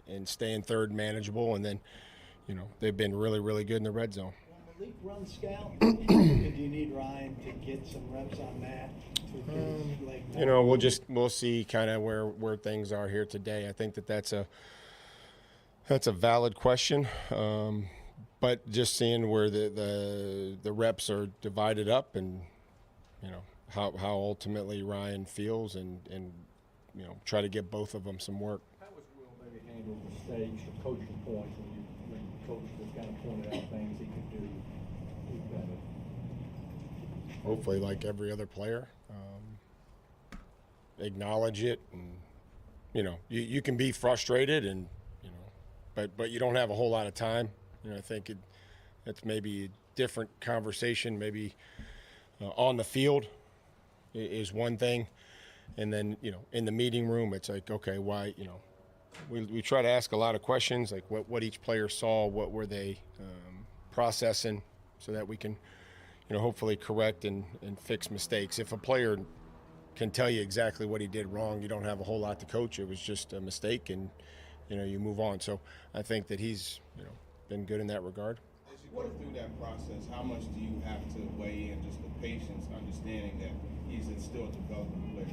and staying third manageable. And then, they've been really, really good in the red zone. Malik run scout. Do you need Ryan to get some reps on that? We'll see kind of where things are here today. I think that's a valid question. But just seeing where the reps are divided up, and how ultimately Ryan feels, and try to get both of them some work. How was Will maybe handle mistakes or coaching points when coach was kind of pointed out things he could do better? Hopefully, like every other player, acknowledge it, and you can be frustrated, and but you don't have a whole lot of time. I think it's maybe a different conversation. Maybe on the field is one thing, and then in the meeting room, it's like, okay, why? We try to ask a lot of questions, like what each player saw, what were they processing, so that we can hopefully correct and fix mistakes. If a player can tell you exactly what he did wrong, you don't have a whole lot to coach. It was just a mistake, and you move on. So I think that he's been good in that regard. As you go through that process, how much do you have to weigh in just the patience, understanding that he's still developing player?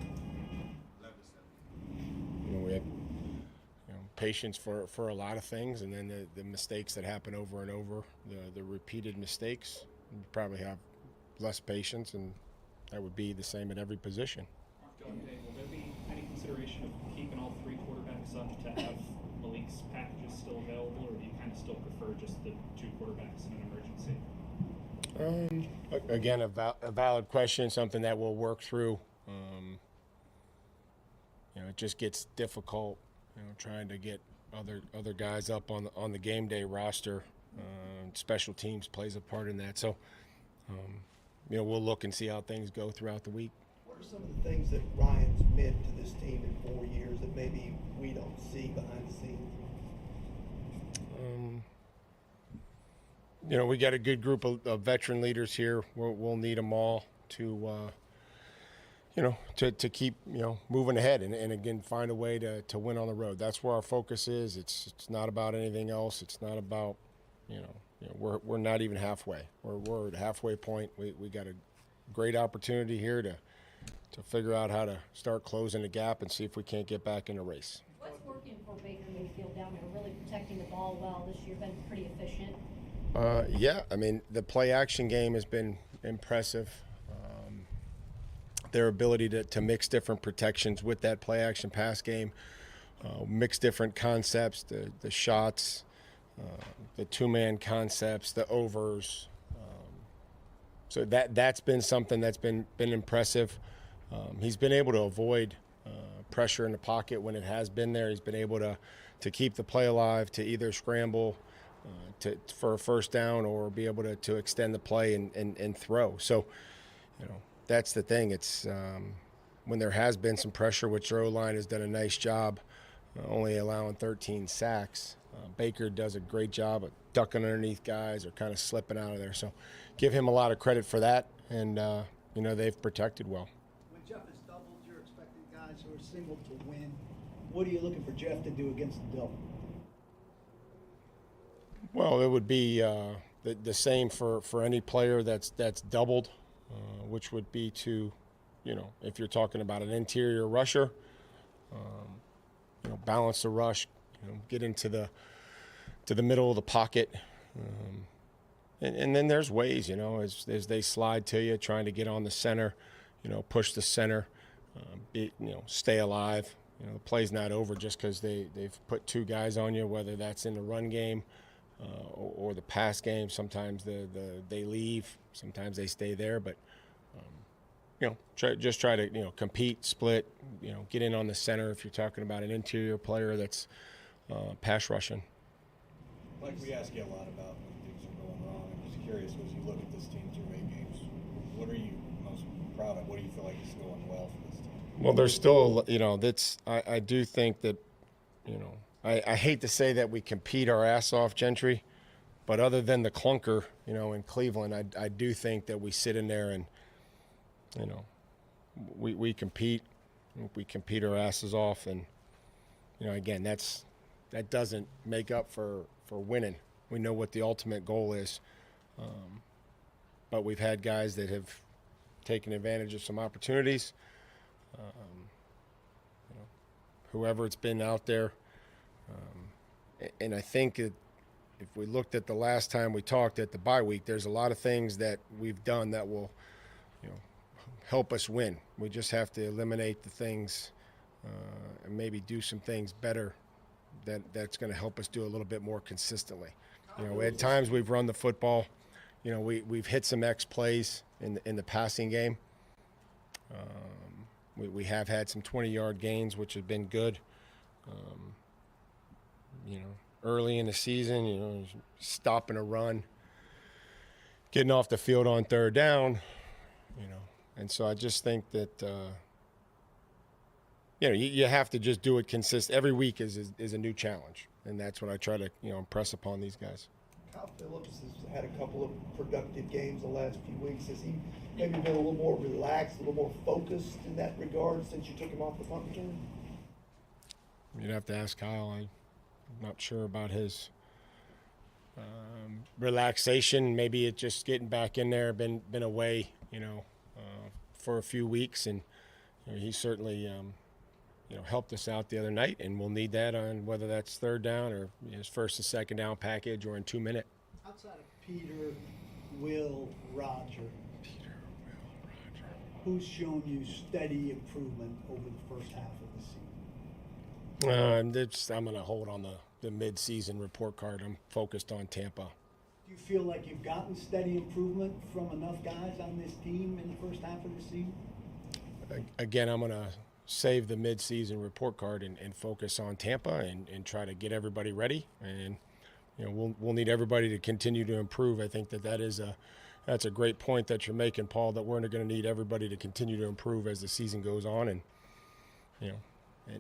We have patience for a lot of things, and then the mistakes that happen over and over, the repeated mistakes, you probably have less patience, and that would be the same at every position. Will there be any consideration of keeping all three quarterbacks up to have Malik's packages still available, or do you kind of still prefer just the two quarterbacks in an emergency? Again, a valid question, something that we'll work through. It just gets difficult, trying to get other guys up on the game day roster. Special teams plays a part in that. So, we'll look and see how things go throughout the week. What are some of the things that Ryan's meant to this team in 4 years that maybe we don't see behind the scenes? We got a good group of veteran leaders here. We'll need them all to keep moving ahead, and again find a way to win on the road. That's where our focus is. It's not about anything else. It's not about we're not even halfway. We're at a halfway point. We got a great opportunity here to figure out how to start closing the gap and see if we can't get back in the race. What's working for Baker Mayfield down there? Really protecting the ball well this year, been pretty efficient. Yeah, I mean, the play action game has been impressive. Their ability to mix different protections with that play action pass game, mix different concepts, the shots, the two-man concepts, the overs. So that's been something that's been impressive. He's been able to avoid pressure in the pocket when it has been there. He's been able to keep the play alive, to either scramble for a first down or be able to extend the play and throw. So, that's the thing. It's when there has been some pressure, which their O-line has done a nice job, only allowing 13 sacks. Baker does a great job of ducking underneath guys or kind of slipping out of there. So give him a lot of credit for that, and they've protected well. When Jeff has doubled, you're expecting guys who are single to win. What are you looking for Jeff to do against the double? Well, it would be the same for any player that's doubled, which would be to, if you're talking about an interior rusher, balance the rush, get into the middle of the pocket, and then there's ways, as they slide to you, trying to get on the center, push the center, stay alive. The play's not over just because they've put two guys on you, whether that's in the run game or the pass game. Sometimes they leave, sometimes they stay there, but try to compete, split, get in on the center if you're talking about an interior player that's pass rushing. Like we ask you a lot about when things are going wrong. I'm just curious, as you look at this team through 8 games, what are you most proud of? What do you feel like is going well for this team? Well, there's still, I do think that, I hate to say that we compete our ass off, Gentry, but other than the clunker, in Cleveland, I do think that we sit in there and, we compete our asses off, and, again, that doesn't make up for winning. We know what the ultimate goal is. But we've had guys that have taken advantage of some opportunities. Whoever it's been out there. And I think if we looked at the last time we talked at the bye week, there's a lot of things that we've done that will, help us win. We just have to eliminate the things and maybe do some things better that's going to help us do a little bit more consistently. At times we've run the football. We've hit some X plays in the passing game. We have had some 20-yard gains, which have been good. Early in the season, stopping a run, getting off the field on third down, And so I just think that, you have to just do it consistent. Every week is a new challenge, and that's what I try to, impress upon these guys. Kyle Phillips has had a couple of productive games the last few weeks. Has he maybe been a little more relaxed, a little more focused in that regard since you took him off the punt return? You'd have to ask Kyle. I'm not sure about his relaxation. Maybe it's just getting back in there. Been away, for a few weeks, and he certainly, helped us out the other night, and we'll need that on whether that's third down or his first and second down package or in 2 minute. Outside of Peter, Will, Roger, who's shown you steady improvement over the first half of the season? I'm going to hold on the mid-season report card. I'm focused on Tampa. Do you feel like you've gotten steady improvement from enough guys on this team in the first half of the season? Again, I'm going to save the mid-season report card and focus on Tampa and try to get everybody ready. And we'll need everybody to continue to improve. I think that's a great point that you're making, Paul. That we're going to need everybody to continue to improve as the season goes on, and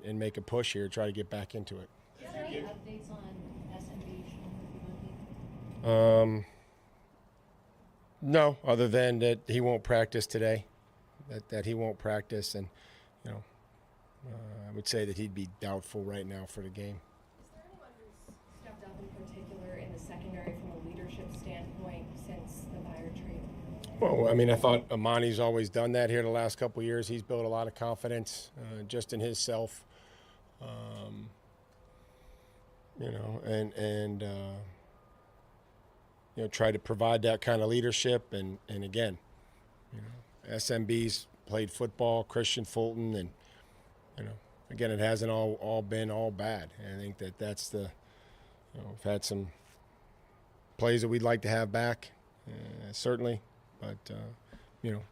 and make a push here, try to get back into it. Is there any updates on SMB, No, other than that he won't practice today. That he won't practice, and I would say that he'd be doubtful right now for the game. Is there anyone who's stepped up in particular in the secondary from a leadership standpoint since the Byard trade? Well, I thought Amani's always done that here the last couple of years. He's built a lot of confidence just in himself, and try to provide that kind of leadership. And again, SMB's played football, Christian Fulton, and again, it hasn't all been all bad. And I think that's the we've had some plays that we'd like to have back, certainly. But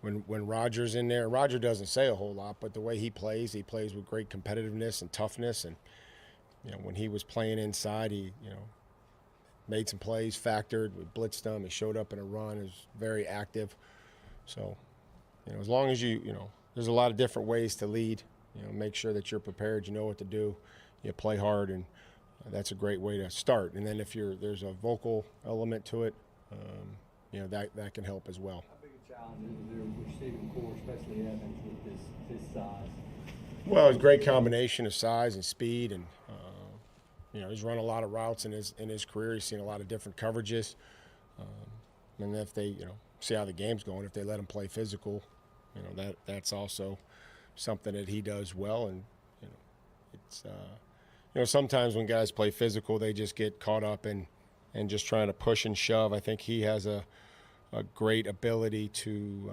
when Roger's in there, Roger doesn't say a whole lot, but the way he plays with great competitiveness and toughness. And when he was playing inside, he made some plays, factored, we blitzed him, he showed up in a run, he was very active. So as long as there's a lot of different ways to lead. Make sure that you're prepared, you know what to do, you play hard, and that's a great way to start. And then if there's a vocal element to it, that can help as well. How big a challenge is there with receiving core, especially Evans with his size? Well, it's a great combination of size and speed, and he's run a lot of routes in his career. He's seen a lot of different coverages, and if they see how the game's going, if they let him play physical, that's also something that he does well. And it's sometimes when guys play physical, they just get caught up in just trying to push and shove. I think he has a great ability to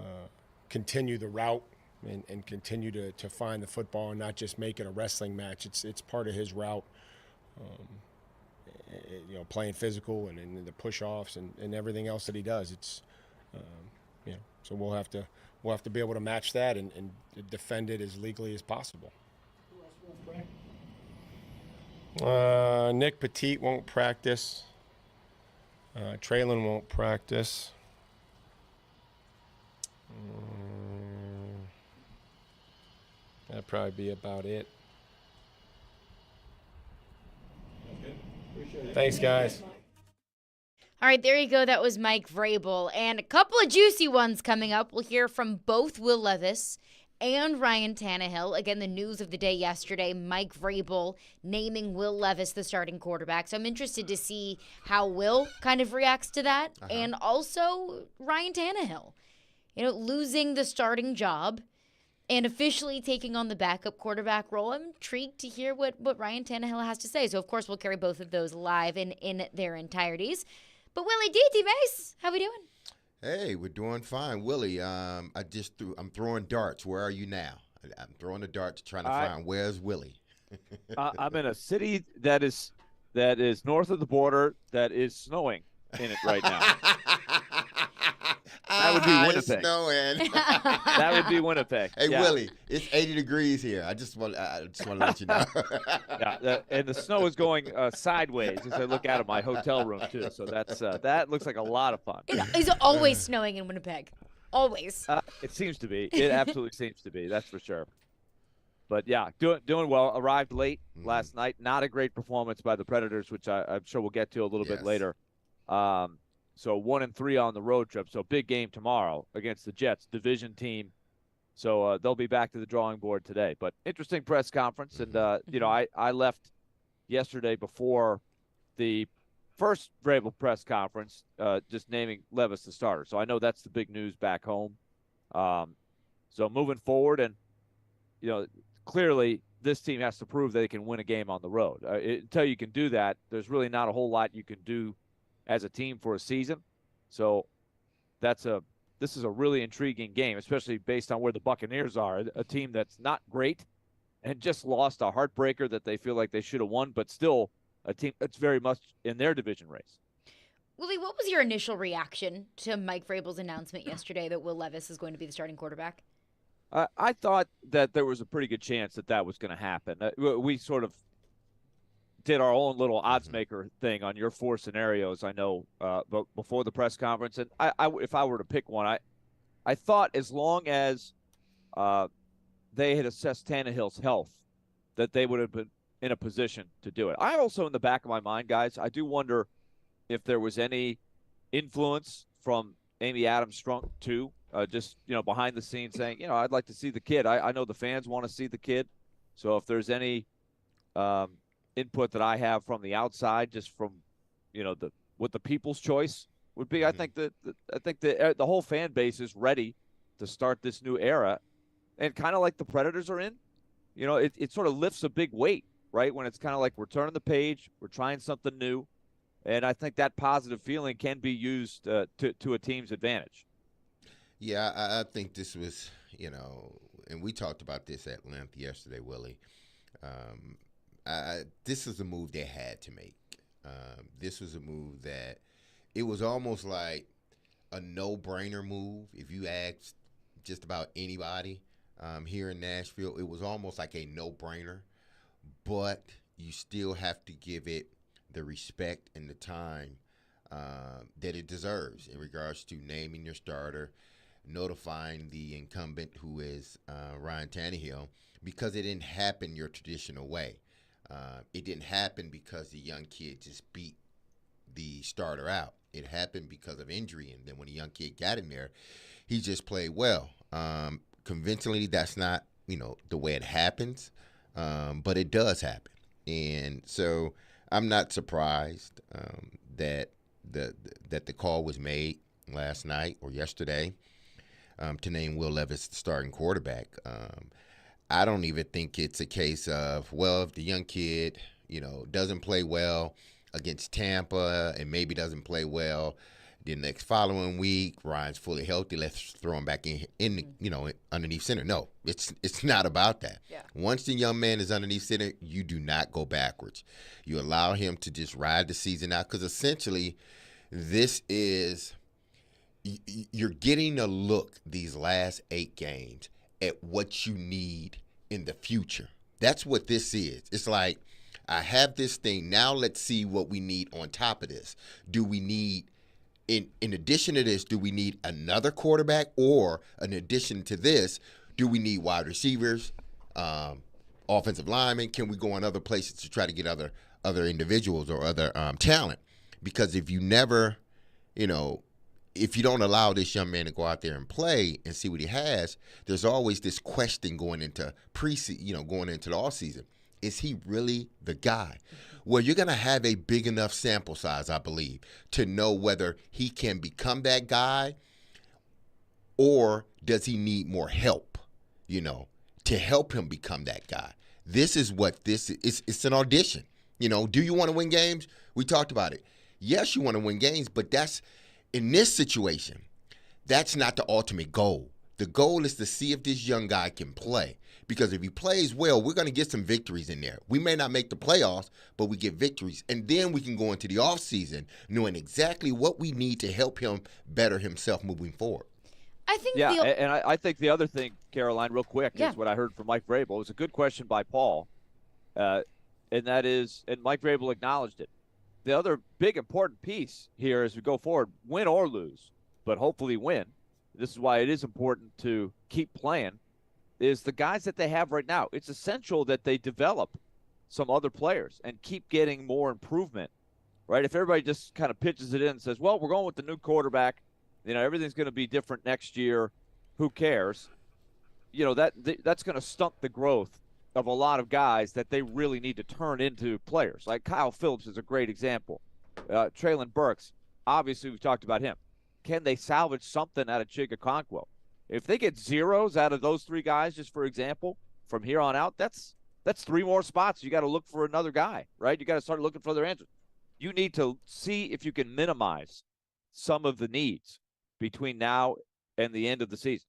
continue the route and continue to find the football and not just make it a wrestling match. It's part of his route, playing physical and the push-offs and everything else that he does. It's so we'll have to be able to match that and defend it as legally as possible. Who else won't practice? Nick Petit won't practice. Traylon won't practice. That'd probably be about it. Appreciate it. Thanks, guys. All right, there you go. That was Mike Vrabel. And a couple of juicy ones coming up. We'll hear from both Will Levis and Ryan Tannehill. Again, the news of the day yesterday, Mike Vrabel naming Will Levis the starting quarterback. So I'm interested to see how Will kind of reacts to that. And also Ryan Tannehill, losing the starting job and officially taking on the backup quarterback role. I'm intrigued to hear what Ryan Tannehill has to say. So, of course, we'll carry both of those live in their entireties. But Willy D-Mase, how we doing? Hey, we're doing fine, Willie. I'm throwing darts. Where are you now? I'm throwing the darts, trying to find where's Willie. I'm in a city that is north of the border that is snowing in it right now. That would be Winnipeg. It's snowing. That would be Winnipeg. Hey, yeah. Willie, it's 80 degrees here. I just want to let you know. Yeah, and the snow is going sideways as I look out of my hotel room too. So that looks like a lot of fun. It's always snowing in Winnipeg. Always. It seems to be. It absolutely seems to be. That's for sure. But yeah, doing well. Arrived late last night. Not a great performance by the Predators, which I'm sure we'll get to a little bit later. So 1-3 on the road trip. So big game tomorrow against the Jets, division team. So they'll be back to the drawing board today. But interesting press conference. And, I left yesterday before the first Vrabel press conference, just naming Levis the starter. So I know that's the big news back home. So moving forward, and, clearly this team has to prove they can win a game on the road. Until you can do that, there's really not a whole lot you can do as a team for a season. So this is a really intriguing game, especially based on where the Buccaneers are, a team that's not great and just lost a heartbreaker that they feel like they should have won, but still a team that's very much in their division race. Willie, what was your initial reaction to Mike Vrabel's announcement yesterday that Will Levis is going to be the starting quarterback? I thought that there was a pretty good chance that was going to happen. We sort of did our own little odds maker thing on your 4 scenarios, I know, but before the press conference. And if I were to pick one, I thought as long as they had assessed Tannehill's health, that they would have been in a position to do it. I also, in the back of my mind, guys, I do wonder if there was any influence from Amy Adams Strunk too, just, behind the scenes saying, I'd like to see the kid. I know the fans want to see the kid. So if there's any input that I have from the outside, just from, what the people's choice would be, I think the whole fan base is ready to start this new era, and kind of like the Predators are in, it sort of lifts a big weight, right? When it's kind of like we're turning the page, we're trying something new, and I think that positive feeling can be used to a team's advantage. Yeah, I think this was, and we talked about this at length yesterday, Willie. This is a move they had to make. This was a move that it was almost like a no-brainer move. If you asked just about anybody here in Nashville, it was almost like a no-brainer. But you still have to give it the respect and the time that it deserves in regards to naming your starter, notifying the incumbent, who is Ryan Tannehill, because it didn't happen your traditional way. It didn't happen because the young kid just beat the starter out. It happened because of injury, and then when the young kid got in there, he just played well. Conventionally, that's not, the way it happens, but it does happen. And so I'm not surprised that the call was made last night or yesterday to name Will Levis the starting quarterback. I don't even think it's a case of, well, if the young kid, doesn't play well against Tampa and maybe doesn't play well the next following week, Ryan's fully healthy, let's throw him back in underneath center. No, it's not about that. Yeah. Once the young man is underneath center, you do not go backwards. You allow him to just ride the season out, because essentially this is – you're getting a look these last 8 games at what you need in the future. That's what this is. It's like, I have this thing. Now let's see what we need on top of this. Do we need, in addition to this, do we need another quarterback? Or in addition to this, do we need wide receivers, offensive linemen? Can we go in other places to try to get other individuals or other talent? Because if you never, if you don't allow this young man to go out there and play and see what he has, there's always this question going into preseason, going into the off season. Is he really the guy? Well, you're going to have a big enough sample size, I believe, to know whether he can become that guy or does he need more help, to help him become that guy. This is what this is. It's an audition. Do you want to win games? We talked about it. Yes, you want to win games, but in this situation, that's not the ultimate goal. The goal is to see if this young guy can play. Because if he plays well, we're going to get some victories in there. We may not make the playoffs, but we get victories. And then we can go into the offseason knowing exactly what we need to help him better himself moving forward. I think and I think the other thing, Caroline, real quick, Yeah. is what I heard from Mike Vrabel. It was a good question by Paul, and that is, and Mike Vrabel acknowledged it. The other big important piece here as we go forward, win or lose, but hopefully win. This is why it is important to keep playing, is the guys that they have right now. It's essential that they develop some other players and keep getting more improvement, right? If everybody just kind of pitches it in and says, well, we're going with the new quarterback, everything's going to be different next year, who cares? That's going to stunt the growth of a lot of guys that they really need to turn into players. Like Kyle Phillips is a great example. Traylon Burks, obviously we've talked about him. Can they salvage something out of Chigakonkwo? If they get zeros out of those three guys, just for example, from here on out, that's 3 more spots. You got to look for another guy, right? You got to start looking for other answers. You need to see if you can minimize some of the needs between now and the end of the season.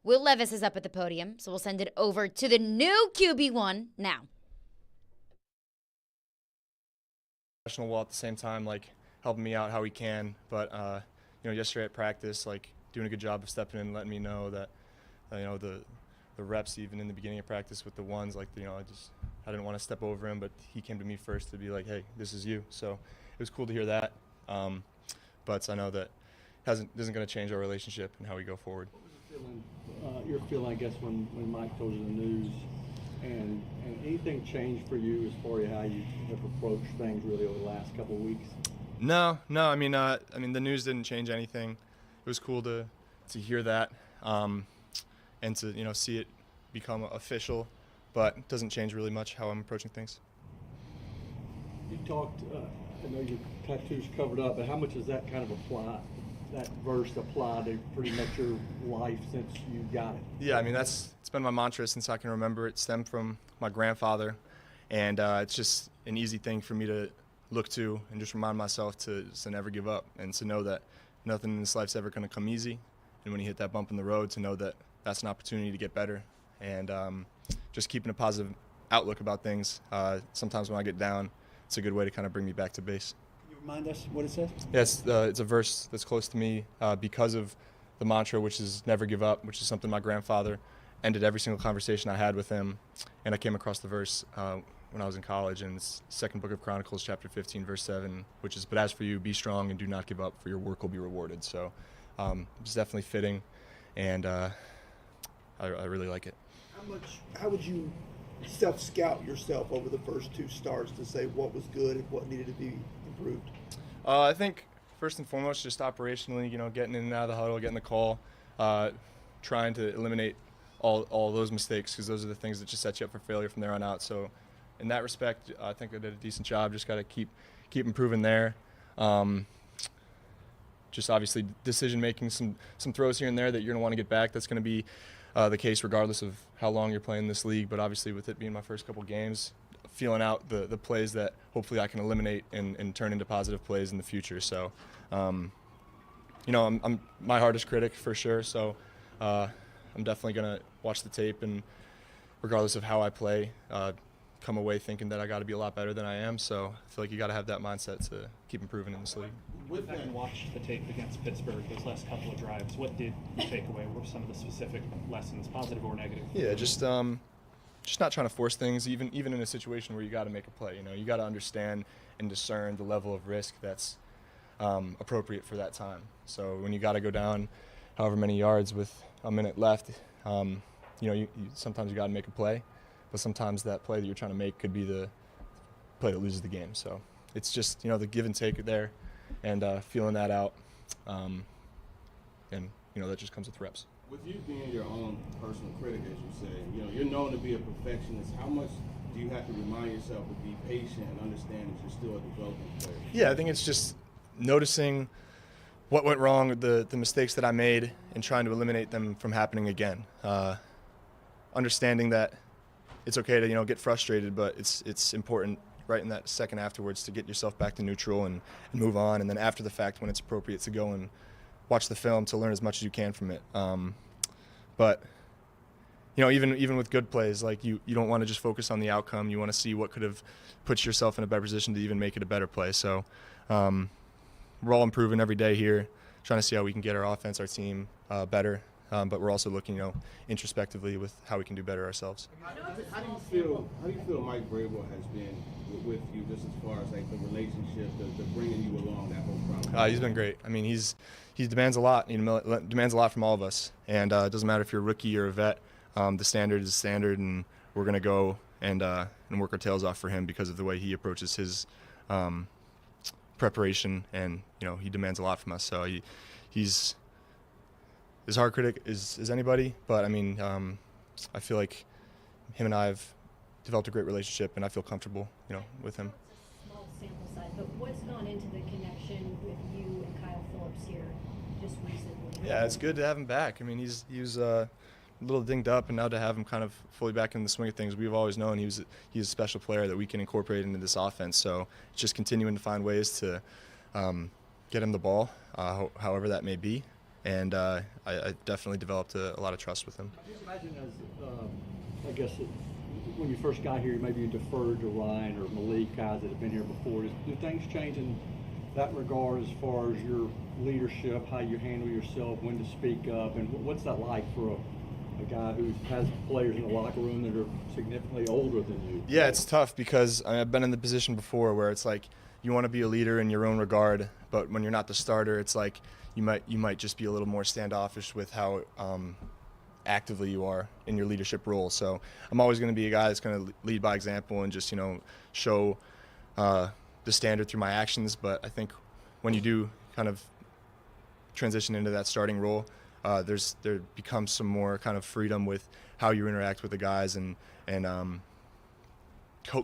Will Levis is up at the podium, so we'll send it over to the new QB1 now. While at the same time, helping me out how he can. But, yesterday at practice, doing a good job of stepping in and letting me know that, the reps, even in the beginning of practice with the ones, I didn't want to step over him, but he came to me first to be like, hey, this is you. So it was cool to hear that. But I know that isn't going to change our relationship and how we go forward. Your feeling, I guess, when Mike told you the news, and anything changed for you as far as how you have approached things really over the last couple of weeks? No. I mean, the news didn't change anything. It was cool to hear that, and to see it become official, but it doesn't change really much how I'm approaching things. You talked. I know your tattoo's covered up, but how much does that kind of that verse apply to pretty much your life since you got it? Yeah, I mean, it's been my mantra since I can remember. It stemmed from my grandfather, and it's just an easy thing for me to look to and just remind myself to never give up and to know that nothing in this life's ever going to come easy. And when you hit that bump in the road, to know that that's an opportunity to get better, and just keeping a positive outlook about things. Sometimes when I get down, it's a good way to kind of bring me back to base. Remind us what it says? Yes, it's a verse that's close to me because of the mantra, which is never give up, which is something my grandfather ended every single conversation I had with him. And I came across the verse when I was in college, and it's Second Book of Chronicles, chapter 15, verse 7, which is, "But as for you, be strong and do not give up, for your work will be rewarded." So it's definitely fitting, and I really like it. How would you self-scout yourself over the first 2 starts to say what was good and what needed to be improved? I think first and foremost, just operationally, getting in and out of the huddle, getting the call, trying to eliminate all those mistakes, because those are the things that just set you up for failure from there on out. So in that respect, I think I did a decent job. Just got to keep improving there. Just obviously decision making, some throws here and there that you're going to want to get back. That's going to be the case regardless of how long you're playing this league. But obviously with it being my first couple games, feeling out the plays that hopefully I can eliminate and turn into positive plays in the future. So, I'm my hardest critic for sure. So I'm definitely going to watch the tape, and regardless of how I play, come away thinking that I got to be a lot better than I am. So I feel like you got to have that mindset to keep improving in this league. Went back and watched the tape against Pittsburgh those last couple of drives. What did you take away? What were some of the specific lessons, positive or negative? Yeah, just not trying to force things, even in a situation where you got to make a play. You got to understand and discern the level of risk that's appropriate for that time. So when you got to go down however many yards with a minute left, you sometimes you got to make a play, but sometimes that play that you're trying to make could be the play that loses the game. So it's just the give and take there, and feeling that out, and that just comes with reps. With you being your own personal critic, as you say, you're known to be a perfectionist. How much do you have to remind yourself to be patient and understand that you're still a developing player? Yeah, I think it's just noticing what went wrong, the mistakes that I made, and trying to eliminate them from happening again. Understanding that it's okay to get frustrated, but it's important right in that second afterwards to get yourself back to neutral and move on, and then after the fact when it's appropriate to go and watch the film to learn as much as you can from it. But even with good plays, like you don't want to just focus on the outcome. You want to see what could have put yourself in a better position to even make it a better play. So we're all improving every day here, trying to see how we can get our offense, our team better. But we're also looking, introspectively with how we can do better ourselves. How do you feel Mike Vrabel has been with you, just as far as like the relationship, the bringing you along that whole process? He's been great. I mean, he demands a lot. Demands a lot from all of us, and it doesn't matter if you're a rookie or a vet. The standard is standard, and we're gonna go and work our tails off for him because of the way he approaches his preparation, and he demands a lot from us. So he's as hard critic as anybody, but I mean, I feel like him and I have developed a great relationship, and I feel comfortable, with him. It's a small sample size, but what's gone into the connection with you and Kyle Phillips here just recently? Yeah, it's good to have him back. I mean, he was a little dinged up, and now to have him kind of fully back in the swing of things, we've always known he's a special player that we can incorporate into this offense. So it's just continuing to find ways to get him the ball, however that may be. And I definitely developed a lot of trust with him. Just imagine I guess when you first got here, maybe you deferred to Ryan or Malik, guys that have been here before. Do things change in that regard as far as your leadership, how you handle yourself, when to speak up, and what's that like for a guy who has players in the locker room that are significantly older than you? Yeah, it's tough because I've been in the position before where it's like you want to be a leader in your own regard, but when you're not the starter, it's like you might just be a little more standoffish with how actively you are in your leadership role. So I'm always going to be a guy that's going to lead by example and just show the standard through my actions. But I think when you do kind of transition into that starting role, there becomes some more kind of freedom with how you interact with the guys and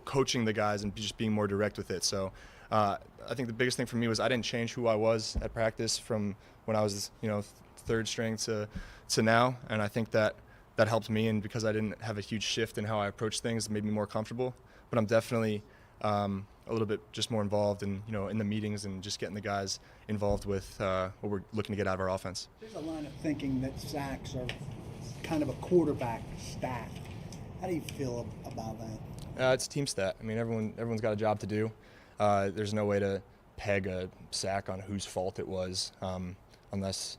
coaching the guys and just being more direct with it. So I think the biggest thing for me was I didn't change who I was at practice from when I was third string to now, and I think that helped me, and because I didn't have a huge shift in how I approach things, it made me more comfortable. But I'm definitely a little bit just more involved in in the meetings and just getting the guys involved with what we're looking to get out of our offense. There's a line of thinking that sacks are kind of a quarterback stat. How do you feel about that? It's a team stat. I mean, everyone's got a job to do. There's no way to peg a sack on whose fault it was unless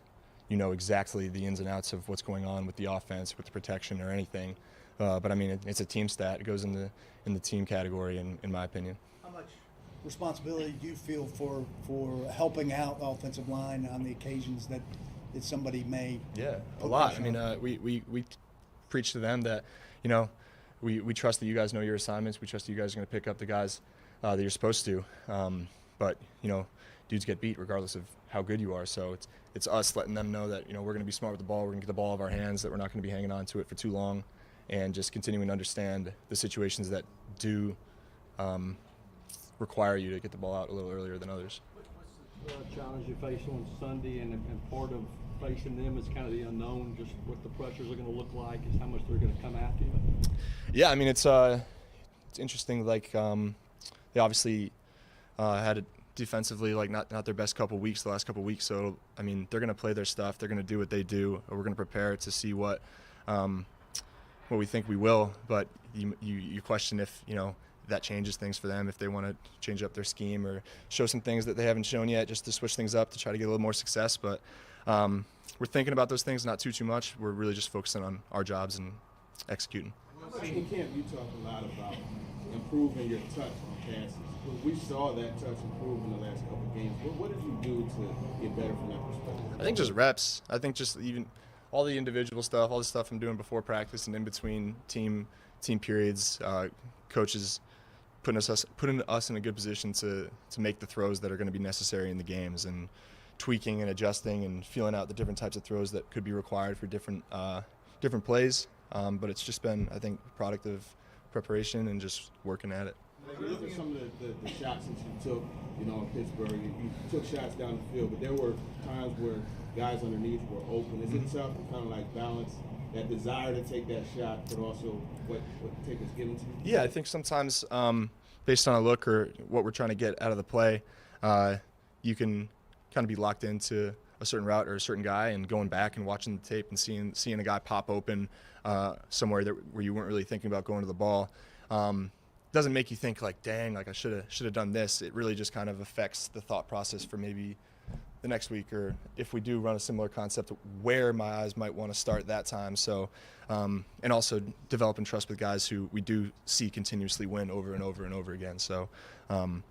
you know exactly the ins and outs of what's going on with the offense, with the protection or anything. But I mean, it's a team stat. It goes in the team category, in my opinion. How much responsibility do you feel for helping out the offensive line on the occasions that somebody may? Yeah, a lot. I mean, we preach to them that we trust that you guys know your assignments. We trust that you guys are going to pick up the guys that you're supposed to. But dudes get beat regardless of how good you are. So it's us letting them know that we're going to be smart with the ball. We're going to get the ball out of our hands. That we're not going to be hanging on to it for too long, and just continuing to understand the situations that do require you to get the ball out a little earlier than others. What's the challenge you face on Sunday, and part of facing them is kind of the unknown, just what the pressures are going to look like, is how much they're going to come after you? Yeah, I mean, it's interesting. Like they obviously had it defensively, like not their best couple weeks, the last couple weeks. So I mean, they're going to play their stuff. They're going to do what they do. We're going to prepare to see what we think we will. But you question if that changes things for them, if they want to change up their scheme or show some things that they haven't shown yet, just to switch things up to try to get a little more success. But we're thinking about those things, not too much. We're really just focusing on our jobs and executing. In camp, you talk a lot about improving your touch on passes. We saw that touch improve in the last couple of games. What did you do to get better from that perspective? I think just reps. I think just even all the individual stuff, all the stuff I'm doing before practice and in between team periods, coaches putting us in a good position to make the throws that are going to be necessary in the games. And tweaking and adjusting and feeling out the different types of throws that could be required for different plays. But it's just been, I think, a product of preparation and just working at it. You look at some of the shots that you took, in Pittsburgh. You took shots down the field, but there were times where guys underneath were open. Is it tough to kind of like balance that desire to take that shot, but also what the take is given to you? Yeah, I think sometimes based on a look or what we're trying to get out of the play, you can kind of be locked into a certain route or a certain guy, and going back and watching the tape and seeing a guy pop open somewhere where you weren't really thinking about going to the ball. Doesn't make you think like, dang, like I should have done this. It really just kind of affects the thought process for maybe the next week, or if we do run a similar concept, where my eyes might want to start that time. So, and also developing trust with guys who we do see continuously win over and over and over again. So, I'm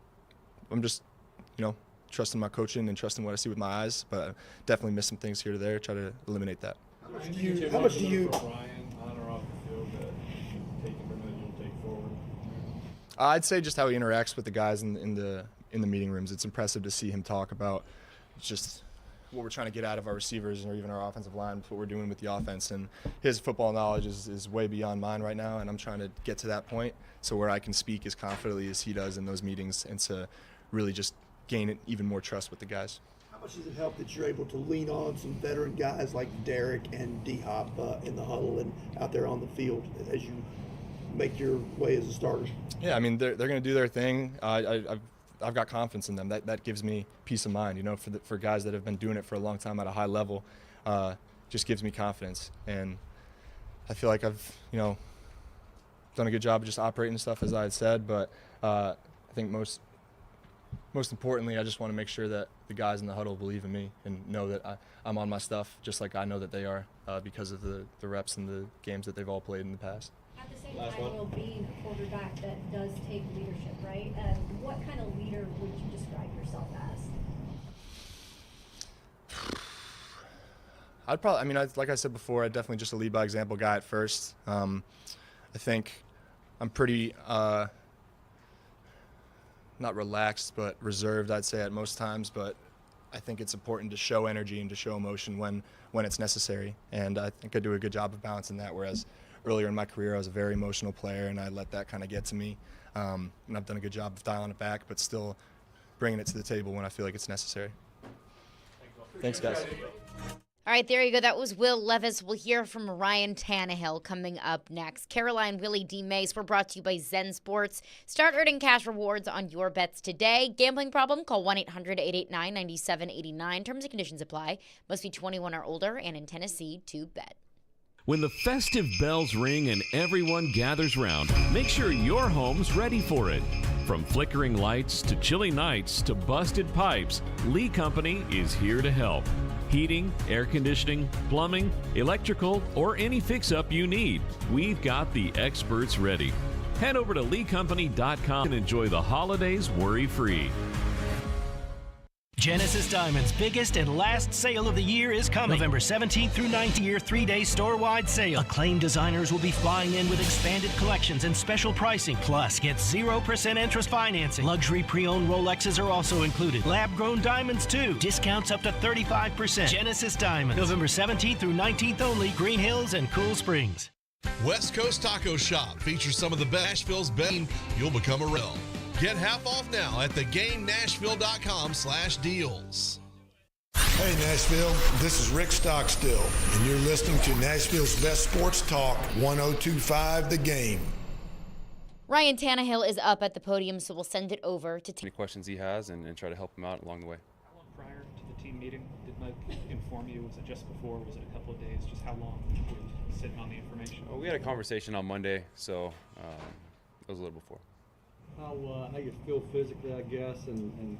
just, trusting my coaching and trusting what I see with my eyes, but I definitely miss some things here to there. Try to eliminate that. How much do you? I'd say just how he interacts with the guys in the meeting rooms. It's impressive to see him talk about just what we're trying to get out of our receivers or even our offensive line, what we're doing with the offense. And his football knowledge is way beyond mine right now, and I'm trying to get to that point so where I can speak as confidently as he does in those meetings and to really just gain even more trust with the guys. How much does it help that you're able to lean on some veteran guys like Derek and D-Hop in the huddle and out there on the field as you make your way as a starter? Yeah, I mean, they're going to do their thing. I've got confidence in them. That gives me peace of mind, for guys that have been doing it for a long time at a high level. Just gives me confidence. And I feel like I've, done a good job of just operating and stuff, as I had said. But I think most importantly, I just want to make sure that the guys in the huddle believe in me and know that I'm on my stuff, just like I know that they are because of the reps and the games that they've all played in the past. At the same time, Will, being a quarterback that does take leadership, right? What kind of leader would you describe yourself as? I'd probably, like I said before, I'd definitely just a lead by example guy at first. I think I'm pretty, not relaxed, but reserved, I'd say, at most times. But I think it's important to show energy and to show emotion when it's necessary. And I think I do a good job of balancing that, whereas earlier in my career, I was a very emotional player, and I let that kind of get to me. And I've done a good job of dialing it back, but still bringing it to the table when I feel like it's necessary. Thanks, guys. All right, there you go. That was Will Levis. We'll hear from Ryan Tannehill coming up next. Caroline, Willy, D-Mase, we're brought to you by Zen Sports. Start earning cash rewards on your bets today. Gambling problem? Call 1-800-889-9789. Terms and conditions apply. Must be 21 or older and in Tennessee to bet. When the festive bells ring and everyone gathers round, make sure your home's ready for it. From flickering lights to chilly nights to busted pipes, Lee Company is here to help. Heating, air conditioning, plumbing, electrical, or any fix-up you need, we've got the experts ready. Head over to leecompany.com and enjoy the holidays worry-free. Genesis Diamond's biggest and last sale of the year is coming. November 17th through 19th, year 3-day store-wide sale. Acclaimed designers will be flying in with expanded collections and special pricing. Plus, get 0% interest financing. Luxury pre-owned Rolexes are also included. Lab-grown diamonds, too. Discounts up to 35%. Genesis Diamond. November 17th through 19th only. Green Hills and Cool Springs. West Coast Taco Shop features some of the best Nashville's best. You'll become a real. Get half off now at theGameNashville.com/deals. Hey Nashville, this is Rick Stockstill, and you're listening to Nashville's best sports talk, 102.5 The Game. Ryan Tannehill is up at the podium, so we'll send it over to any questions he has and try to help him out along the way. How long prior to the team meeting did Mike inform you? Was it just before? Was it a couple of days? Just how long were you sitting on the information? We had a conversation on Monday, so it was a little before. How you feel physically, I guess, and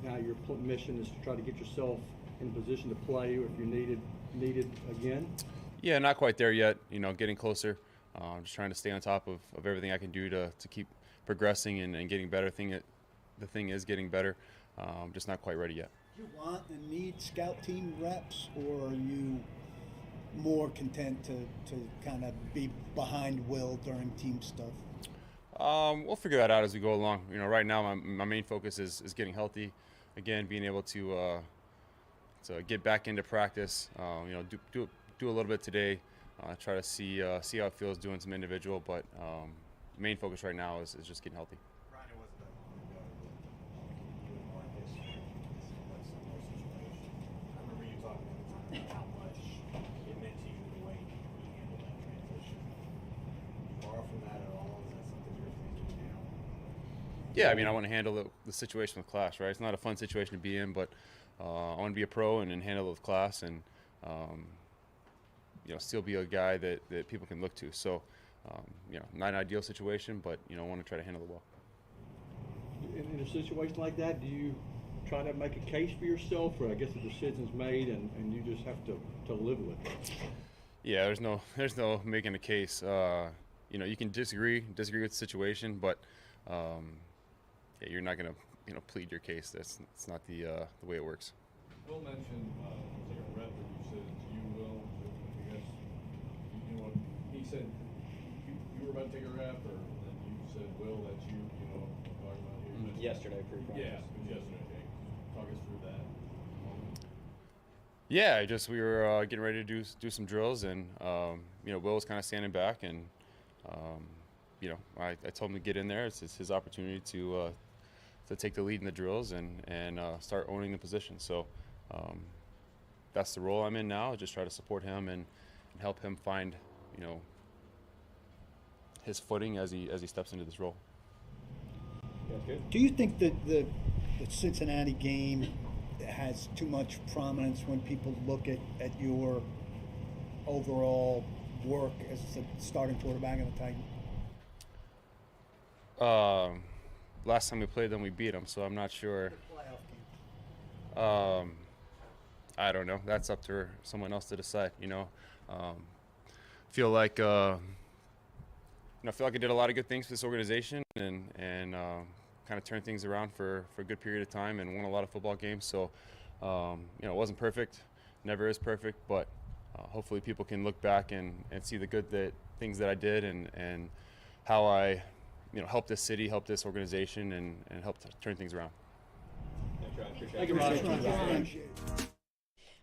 now your mission is to try to get yourself in position to play if you're needed again? Yeah, not quite there yet. Getting closer. Just trying to stay on top of everything I can do to keep progressing and getting better. The thing is getting better. Just not quite ready yet. Do you want and need scout team reps, or are you more content to kind of be behind Will during team stuff? We'll figure that out as we go along. Right now my main focus is getting healthy, again, being able to to get back into practice. Do a little bit today. Try to see how it feels doing some individual, but the main focus right now is just getting healthy. Ryan, it wasn't that long ago that you and Mark had a similar situation. I remember you talking at the time about how much it meant to you the way you handled that transition. Far from that at all? Is that something you're thinking now? Yeah, I mean, I want to handle the situation with class, right? It's not a fun situation to be in, but I want to be a pro and handle it with class and, still be a guy that people can look to. So, not an ideal situation, but, I want to try to handle it well. In a situation like that, do you try to make a case for yourself, or I guess the decision's made and you just have to live with it? Yeah, there's no making a case. You can disagree with the situation, but you're not going to plead your case. It's not the way it works. Will mentioned, was there a rep that you said to you, Will? I guess, he said you were about to take a rep, or then you said, Will, that you talking about here? Yesterday, pre-practice. Yeah, it was yesterday. Okay. Talk us through that moment. Yeah, we were getting ready to do some drills, and Will was kind of standing back, and I told him to get in there. It's his opportunity to take the lead in the drills and start owning the position. So that's the role I'm in now. Just try to support him and help him find his footing as he steps into this role. Do you think that the Cincinnati game has too much prominence when people look at your overall work as a starting quarterback in the Titans? Last time we played them, we beat them, so I'm not sure. I don't know. That's up to someone else to decide. Feel like I did a lot of good things for this organization and kind of turned things around for a good period of time and won a lot of football games. So it wasn't perfect, never is perfect, but hopefully people can look back and see the good things that I did and how I help this city, help this organization, and help to turn things around. Thank you, Ryan.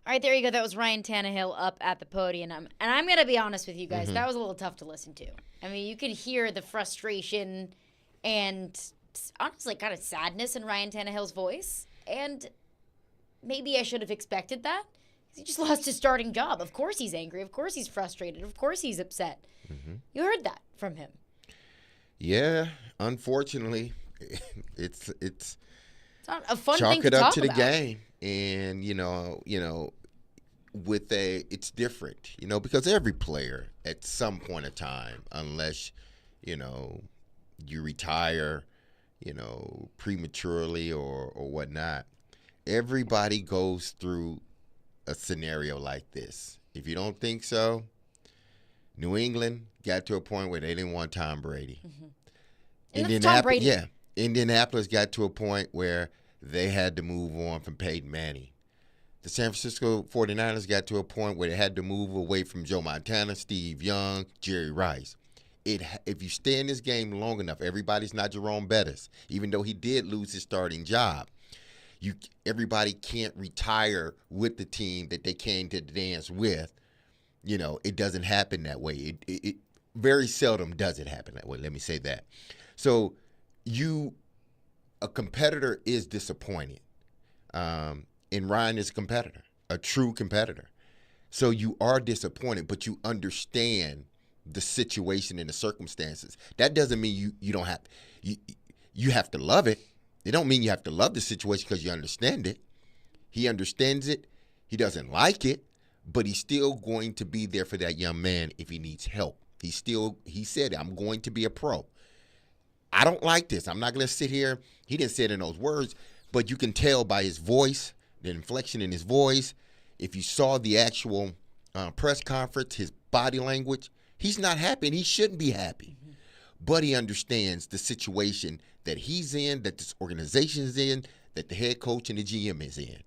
All right, there you go. That was Ryan Tannehill up at the podium. And I'm going to be honest with you guys. That was a little tough to listen to. I mean, you could hear the frustration and honestly kind of sadness in Ryan Tannehill's voice. And maybe I should have expected that. He just lost his starting job. Of course he's angry. Of course he's frustrated. Of course he's upset. You heard that from him. Yeah, unfortunately, it's not a fun chalk thing to it up talk to the about. game, and it's different, because every player at some point in time, unless you retire, prematurely or whatnot, everybody goes through a scenario like this. If you don't think so, New England got to a point where they didn't want Tom Brady. Indianapolis got to a point where they had to move on from Peyton Manning. The San Francisco 49ers got to a point where they had to move away from Joe Montana, Steve Young, Jerry Rice. If you stay in this game long enough, everybody's not Jerome Bettis, even though he did lose his starting job. Everybody can't retire with the team that they came to dance with. It doesn't happen that way. It very seldom does it happen that way. Let me say that. So a competitor is disappointed. And Ryan is a competitor, a true competitor. So you are disappointed, but you understand the situation and the circumstances. That doesn't mean you don't have you have to love it. It don't mean you have to love the situation because you understand it. He understands it. He doesn't like it, but he's still going to be there for that young man if he needs help. He said, I'm going to be a pro. I don't like this. I'm not going to sit here. He didn't say it in those words, but you can tell by his voice, the inflection in his voice. If you saw the actual press conference, his body language, he's not happy, and he shouldn't be happy. But he understands the situation that he's in, that this organization is in, that the head coach and the GM is in.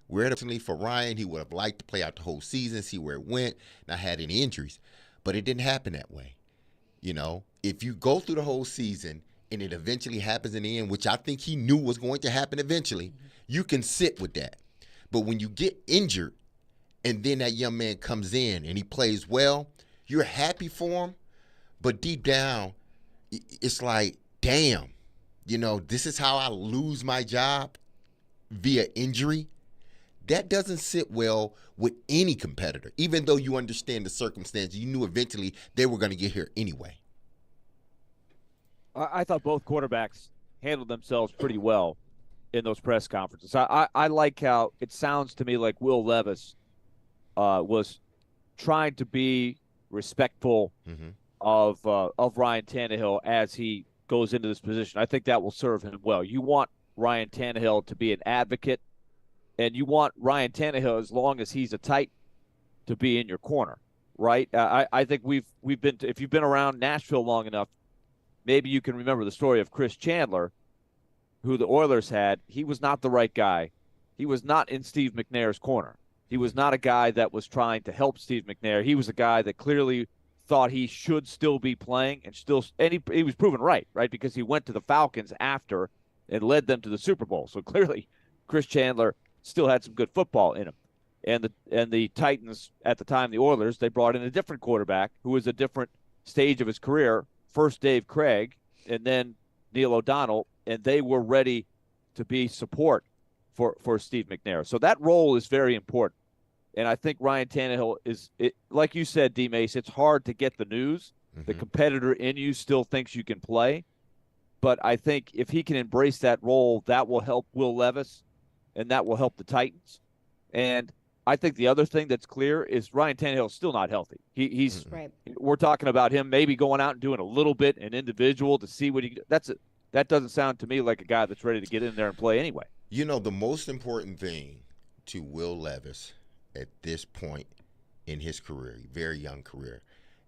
Whereas for Ryan, he would have liked to play out the whole season, see where it went, not had any injuries. But it didn't happen that way. If you go through the whole season and it eventually happens in the end, which I think he knew was going to happen eventually, you can sit with that. But when you get injured and then that young man comes in and he plays well, you're happy for him. But deep down, it's like, damn, this is how I lose my job via injury. That doesn't sit well with any competitor, even though you understand the circumstance. You knew eventually they were going to get here anyway. I thought both quarterbacks handled themselves pretty well in those press conferences. I like how it sounds to me like Will Levis was trying to be respectful of Ryan Tannehill as he goes into this position. I think that will serve him well. You want Ryan Tannehill to be an advocate, and you want Ryan Tannehill, as long as he's a tight, to be in your corner, right? I think we've been if you've been around Nashville long enough, maybe you can remember the story of Chris Chandler, who the Oilers had. He was not the right guy. He was not in Steve McNair's corner. He was not a guy that was trying to help Steve McNair. He was a guy that clearly thought he should still be playing and he was proven right, because he went to the Falcons after and led them to the Super Bowl. So clearly Chris Chandler still had some good football in him. And the Titans at the time, the Oilers, they brought in a different quarterback who was a different stage of his career, first Dave Craig and then Neil O'Donnell, and they were ready to be support for Steve McNair. So that role is very important. And I think Ryan Tannehill like you said, D-Mase, it's hard to get the news. The competitor in you still thinks you can play. But I think if he can embrace that role, that will help Will Levis, and that will help the Titans. And I think the other thing that's clear is Ryan Tannehill is still not healthy. He's right. We're talking about him maybe going out and doing a little bit an individual to see what that doesn't sound to me like a guy that's ready to get in there and play anyway. The most important thing to Will Levis at this point in his career, very young career,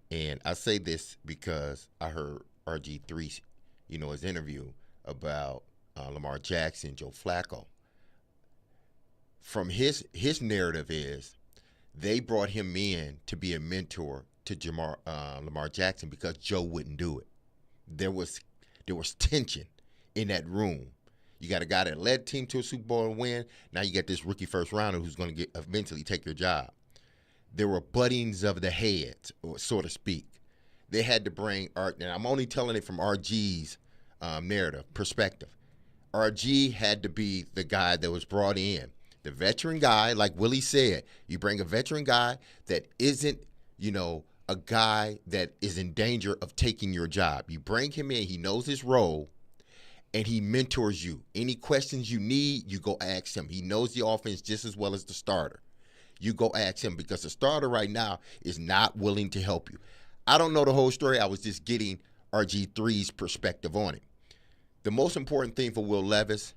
and I say this because I heard RG3, his interview about Lamar Jackson, Joe Flacco. From his narrative is they brought him in to be a mentor to Lamar Jackson because Joe wouldn't do it. There was tension in that room. You got a guy that led the team to a Super Bowl and win. Now you got this rookie first rounder who's going to eventually take your job. There were buttings of the heads, so to speak. They had to bring Art. And I'm only telling it from RG's narrative perspective. RG had to be the guy that was brought in. The veteran guy, like Willy said, you bring a veteran guy that isn't, a guy that is in danger of taking your job. You bring him in, he knows his role, and he mentors you. Any questions you need, you go ask him. He knows the offense just as well as the starter. You go ask him because the starter right now is not willing to help you. I don't know the whole story. I was just getting RG3's perspective on it. The most important thing for Will Levis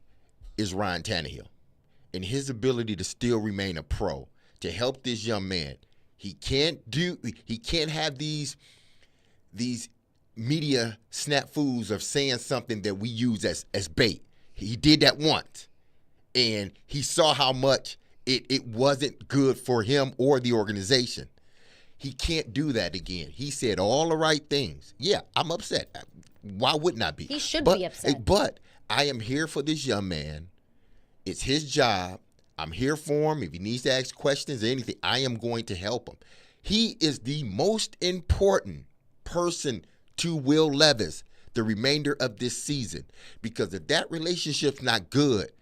is Ryan Tannehill and his ability to still remain a pro, to help this young man. He can't have these media snafus of saying something that we use as bait. He did that once, and he saw how much it wasn't good for him or the organization. He can't do that again. He said all the right things. Yeah, I'm upset. Why wouldn't I be? He should be upset. But I am here for this young man. It's his job. I'm here for him. If he needs to ask questions or anything, I am going to help him. He is the most important person to Will Levis the remainder of this season, because if that relationship's not good,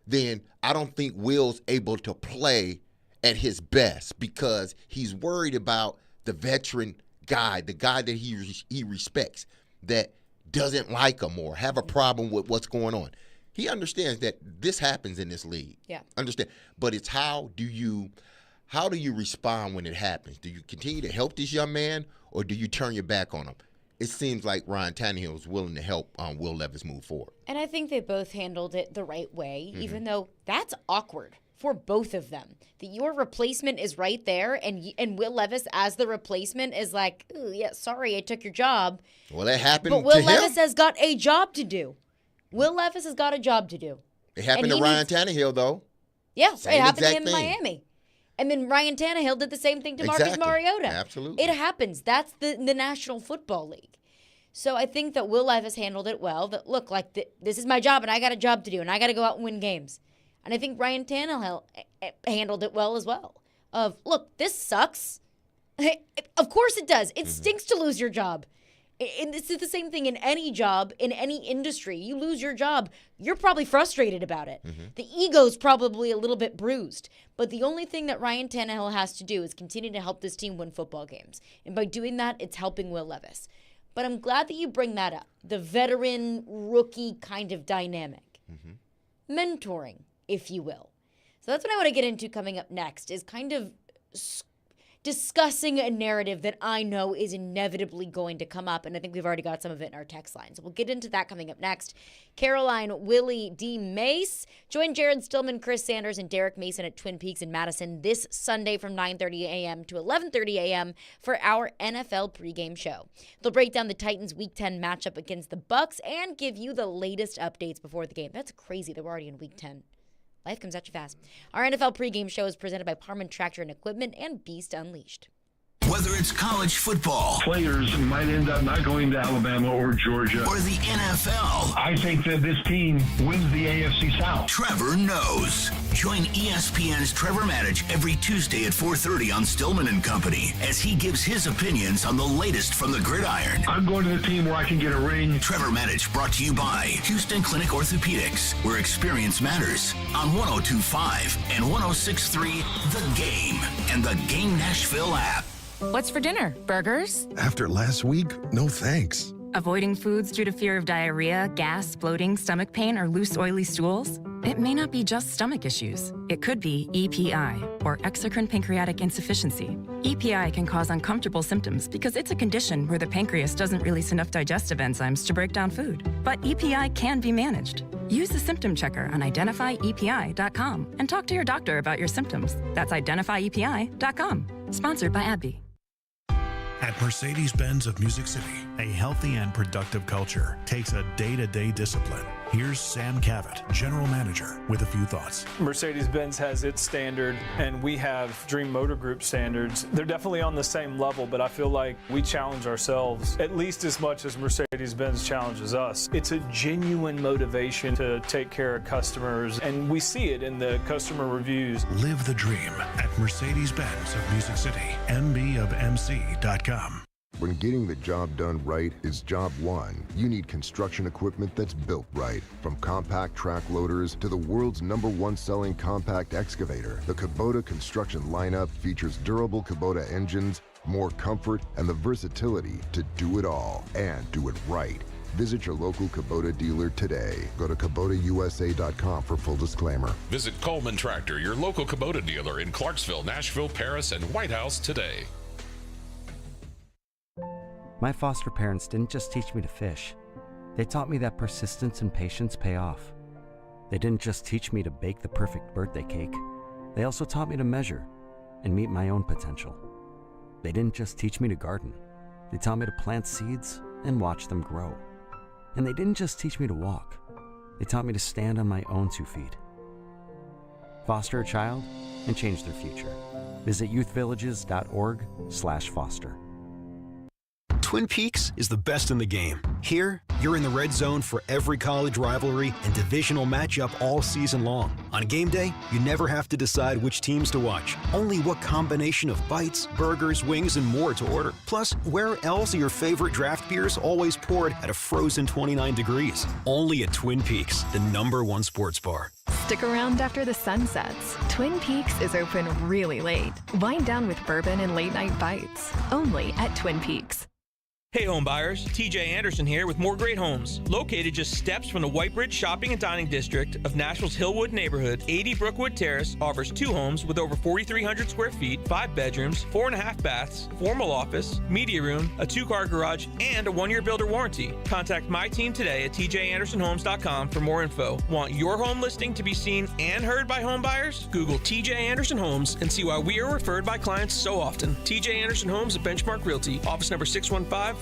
then I don't think Will's able to play at his best, because he's worried about the veteran guy, the guy that he respects, that doesn't like him or have a problem with what's going on. He understands that this happens in this league. Yeah. Understand. But it's how do you respond when it happens? Do you continue to help this young man, or do you turn your back on him? It seems like Ryan Tannehill is willing to help Will Levis move forward. And I think they both handled it the right way, even though that's awkward for both of them. That your replacement is right there, and Will Levis as the replacement is like, ooh, yeah, sorry, I took your job. Well, that happened But Will to him. Levis has got a job to do. Will Levis has got a job to do. It happened to Ryan Tannehill, though. Yeah, Same it happened to exact him in thing. Miami. And then Ryan Tannehill did the same thing to Marcus Mariota. Absolutely. It happens. That's the National Football League. So I think that Will Levis handled it well. That, look, like, this is my job, and I got a job to do, and I got to go out and win games. And I think Ryan Tannehill handled it well as well. Look, this sucks. Of course it does. It stinks to lose your job. And this is the same thing in any job, in any industry. You lose your job, you're probably frustrated about it. The ego's probably a little bit bruised. But the only thing that Ryan Tannehill has to do is continue to help this team win football games. And by doing that, it's helping Will Levis. But I'm glad that you bring that up. The veteran-rookie kind of dynamic. Mentoring, if you will. So that's what I want to get into coming up next, is kind of discussing a narrative that I know is inevitably going to come up, and I think we've already got some of it in our text line. So we'll get into that coming up next. Caroline, Willy, D-Mase. Join Jared Stillman, Chris Sanders, and Derek Mason at Twin Peaks in Madison this Sunday from 9:30 a.m. to 11:30 a.m. for our NFL pregame show. They'll break down the Titans' Week 10 matchup against the Bucs and give you the latest updates before the game. That's crazy that we're already in Week 10. Life comes at you fast. Our NFL pregame show is presented by Parman Tractor and Equipment and Beast Unleashed. Whether it's college football, players might end up not going to Alabama or Georgia, or the NFL, I think that this team wins the AFC South. Trevor knows. Join ESPN's Trevor Maddich every Tuesday at 4:30 on Stillman and Company as he gives his opinions on the latest from the gridiron. I'm going to the team where I can get a ring. Trevor Maddich brought to you by Houston Clinic Orthopedics, where experience matters, on 102.5 and 106.3 The Game and the Game Nashville app. What's for dinner? Burgers? After last week, no thanks. Avoiding foods due to fear of diarrhea, gas, bloating, stomach pain, or loose, oily stools? It may not be just stomach issues. It could be EPI, or exocrine pancreatic insufficiency. EPI can cause uncomfortable symptoms because it's a condition where the pancreas doesn't release enough digestive enzymes to break down food. But EPI can be managed. Use the symptom checker on identifyepi.com and talk to your doctor about your symptoms. That's identifyepi.com. Sponsored by AbbVie. At Mercedes-Benz of Music City, a healthy and productive culture takes a day-to-day discipline. Here's Sam Cavett, General Manager, with a few thoughts. Mercedes-Benz has its standard, and we have Dream Motor Group standards. They're definitely on the same level, but I feel like we challenge ourselves at least as much as Mercedes-Benz challenges us. It's a genuine motivation to take care of customers, and we see it in the customer reviews. Live the dream at Mercedes-Benz of Music City, mbofmc.com. When getting the job done right is job one, you need construction equipment that's built right. From compact track loaders to the world's #1 selling compact excavator, the Kubota construction lineup features durable Kubota engines, more comfort, and the versatility to do it all and do it right. Visit your local Kubota dealer today. Go to KubotaUSA.com for full disclaimer. Visit Coleman Tractor, your local Kubota dealer in Clarksville, Nashville, Paris, and White House today. My foster parents didn't just teach me to fish. They taught me that persistence and patience pay off. They didn't just teach me to bake the perfect birthday cake. They also taught me to measure and meet my own potential. They didn't just teach me to garden. They taught me to plant seeds and watch them grow. And they didn't just teach me to walk. They taught me to stand on my own 2 feet. Foster a child and change their future. Visit youthvillages.org/foster. Twin Peaks is the best in the game. Here, you're in the red zone for every college rivalry and divisional matchup all season long. On game day, you never have to decide which teams to watch, only what combination of bites, burgers, wings, and more to order. Plus, where else are your favorite draft beers always poured at a frozen 29 degrees? Only at Twin Peaks, the #1 sports bar. Stick around after the sun sets. Twin Peaks is open really late. Wind down with bourbon and late night bites. Only at Twin Peaks. Hey home buyers, TJ Anderson here with More Great Homes. Located just steps from the White Bridge Shopping and Dining District of Nashville's Hillwood neighborhood, 80 Brookwood Terrace offers 2 homes with over 4,300 square feet, 5 bedrooms, 4.5 baths, formal office, media room, a 2-car garage, and a 1-year builder warranty. Contact my team today at tjandersonhomes.com for more info. Want your home listing to be seen and heard by home buyers? Google TJ Anderson Homes and see why we are referred by clients so often. TJ Anderson Homes at Benchmark Realty, office number 615-432-2919.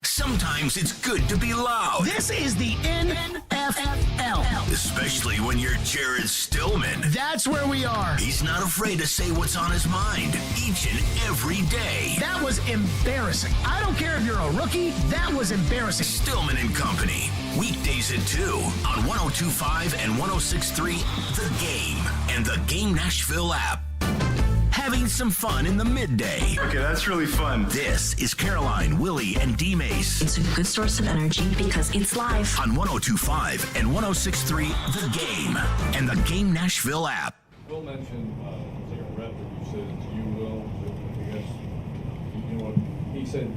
Sometimes it's good to be loud. This is the NFL. Especially when you're Jared Stillman. That's where we are. He's not afraid to say what's on his mind each and every day. That was embarrassing. I don't care if you're a rookie. That was embarrassing. Stillman and Company. Weekdays at 2 on 102.5 and 106.3 The Game and the Game Nashville app. Having some fun in the midday. Okay, that's really fun. This is Caroline, Willy, and D-Mase. It's a good source of energy because it's live. On 102.5 and 106.3 The Game and the Game Nashville app. Will mentioned, was there a rep that you said to you, Will? I guess, you know what, he said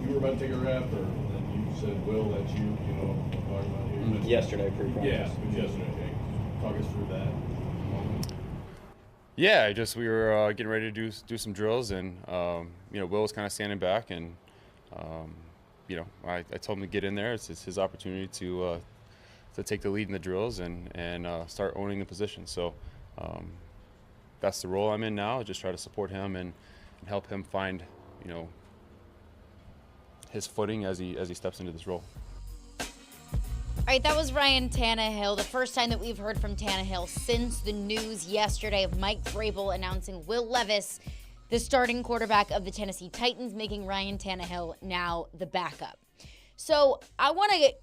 you were about to take a rep, or then you said, Will, that you know, what I'm talking about here. Yesterday, pre-practice. Yeah, it was yesterday. Okay. Talk us through that. Yeah, we were getting ready to do some drills, and Will was kind of standing back, and I told him to get in there. It's his opportunity to take the lead in the drills and start owning the position. So that's the role I'm in now. Just try to support him and help him find his footing as he steps into this role. All right, that was Ryan Tannehill, the first time that we've heard from Tannehill since the news yesterday of Mike Vrabel announcing Will Levis, the starting quarterback of the Tennessee Titans, making Ryan Tannehill now the backup. So I want to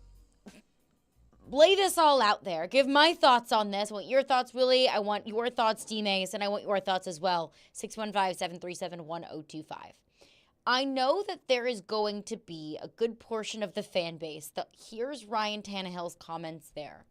lay this all out there, give my thoughts on this. I want your thoughts, Willy. I want your thoughts, D-Mase, and I want your thoughts as well. 615-737-1025. I know that there is going to be a good portion of the fan base that hears Ryan Tannehill's comments there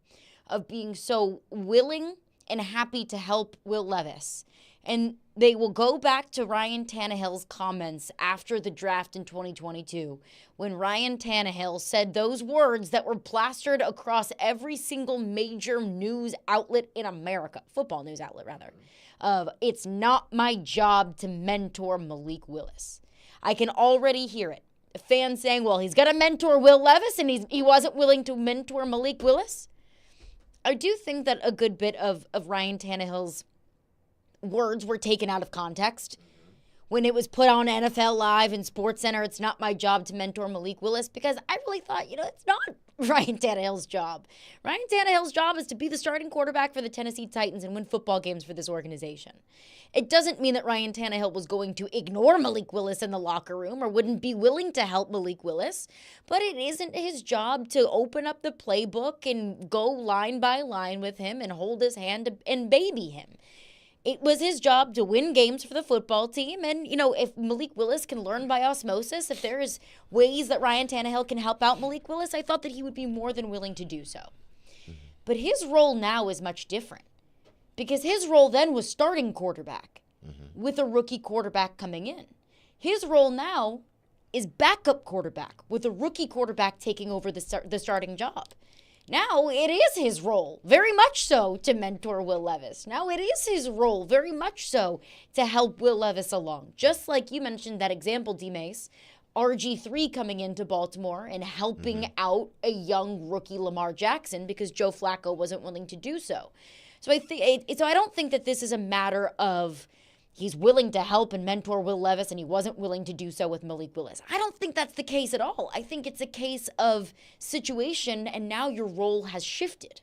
of being so willing and happy to help Will Levis. And they will go back to Ryan Tannehill's comments after the draft in 2022 when Ryan Tannehill said those words that were plastered across every single major news outlet in America, football news outlet rather, of it's not my job to mentor Malik Willis. I can already hear it. Fans saying, well, he's got to mentor Will Levis and he wasn't willing to mentor Malik Willis. I do think that a good bit of Ryan Tannehill's words were taken out of context. When it was put on NFL Live and SportsCenter, it's not my job to mentor Malik Willis, because I really thought, it's not Ryan Tannehill's job. Ryan Tannehill's job is to be the starting quarterback for the Tennessee Titans and win football games for this organization. It doesn't mean that Ryan Tannehill was going to ignore Malik Willis in the locker room or wouldn't be willing to help Malik Willis, but it isn't his job to open up the playbook and go line by line with him and hold his hand and baby him. It was his job to win games for the football team. And, if Malik Willis can learn by osmosis, if there is ways that Ryan Tannehill can help out Malik Willis, I thought that he would be more than willing to do so. But his role now is much different, because his role then was starting quarterback with a rookie quarterback coming in. His role now is backup quarterback with a rookie quarterback taking over the starting job. Now it is his role, very much so, to mentor Will Levis. Now it is his role, very much so, to help Will Levis along. Just like you mentioned that example, D-Mase, RG3 coming into Baltimore and helping out a young rookie Lamar Jackson because Joe Flacco wasn't willing to do so. So I don't think that this is a matter of he's willing to help and mentor Will Levis and he wasn't willing to do so with Malik Willis. I don't think that's the case at all. I think it's a case of situation, and now your role has shifted.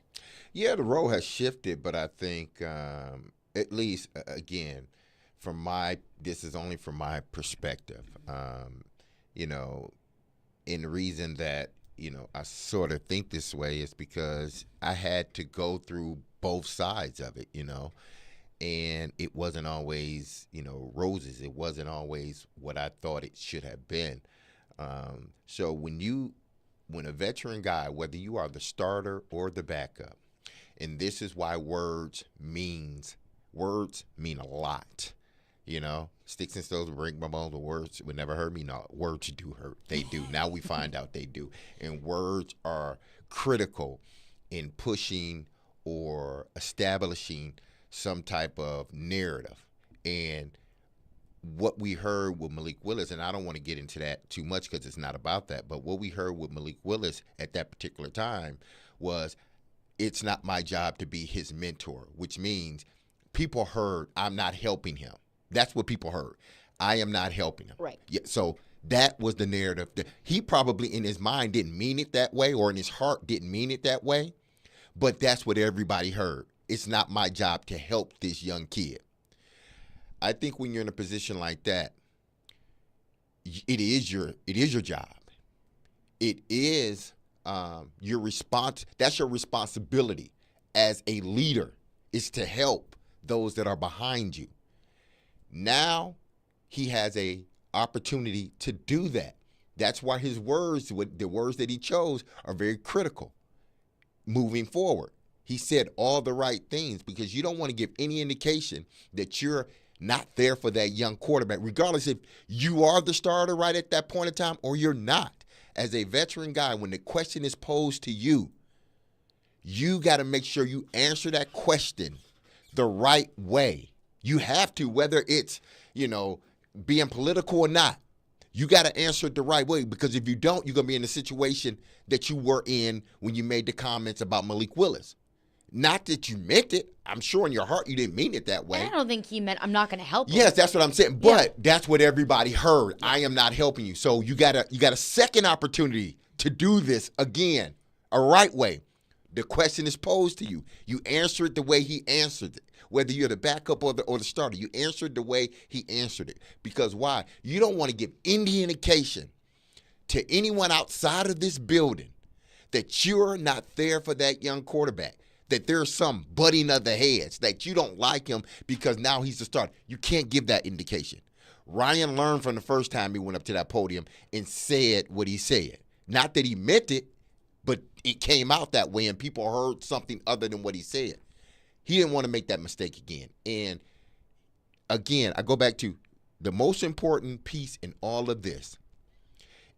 Yeah, the role has shifted, but I think at least, again, this is only from my perspective, and the reason that, I sort of think this way is because I had to go through both sides of it, and it wasn't always, roses. It wasn't always what I thought it should have been. So when a veteran guy, whether you are the starter or the backup, and this is why words mean a lot. Sticks and stones will break my bones, but words would never hurt me. No, words do hurt. They do. Now we find out they do. And words are critical in pushing or establishing some type of narrative. And what we heard with Malik Willis, and I don't want to get into that too much because it's not about that, but what we heard with Malik Willis at that particular time was, it's not my job to be his mentor, which means people heard I'm not helping him. That's what people heard. I am not helping him. Right. Yeah, so that was the narrative. He probably in his mind didn't mean it that way, or in his heart didn't mean it that way, but that's what everybody heard. It's not my job to help this young kid. I think when you're in a position like that, it is your job. It is That's your responsibility as a leader, is to help those that are behind you. Now he has a opportunity to do that. That's why his words, the words that he chose, are very critical moving forward. He said all the right things because you don't want to give any indication that you're not there for that young quarterback, regardless if you are the starter right at that point in time or you're not. As a veteran guy, when the question is posed to you, you got to make sure you answer that question the right way. You have to, whether it's, being political or not. You got to answer it the right way, because if you don't, you're going to be in the situation that you were in when you made the comments about Malik Willis. Not that you meant it. I'm sure in your heart you didn't mean it that way. I don't think he meant, I'm not going to help him. Yes, that's what I'm saying. But that's what everybody heard. I am not helping you. So you got a second opportunity to do this again, a right way. The question is posed to you. You answer it the way he answered it. Whether you're the backup or the starter, you answer it the way he answered it. Because why? You don't want to give any indication to anyone outside of this building that you're not there for that young quarterback, that there's some butting of the heads, that you don't like him because now he's the starter. You can't give that indication. Ryan learned from the first time he went up to that podium and said what he said. Not that he meant it, but it came out that way and people heard something other than what he said. He didn't want to make that mistake again. And again, I go back to the most important piece in all of this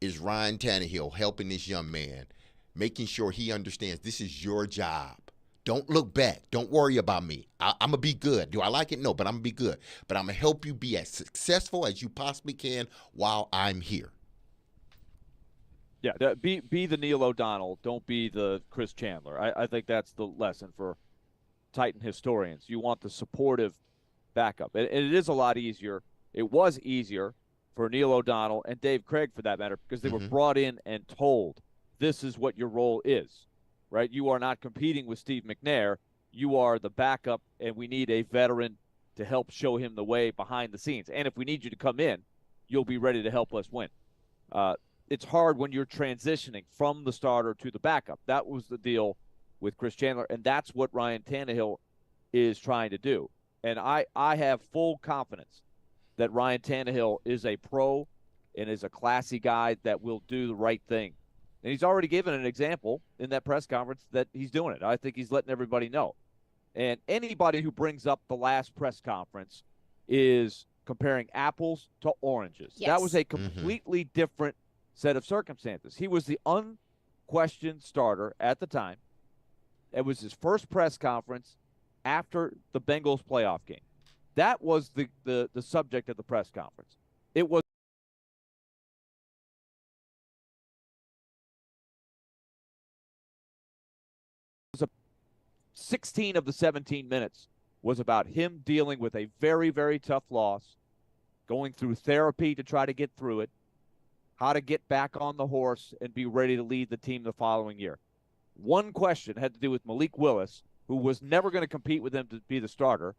is Ryan Tannehill helping this young man, making sure he understands this is your job. Don't look back. Don't worry about me. I'm going to be good. Do I like it? No, but I'm going to be good. But I'm going to help you be as successful as you possibly can while I'm here. Yeah, be the Neil O'Donnell. Don't be the Chris Chandler. I think that's the lesson for Titan historians. You want the supportive backup. And it is a lot easier. It was easier for Neil O'Donnell and Dave Craig, for that matter, because they were brought in and told this is what your role is, right? You are not competing with Steve McNair. You are the backup, and we need a veteran to help show him the way behind the scenes. And if we need you to come in, you'll be ready to help us win. It's hard when you're transitioning from the starter to the backup. That was the deal with Chris Chandler, and that's what Ryan Tannehill is trying to do. And I have full confidence that Ryan Tannehill is a pro and is a classy guy that will do the right thing. And he's already given an example in that press conference that he's doing it. I think he's letting everybody know. And anybody who brings up the last press conference is comparing apples to oranges. Yes. That was a completely different set of circumstances. He was the unquestioned starter at the time. It was his first press conference after the Bengals playoff game. That was the subject of the press conference. It was 16 of the 17 minutes was about him dealing with a very, very tough loss, going through therapy to try to get through it, how to get back on the horse and be ready to lead the team the following year. One question had to do with Malik Willis, who was never going to compete with him to be the starter,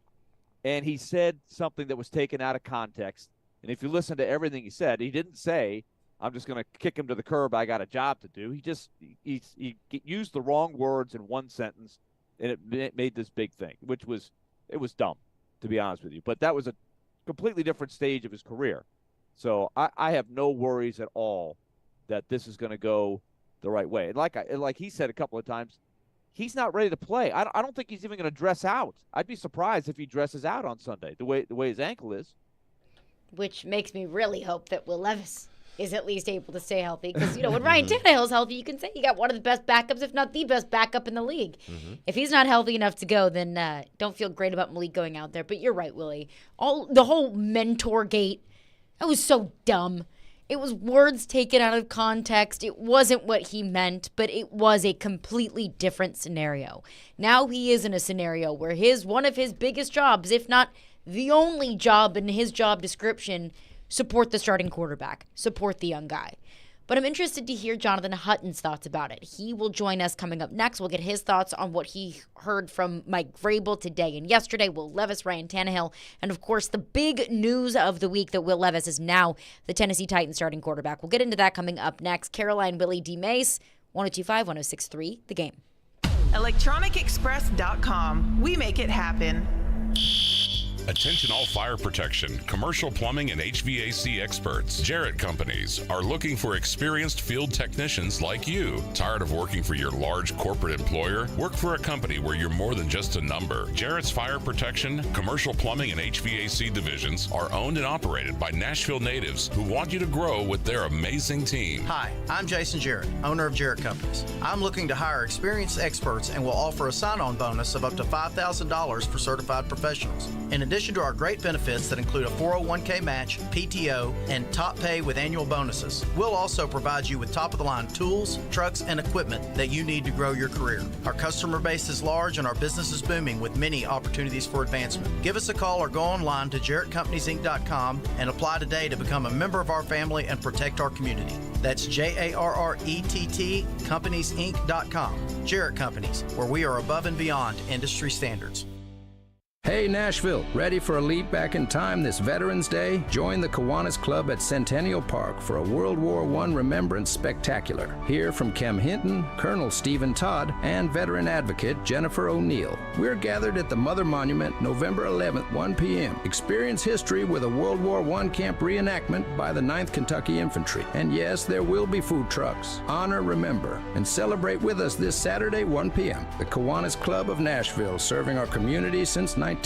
and he said something that was taken out of context. And if you listen to everything he said, he didn't say, I'm just going to kick him to the curb, I got a job to do. He used the wrong words in one sentence, and it made this big thing, it was dumb, to be honest with you. But that was a completely different stage of his career. So I have no worries at all that this is going to go the right way. And like he said a couple of times, he's not ready to play. I don't think he's even going to dress out. I'd be surprised if he dresses out on Sunday, the way his ankle is. Which makes me really hope that Will Levis is at least able to stay healthy. Because, when Ryan Tannehill's healthy, you can say he got one of the best backups, if not the best backup in the league. If he's not healthy enough to go, then don't feel great about Malik going out there. But you're right, Willie. The whole mentor gate, that was so dumb. It was words taken out of context. It wasn't what he meant, but it was a completely different scenario. Now he is in a scenario where one of his biggest jobs, if not the only job in his job description, support the starting quarterback, support the young guy. But I'm interested to hear Jonathan Hutton's thoughts about it. He will join us coming up next. We'll get his thoughts on what he heard from Mike Vrabel today and yesterday, Will Levis, Ryan Tannehill, and of course the big news of the week that Will Levis is now the Tennessee Titans starting quarterback. We'll get into that coming up next. Caroline, Willie, D-Mase, 1025, 1063, The Game. ElectronicExpress.com. We make it happen. Attention all fire protection, commercial plumbing, and HVAC experts. Jarrett Companies are looking for experienced field technicians like you. Tired of working for your large corporate employer? Work for a company where you're more than just a number. Jarrett's Fire Protection, commercial plumbing, and HVAC divisions are owned and operated by Nashville natives who want you to grow with their amazing team. Hi, I'm Jason Jarrett, owner of Jarrett Companies. I'm looking to hire experienced experts and will offer a sign-on bonus of up to $5,000 for certified professionals. In addition to our great benefits that include a 401k match, PTO, and top pay with annual bonuses, we'll also provide you with top-of-the-line tools, trucks, and equipment that you need to grow your career. Our customer base is large and our business is booming with many opportunities for advancement. Give us a call or go online to JarrettCompaniesInc.com and apply today to become a member of our family and protect our community. That's JARRETT CompaniesInc.com. Jarrett Companies, where we are above and beyond industry standards. Hey Nashville, ready for a leap back in time this Veterans Day? Join the Kiwanis Club at Centennial Park for a World War I Remembrance Spectacular. Hear from Kem Hinton, Colonel Stephen Todd, and veteran advocate Jennifer O'Neill. We're gathered at the Mother Monument November 11th, 1 p.m. Experience history with a World War I camp reenactment by the 9th Kentucky Infantry. And yes, there will be food trucks. Honor, remember, and celebrate with us this Saturday, 1 p.m. The Kiwanis Club of Nashville, serving our community since 1916.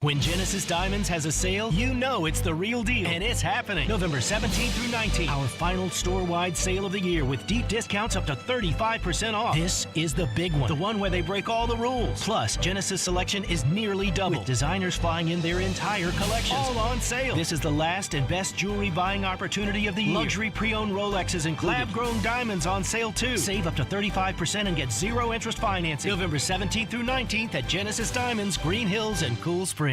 When Genesis Diamonds has a sale, you know it's the real deal. And it's happening November 17th through 19th. Our final store-wide sale of the year with deep discounts up to 35% off. This is the big one. The one where they break all the rules. Plus, Genesis selection is nearly double. With designers flying in their entire collections. All on sale. This is the last and best jewelry buying opportunity of the year. Luxury pre-owned Rolexes included. Lab-grown diamonds on sale too. Save up to 35% and get zero interest financing. November 17th through 19th at Genesis Diamonds, Green Hills, and Cool Springs.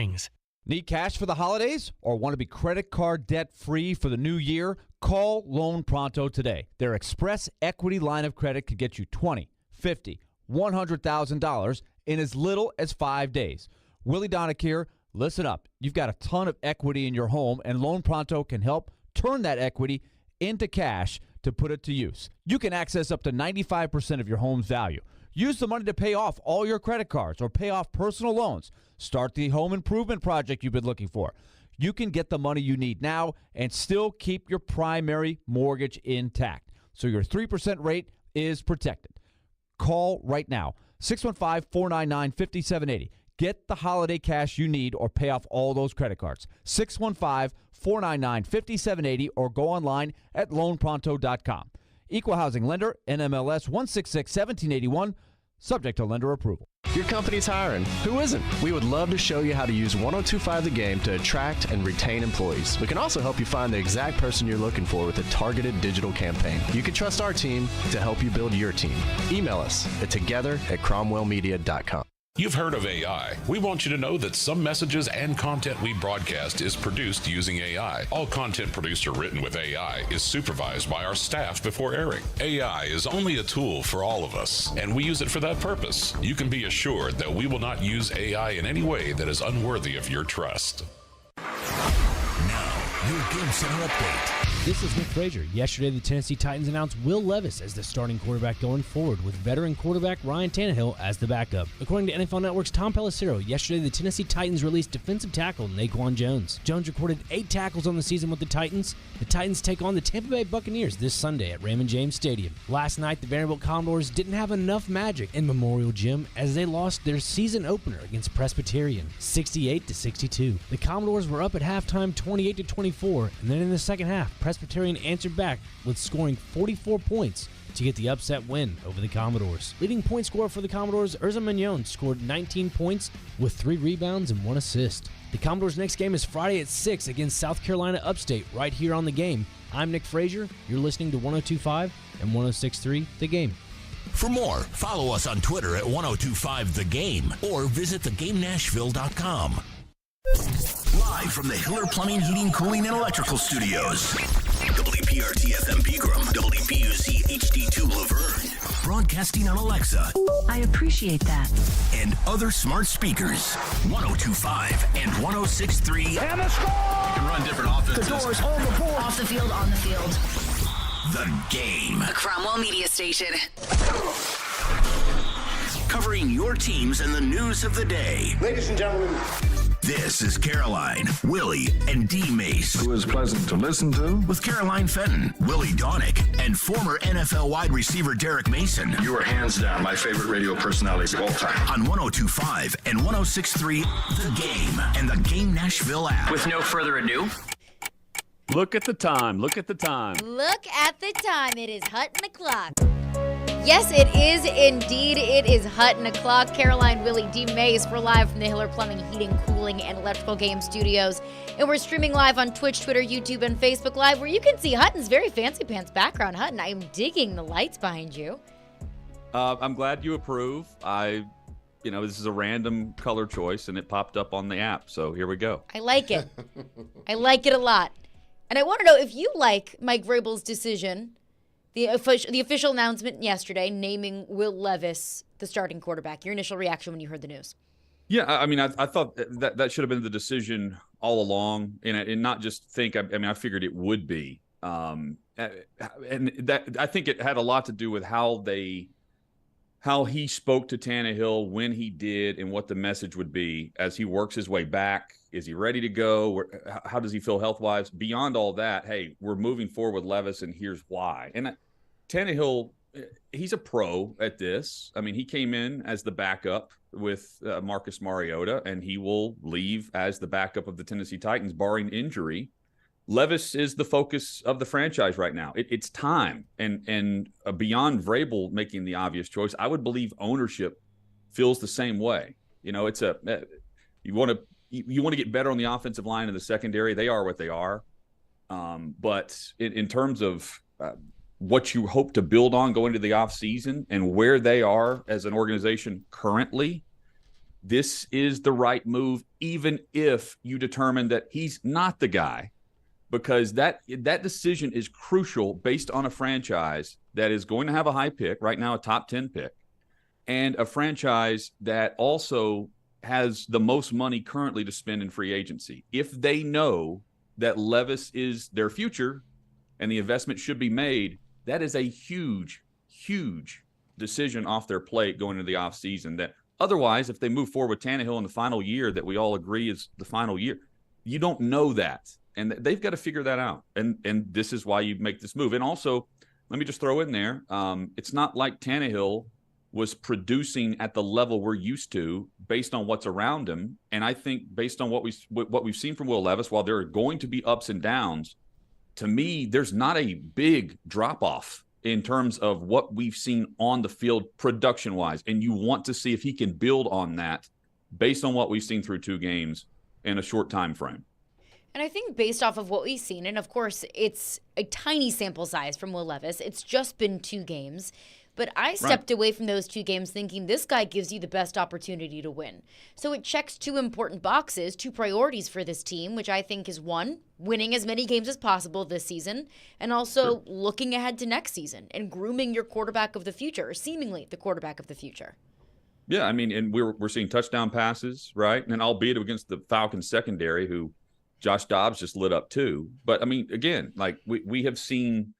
Need cash for the holidays or want to be credit card debt free for the new year? Call Loan Pronto today. Their Express Equity line of credit could get you $20,000, $50,000, $100,000 in as little as 5 days. Willy Donick here. Listen up. You've got a ton of equity in your home, and Loan Pronto can help turn that equity into cash to put it to use. You can access up to 95% of your home's value. Use the money to pay off all your credit cards or pay off personal loans. Start the home improvement project you've been looking for. You can get the money you need now and still keep your primary mortgage intact, so your 3% rate is protected. Call right now, 615-499-5780. Get the holiday cash you need or pay off all those credit cards. 615-499-5780 or go online at loanpronto.com. Equal housing lender, NMLS 166-1781, subject to lender approval. Your company's hiring. Who isn't? We would love to show you how to use 1025 The Game to attract and retain employees. We can also help you find the exact person you're looking for with a targeted digital campaign. You can trust our team to help you build your team. Email us at together@cromwellmedia.com. You've heard of AI. We want you to know that some messages and content we broadcast is produced using AI. All content produced or written with AI is supervised by our staff before airing. AI is only a tool for all of us, and we use it for that purpose. You can be assured that we will not use AI in any way that is unworthy of your trust. Now, your Game Center update. This is Nick Frazier. Yesterday, the Tennessee Titans announced Will Levis as the starting quarterback going forward, with veteran quarterback Ryan Tannehill as the backup. According to NFL Network's Tom Pelissero, yesterday the Tennessee Titans released defensive tackle Naquan Jones. Jones recorded 8 tackles on the season with the Titans. The Titans take on the Tampa Bay Buccaneers this Sunday at Raymond James Stadium. Last night, the Vanderbilt Commodores didn't have enough magic in Memorial Gym as they lost their season opener against Presbyterian, 68-62. The Commodores were up at halftime 28-24, and then in the second half, Presbyterian answered back with scoring 44 points to get the upset win over the Commodores. Leading point scorer for the Commodores, Urza Mignon, scored 19 points with 3 rebounds and 1 assist. The Commodores' next game is Friday at 6 against South Carolina Upstate, right here on The Game. I'm Nick Frazier. You're listening to 102.5 and 106.3 The Game. For more, follow us on Twitter at 1025 The Game or visit thegamenashville.com. Live from the Hiller Plumbing, Heating, Cooling, and Electrical Studios. WPRT FM Pegram, WPUC HD2 Laverne. Broadcasting on Alexa. I appreciate that. And other smart speakers. 1025 and 106.3. And the score! You can run different offenses. The doors on the board. Off the field, on the field. The Game. A Cromwell Media Station. Covering your teams and the news of the day. Ladies and gentlemen. This is Caroline, Willy, and D-Mase. Who is pleasant to listen to. With Caroline Fenton, Willy Daunick, and former NFL wide receiver Derek Mason. You are hands down my favorite radio personalities of all time. On 102.5 and 106.3, The Game, and the Game Nashville app. With no further ado. Look at the time. Look at the time. Look at the time. It is Hutton o'clock. Yes, it is indeed. It is Hutton o'clock. Caroline, Willy, D-Mase. We're live from the Hiller Plumbing, Heating, Cooling, and Electrical Game Studios. And we're streaming live on Twitch, Twitter, YouTube, and Facebook Live, where you can see Hutton's very fancy pants background. Hutton, I am digging the lights behind you. I'm glad you approve. This is a random color choice, and it popped up on the app. So here we go. I like it. I like it a lot. And I want to know if you like Mike Vrabel's decision, the official announcement yesterday naming Will Levis the starting quarterback. Your initial reaction when you heard the news? Yeah, I mean, I thought that should have been the decision all along, and not just think. I figured it would be, and that I think it had a lot to do with how he spoke to Tannehill, when he did, and what the message would be as he works his way back. Is he ready to go? How does he feel health-wise? Beyond all that, hey, we're moving forward with Levis, and here's why. And Tannehill, he's a pro at this. I mean, he came in as the backup with Marcus Mariota, and he will leave as the backup of the Tennessee Titans, barring injury. Levis is the focus of the franchise right now. It's time. And beyond Vrabel making the obvious choice, I would believe ownership feels the same way. You know, it's you want to get better on the offensive line and the secondary. They are what they are. But in terms of what you hope to build on going into the offseason and where they are as an organization currently, this is the right move, even if you determine that he's not the guy, because that decision is crucial based on a franchise that is going to have a high pick, right now a top 10 pick, and a franchise that also has the most money currently to spend in free agency. If they know that Levis is their future and the investment should be made, that is a huge, huge decision off their plate going into the offseason. That otherwise, if they move forward with Tannehill in the final year that we all agree is the final year, you don't know that. And they've got to figure that out. And this is why you make this move. And also, let me just throw in there, it's not like Tannehill was producing at the level we're used to based on what's around him. And I think based on what we've seen from Will Levis, while there are going to be ups and downs, to me, there's not a big drop-off in terms of what we've seen on the field production-wise. And you want to see if he can build on that based on what we've seen through 2 games in a short time frame. And I think based off of what we've seen, and of course, it's a tiny sample size from Will Levis. It's just been 2 games. But I stepped away from those 2 games thinking this guy gives you the best opportunity to win. So it checks 2 important boxes, 2 priorities for this team, which I think is 1, winning as many games as possible this season, and also looking ahead to next season and grooming your quarterback of the future, or seemingly the quarterback of the future. Yeah, I mean, and we're seeing touchdown passes, right? And albeit against the Falcons secondary, who Josh Dobbs just lit up too. But I mean, again, like we have seen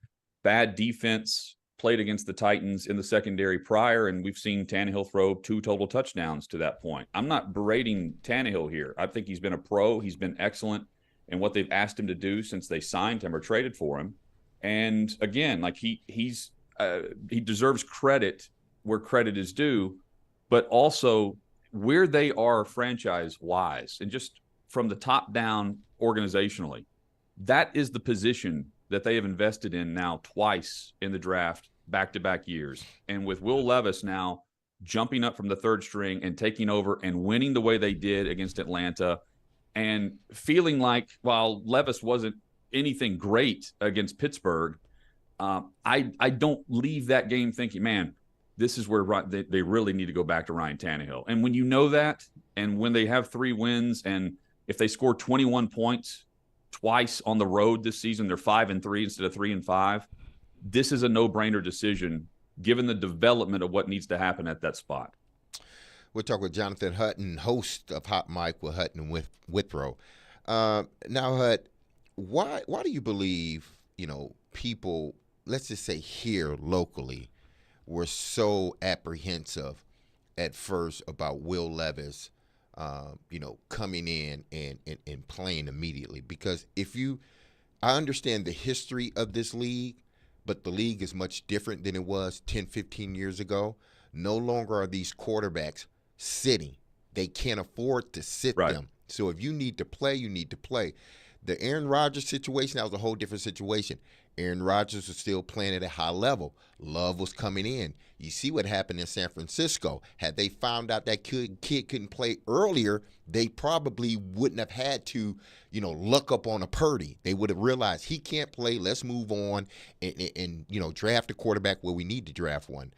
bad defense played against the Titans in the secondary prior, and we've seen Tannehill throw 2 total touchdowns to that point. I'm not berating Tannehill here. I think he's been a pro. He's been excellent in what they've asked him to do since they signed him or traded for him. And again, like he deserves credit where credit is due, but also where they are franchise-wise and just from the top down organizationally. That is the position that they have invested in now twice in the draft, back-to-back years. And with Will Levis now jumping up from the 3rd string and taking over and winning the way they did against Atlanta, and feeling like while Levis wasn't anything great against Pittsburgh, I don't leave that game thinking, man, this is where they really need to go back to Ryan Tannehill. And when you know that, and when they have 3 wins, and if they score 21 points twice on the road this season, they're 5-3 instead of 3-5. This is a no-brainer decision given the development of what needs to happen at that spot. We'll talk with Jonathan Hutton, host of Hot Mic with Hutton and Withrow. Now, Hut, why do you believe, people let's just say here locally, were so apprehensive at first about Will Levis, coming in and playing immediately. Because I understand the history of this league, but the league is much different than it was 10, 15 years ago. No longer are these quarterbacks sitting. They can't afford to sit them. So if you need to play, you need to play. The Aaron Rodgers situation, that was a whole different situation. Aaron Rodgers was still playing at a high level. Love was coming in. You see what happened in San Francisco. Had they found out that kid couldn't play earlier, they probably wouldn't have had to, luck up on a Purdy. They would have realized he can't play. Let's move on and draft a quarterback where we need to draft one.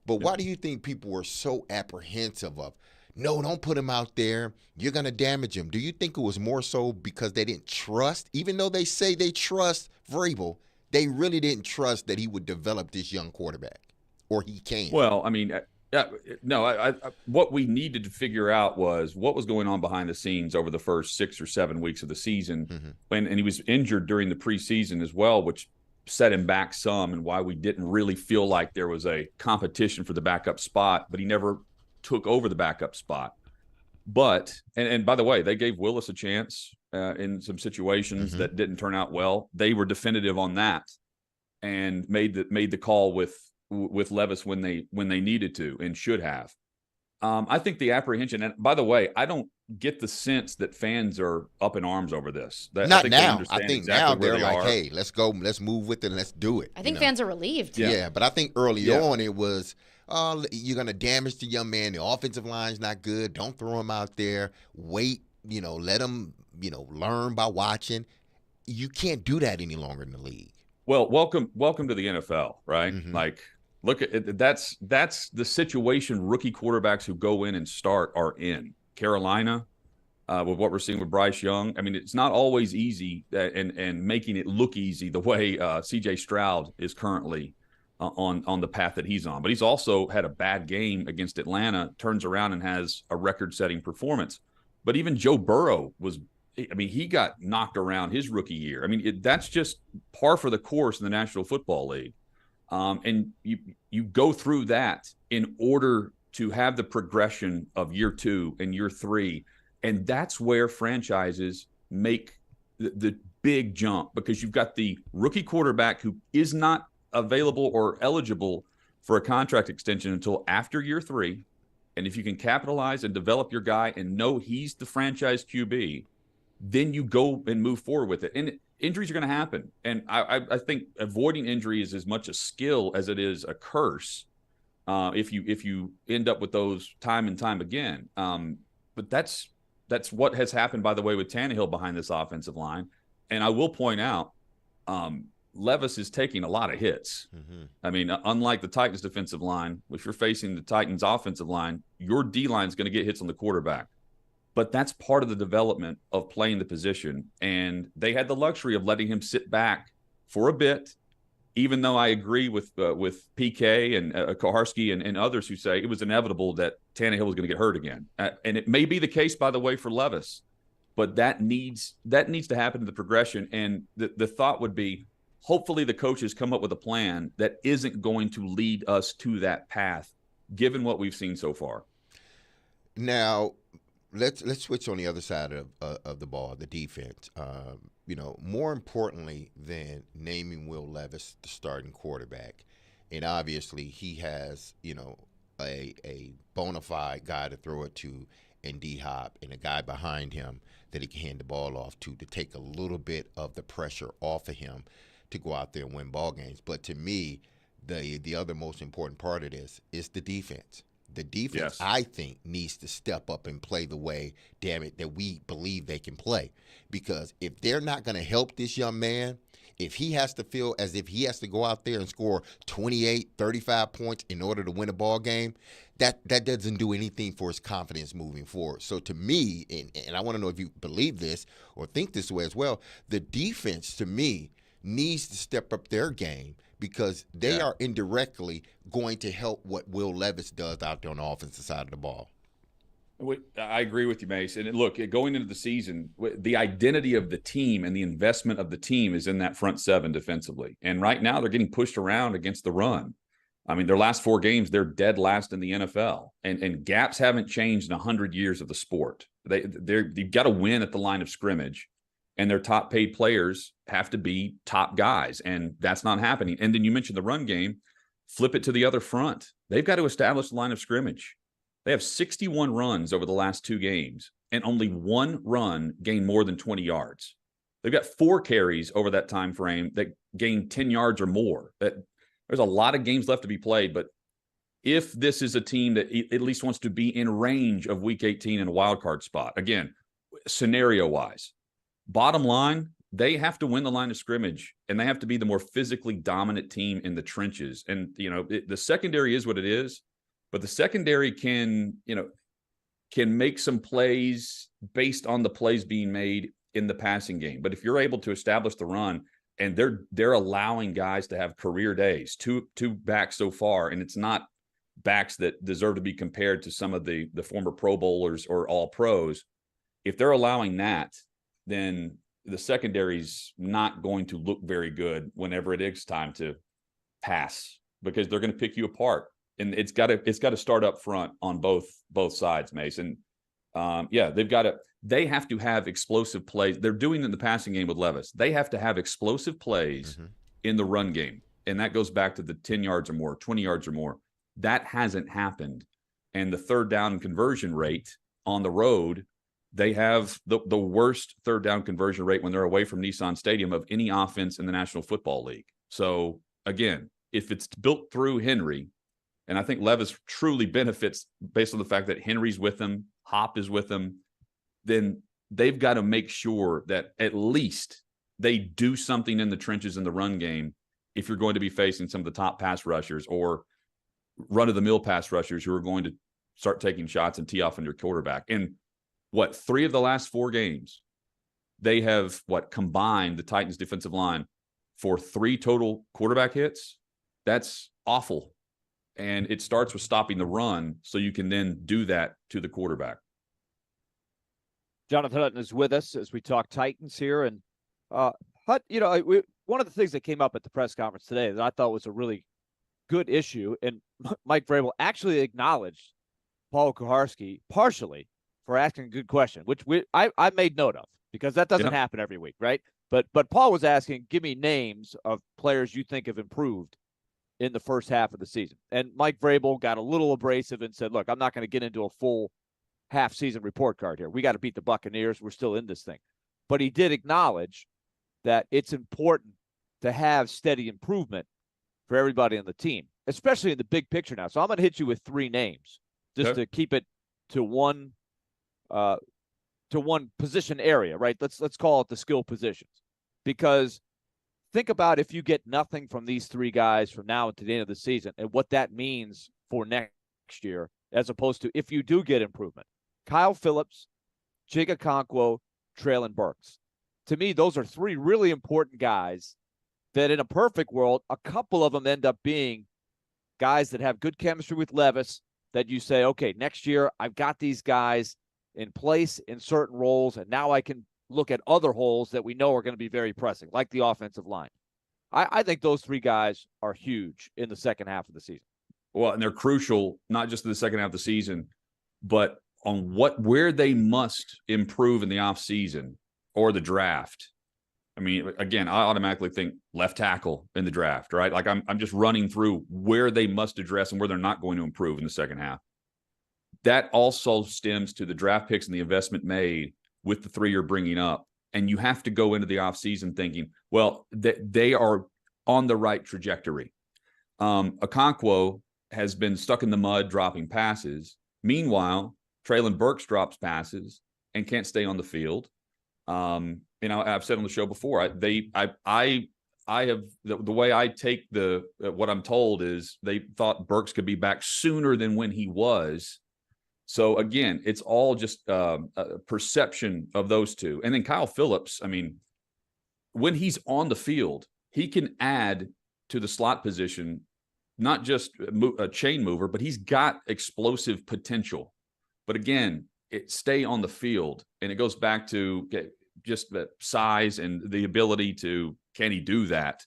But why do you think people were so apprehensive of, no, don't put him out there. You're going to damage him. Do you think it was more so because they didn't trust, even though they say they trust Vrabel, they really didn't trust that he would develop this young quarterback, or he can? Well, I mean, what we needed to figure out was what was going on behind the scenes over the first 6 or 7 weeks of the season. And he was injured during the preseason as well, which set him back some, and why we didn't really feel like there was a competition for the backup spot, but he never took over the backup spot. But, and by the way, they gave Willis a chance in some situations that didn't turn out well. They were definitive on that and made the call with Levis when they needed to and should have. I think the apprehension, and by the way, I don't get the sense that fans are up in arms over this. Not now. I think now they're like, hey, let's go, let's move with it, and let's do it. I think fans are relieved. Yeah, but I think early on it was, you're going to damage the young man. The offensive line's not good. Don't throw him out there. Wait, let him, learn by watching. You can't do that any longer in the league. Well, welcome to the NFL, right? Like, look at it. That's the situation rookie quarterbacks who go in and start are in. Carolina, with what we're seeing with Bryce Young. I mean, it's not always easy and making it look easy the way C.J. Stroud is currently on the path that he's on. But he's also had a bad game against Atlanta, turns around and has a record-setting performance. But even Joe Burrow he got knocked around his rookie year. I mean, that's just par for the course in the National Football League. And you go through that in order to have the progression of year 2 and year 3. And that's where franchises make the big jump, because you've got the rookie quarterback who is not available or eligible for a contract extension until after year 3. And if you can capitalize and develop your guy and know he's the franchise QB, then you go and move forward with it. And injuries are going to happen. And I think avoiding injury is as much a skill as it is a curse if you end up with those time and time again. But that's what has happened, by the way, with Tannehill behind this offensive line. And I will point out, Levis is taking a lot of hits. I mean, unlike the Titans defensive line, if you're facing the Titans offensive line, your D-line is going to get hits on the quarterback. But that's part of the development of playing the position. And they had the luxury of letting him sit back for a bit, even though I agree with PK and Koharski and others who say it was inevitable that Tannehill was going to get hurt again. And it may be the case, by the way, for Levis. But that needs to happen in the progression. And the thought would be, hopefully the coaches come up with a plan that isn't going to lead us to that path, given what we've seen so far. Now, let's switch on the other side of the ball, the defense. More importantly than naming Will Levis the starting quarterback, and obviously he has, a bona fide guy to throw it to in D-Hop, and a guy behind him that he can hand the ball off to take a little bit of the pressure off of him to go out there and win ball games. But to me, the other most important part of this is the defense. The defense, yes, I think, needs to step up and play the way, damn it, that we believe they can play. Because if they're not going to help this young man, if he has to feel as if he has to go out there and score 28, 35 points in order to win a ball game, that doesn't do anything for his confidence moving forward. So to me, and I want to know if you believe this or think this way as well, the defense, to me, needs to step up their game, because they are indirectly going to help what Will Levis does out there on the offensive side of the ball. I agree with you, Mace. And look, going into the season, the identity of the team and the investment of the team is in that front seven defensively. And right now they're getting pushed around against the run. I mean, their last 4 games, they're dead last in the NFL. And gaps haven't changed in 100 years of the sport. You've got to win at the line of scrimmage. And their top paid players have to be top guys. And that's not happening. And then you mentioned the run game. Flip it to the other front. They've got to establish the line of scrimmage. They have 61 runs over the last 2 games, and only 1 run gained more than 20 yards. They've got 4 carries over that time frame that gained 10 yards or more. There's a lot of games left to be played, but if this is a team that at least wants to be in range of Week 18 in a wild card spot, again, scenario-wise, bottom line, they have to win the line of scrimmage, and they have to be the more physically dominant team in the trenches. And, the secondary is what it is. But the secondary can make some plays based on the plays being made in the passing game. But if you're able to establish the run, and they're allowing guys to have career days, two backs so far, and it's not backs that deserve to be compared to some of the former Pro Bowlers or all pros. If they're allowing that, then the secondary's not going to look very good whenever it is time to pass, because they're going to pick you apart. And it's got to start up front on both sides, Mason. They have to have explosive plays. They're doing it in the passing game with Levis. They have to have explosive plays in the run game. And that goes back to the 10 yards or more, 20 yards or more. That hasn't happened. And the third down conversion rate on the road, they have the worst third down conversion rate when they're away from Nissan Stadium of any offense in the National Football League. So again, if it's built through Henry, and I think Levis truly benefits based on the fact that Henry's with him, Hop is with him, then they've got to make sure that at least they do something in the trenches in the run game if you're going to be facing some of the top pass rushers or run-of-the-mill pass rushers who are going to start taking shots and tee off on your quarterback. And 3 of the last 4 games, they have combined the Titans defensive line for 3 total quarterback hits. That's awful. And it starts with stopping the run so you can then do that to the quarterback. Jonathan Hutton is with us as we talk Titans here. And one of the things that came up at the press conference today that I thought was a really good issue, and Mike Vrabel actually acknowledged Paul Kuharsky partially for asking a good question, which I made note of, because that doesn't happen every week, right? But Paul was asking, give me names of players you think have improved in the first half of the season. And Mike Vrabel got a little abrasive and said, look, I'm not going to get into a full half-season report card here. We got to beat the Buccaneers. We're still in this thing. But he did acknowledge that it's important to have steady improvement for everybody on the team, especially in the big picture now. So I'm going to hit you with 3 names just to keep it to one position area, right? Let's call it the skill positions. Because think about if you get nothing from these 3 guys from now to the end of the season and what that means for next year, as opposed to if you do get improvement. Kyle Phillips, Chig Okonkwo, Treylon Burks. To me, those are 3 really important guys that in a perfect world, a couple of them end up being guys that have good chemistry with Levis, that you say, okay, next year I've got these guys in place in certain roles, and now I can look at other holes that we know are going to be very pressing, like the offensive line. I think those 3 guys are huge in the second half of the season. Well, and they're crucial, not just in the second half of the season, but on where they must improve in the offseason or the draft. I mean, again, I automatically think left tackle in the draft, right? Like I'm just running through where they must address and where they're not going to improve in the second half. That also stems to the draft picks and the investment made with the 3 you're bringing up. And you have to go into the offseason thinking, well, they are on the right trajectory. Okonkwo has been stuck in the mud dropping passes. Meanwhile, Treylon Burks drops passes and can't stay on the field. I've said on the show before, I have the way I take what I'm told is they thought Burks could be back sooner than when he was. So again, it's all just a perception of those 2. And then Kyle Phillips, I mean, when he's on the field, he can add to the slot position, not just a chain mover, but he's got explosive potential. But again, stay on the field. And it goes back to just the size and the ability to, can he do that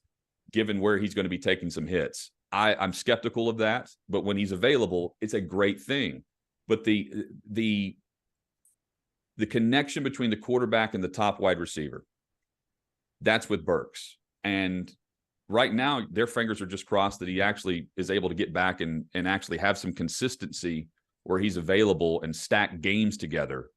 given where he's going to be taking some hits? I'm skeptical of that, but when he's available, it's a great thing. But the connection between the quarterback and the top wide receiver, that's with Burks. And right now, their fingers are just crossed that he actually is able to get back and actually have some consistency where he's available and stack games together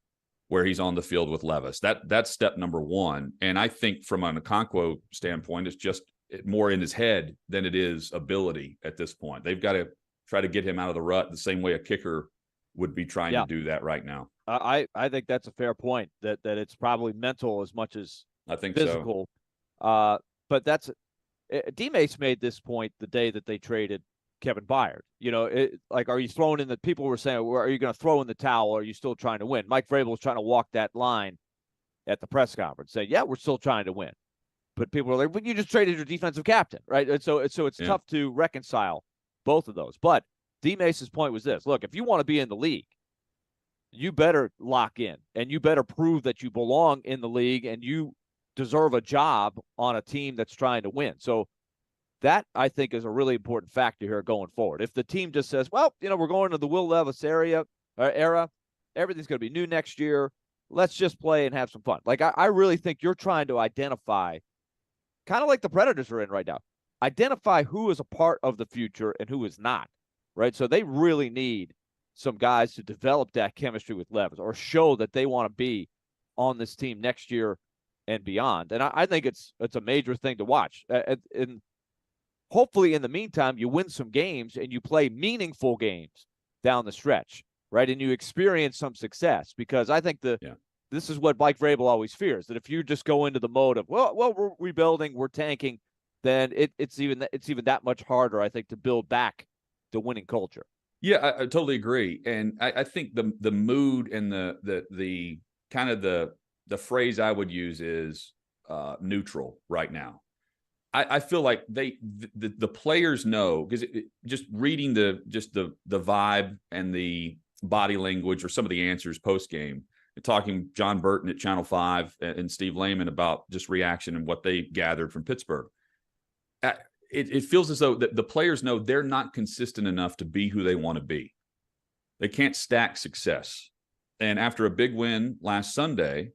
where he's on the field with Levis. That's step number one. And I think from an Okonkwo standpoint, it's just more in his head than it is ability at this point. They've got to try to get him out of the rut the same way a kicker would be trying to do that right now. I think that's a fair point, that it's probably mental as much as I think physical. So. But that's D-Mase made this point the day that they traded Kevin Byard. You know, are you throwing in the, people were saying, are you going to throw in the towel, or are you still trying to win? Mike Vrabel was trying to walk that line at the press conference, saying, yeah, we're still trying to win. But people are like, but you just traded your defensive captain, right? And so it's tough to reconcile both of those. But D-Mace's point was this: look, if you want to be in the league, you better lock in, and you better prove that you belong in the league and you deserve a job on a team that's trying to win. So that, I think, is a really important factor here going forward. If the team just says, well, we're going to the Will Levis era, everything's going to be new next year, let's just play and have some fun. Like, I really think you're trying to identify, kind of like the Predators are in right now, identify who is a part of the future and who is not, right? So they really need some guys to develop that chemistry with Levis, or show that they want to be on this team next year and beyond. And I think it's a major thing to watch. And hopefully in the meantime, you win some games and you play meaningful games down the stretch, right? And you experience some success, because I think this is what Mike Vrabel always fears, that if you just go into the mode of, well, we're rebuilding, we're tanking, then it's even that much harder, I think, to build back the winning culture. Yeah, I totally agree. And I think the mood and the kind of the phrase I would use is neutral right now. I feel like the players know, because just reading the vibe and the body language, or some of the answers post game, talking John Burton at Channel 5 and Steve Lehman about just reaction and what they gathered from Pittsburgh. It feels as though the players know they're not consistent enough to be who they want to be. They can't stack success. And after a big win last Sunday,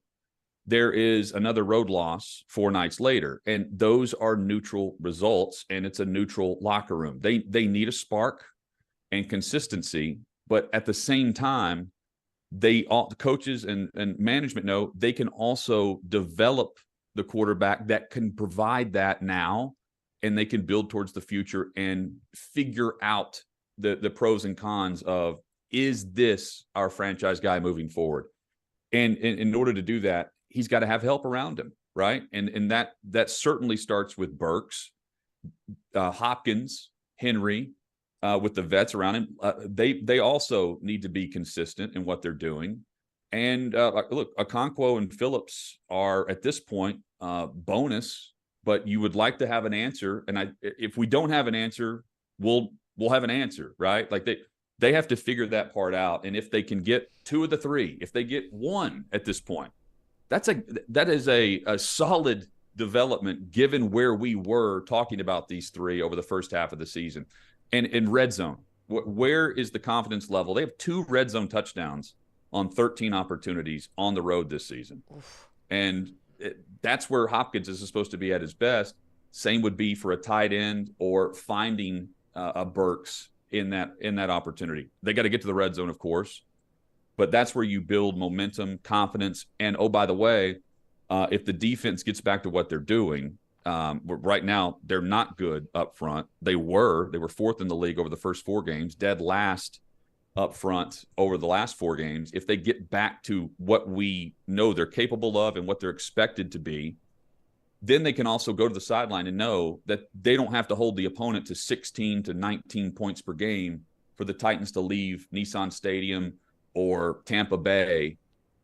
there is another road loss 4 nights later. And those are neutral results, and it's a neutral locker room. They need a spark and consistency, but at the same time, the coaches and management know they can also develop the quarterback that can provide that now, and they can build towards the future and figure out the pros and cons of, is this our franchise guy moving forward? And in order to do that, he's got to have help around him, right? And that certainly starts with Burks, Hopkins, Henry, with the vets around him. They also need to be consistent in what they're doing. And look, Okonkwo and Phillips are at this point bonus, but you would like to have an answer. And if we don't have an answer, we'll have an answer, right? Like they have to figure that part out. And if they can get 2 of the 3, if they get 1 at this point, that is a solid development given where we were talking about these 3 over the first half of the season. And in red zone, where is the confidence level? They have 2 red zone touchdowns on 13 opportunities on the road this season. Oof. And that's where Hopkins is supposed to be at his best. Same would be for a tight end or finding a Burks in that opportunity. They got to get to the red zone, of course, but that's where you build momentum, confidence. And, oh, by the way, if the defense gets back to what they're doing, right now they're not good up front. They were 4th in the league over the first 4 games, dead last up front over the last 4 games. If they get back to what we know they're capable of and what they're expected to be, then they can also go to the sideline and know that they don't have to hold the opponent to 16 to 19 points per game for the Titans to leave Nissan Stadium or Tampa Bay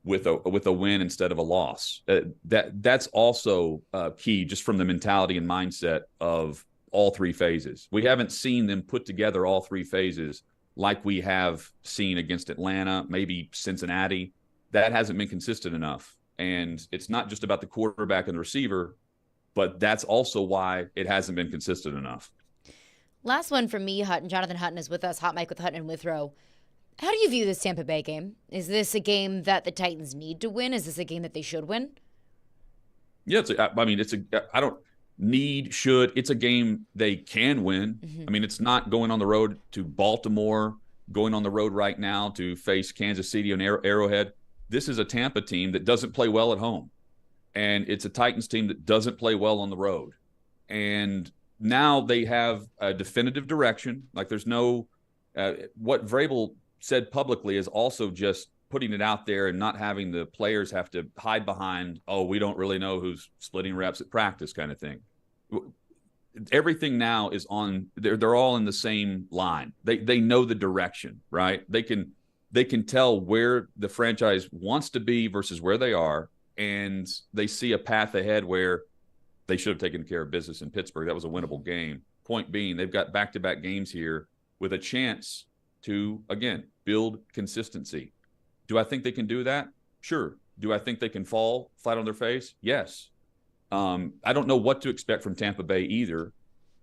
with a win instead of a loss. That's also key, just from the mentality and mindset of all 3 phases. We haven't seen them put together all 3 phases like we have seen against Atlanta, maybe Cincinnati. That hasn't been consistent enough. And it's not just about the quarterback and the receiver, but that's also why it hasn't been consistent enough. Last one from me, Hutton. Jonathan Hutton is with us. Hot Mic with Hutton and Withrow. How do you view this Tampa Bay game? Is this a game that the Titans need to win? Is this a game that they should win? Yeah, I don't need, should. It's a game they can win. Mm-hmm. I mean, it's not going on the road to Baltimore, going on the road right now to face Kansas City and Arrowhead. This is a Tampa team that doesn't play well at home. And it's a Titans team that doesn't play well on the road. And now they have a definitive direction. Like there's no what Vrabel said publicly is also just putting it out there and not having the players have to hide behind, oh, we don't really know who's splitting reps at practice kind of thing. Everything now is on, they're all in the same line. They know the direction, right? They can tell where the franchise wants to be versus where they are, and they see a path ahead where they should have taken care of business in Pittsburgh. That was a winnable game. Point being, they've got back-to-back games here with a chance to, again, build consistency. Do I think they can do that? Sure. Do I think they can fall flat on their face? Yes. I don't know what to expect from Tampa Bay either,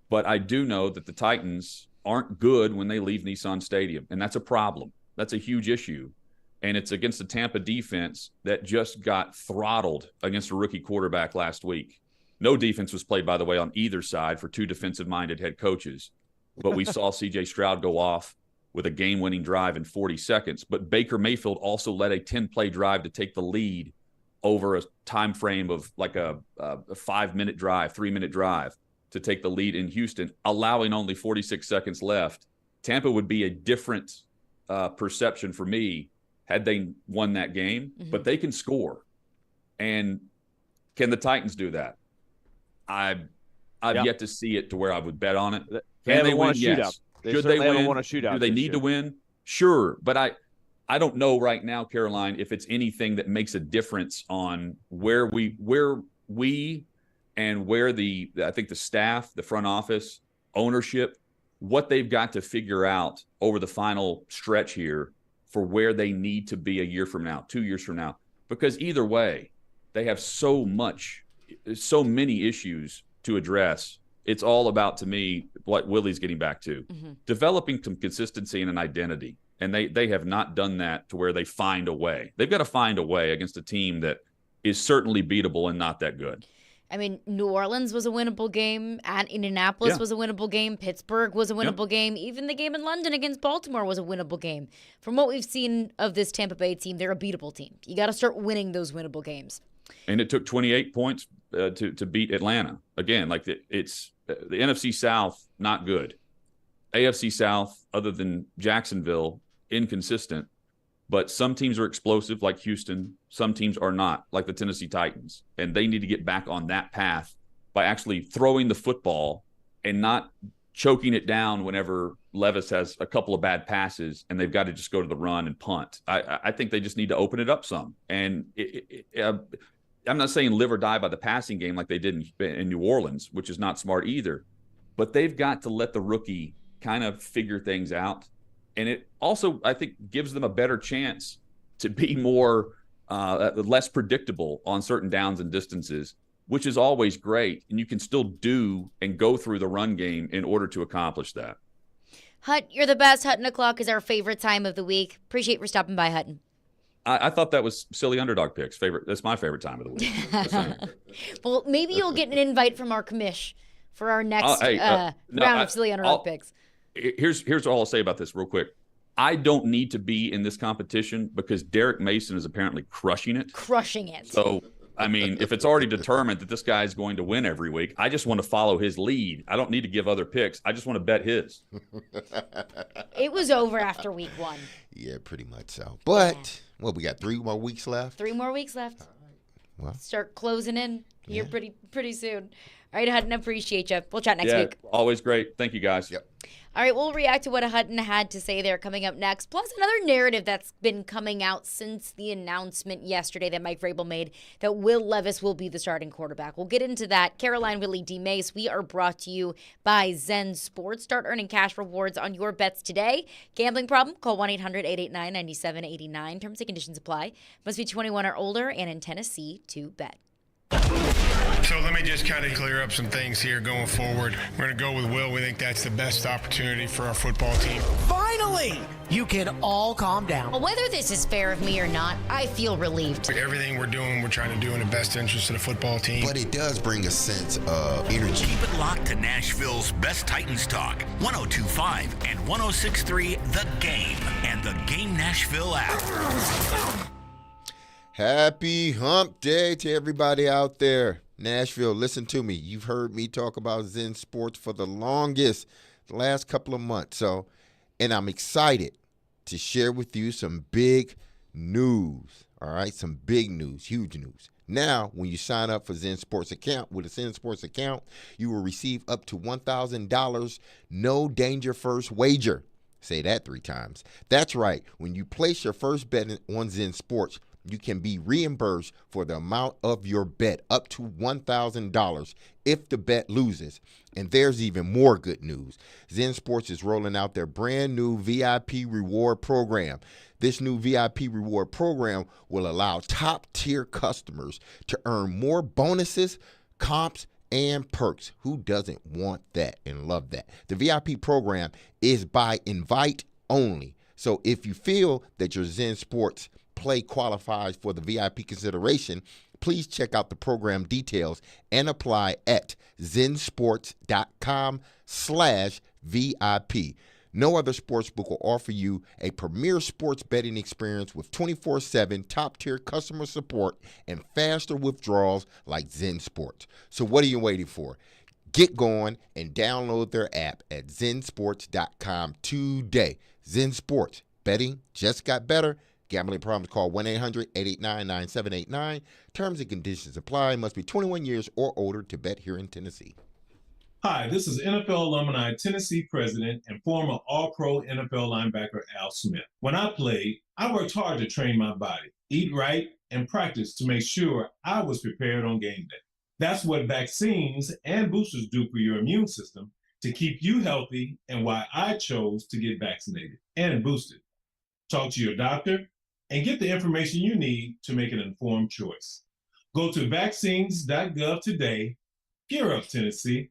but I do know that the Titans aren't good when they leave Nissan Stadium, and that's a problem. That's a huge issue, and it's against the Tampa defense that just got throttled against a rookie quarterback last week. No defense was played, by the way, on either side for two defensive-minded head coaches, but we saw C.J. Stroud go off with a game-winning drive in 40 seconds. But Baker Mayfield also led a 10-play drive to take the lead over a time frame of like a 5-minute drive, 3-minute drive to take the lead in Houston, allowing only 46 seconds left. Tampa would be a different perception for me had they won that game, but they can score. And can the Titans do that? I've yet to see it to where I would bet on it. Can they win? Yes. Should they win? Want a shootout. Do they need to win? Sure, but I don't know right now, Caroline, if it's anything that makes a difference on where we and where I think the staff, the front office, ownership, what they've got to figure out over the final stretch here for where they need to be a year from now, 2 years from now. Because either way, they have so many issues to address. It's all about, to me, what Willy's getting back to. Developing some consistency and an identity. And they have not done that to where they find a way. They've got to find a way against a team that is certainly beatable and not that good. I mean, New Orleans was a winnable game. And Indianapolis was a winnable game. Pittsburgh was a winnable game. Even the game in London against Baltimore was a winnable game. From what we've seen of this Tampa Bay team, they're a beatable team. You got to start winning those winnable games. And it took 28 points to beat Atlanta. Again, like it's the NFC South, not good. AFC South, other than Jacksonville, inconsistent. But some teams are explosive, like Houston. Some teams are not, like the Tennessee Titans. And they need to get back on that path by actually throwing the football and not choking it down whenever Levis has a couple of bad passes and they've got to just go to the run and punt. I think they just need to open it up some. And I'm not saying live or die by the passing game like they did in New Orleans, which is not smart either. But they've got to let the rookie kind of figure things out. And it also, I think, gives them a better chance to be more less predictable on certain downs and distances, which is always great. And you can still do and go through the run game in order to accomplish that. Hut, you're the best. Hutton O'Clock is our favorite time of the week. Appreciate you for stopping by, Hutton. I thought that was silly underdog picks. That's my favorite time of the week. Well, maybe you'll get an invite from our commish for our next round of silly underdog picks. Here's all I'll say about this real quick. I don't need to be in this competition because Derek Mason is apparently crushing it. So, I mean, if it's already determined that this guy is going to win every week, I just want to follow his lead. I don't need to give other picks. I just want to bet his. It was over after week 1. Yeah, pretty much so. But, we got 3 more weeks left? 3 more weeks left. Well, start closing in here pretty soon. All right, Hutton, appreciate you. We'll chat next week. Always great. Thank you, guys. Yep. All right, we'll react to what Hutton had to say there coming up next. Plus, another narrative that's been coming out since the announcement yesterday that Mike Vrabel made that Will Levis will be the starting quarterback. We'll get into that. Caroline, Willy, D-Mase, we are brought to you by Zen Sports. Start earning cash rewards on your bets today. Gambling problem? Call 1-800-889-9789. Terms and conditions apply. Must be 21 or older and in Tennessee to bet. So let me just kind of clear up some things here going forward. We're going to go with Will. We think that's the best opportunity for our football team. Finally! You can all calm down. Well, whether this is fair of me or not, I feel relieved. Everything we're doing, we're trying to do in the best interest of the football team. But it does bring a sense of energy. Keep it locked to Nashville's best Titans talk. 102.5 and 106.3 The Game and the Game Nashville app. Happy hump day to everybody out there. Nashville, listen to me. You've heard me talk about Zen Sports for the longest, the last couple of months. And I'm excited to share with you some big news. All right, some big news, huge news. Now, when you sign up for Zen Sports account, with a Zen Sports account, you will receive up to $1,000 no danger first wager. Say that 3 times. That's right. When you place your first bet on Zen Sports, you can be reimbursed for the amount of your bet, up to $1,000 if the bet loses. And there's even more good news. Zen Sports is rolling out their brand new VIP reward program. This new VIP reward program will allow top-tier customers to earn more bonuses, comps, and perks. Who doesn't want that and love that? The VIP program is by invite only. So if you feel that your Zen Sports play qualifies for the VIP consideration, please check out the program details and apply at zensports.com/VIP. No other sportsbook will offer you a premier sports betting experience with 24/7 top-tier customer support and faster withdrawals like Zen Sports. So what are you waiting for? Get going and download their app at zensports.com today. Zen Sports. Betting just got better. Gambling problems, call 1-800-889-9789. Terms and conditions apply. Must be 21 years or older to bet here in Tennessee. Hi, this is NFL alumni Tennessee president and former All-Pro NFL linebacker Al Smith. When I played, I worked hard to train my body, eat right, and practice to make sure I was prepared on game day. That's what vaccines and boosters do for your immune system to keep you healthy, and why I chose to get vaccinated and boosted. Talk to your doctor and get the information you need to make an informed choice. Go to vaccines.gov today. Gear up, Tennessee.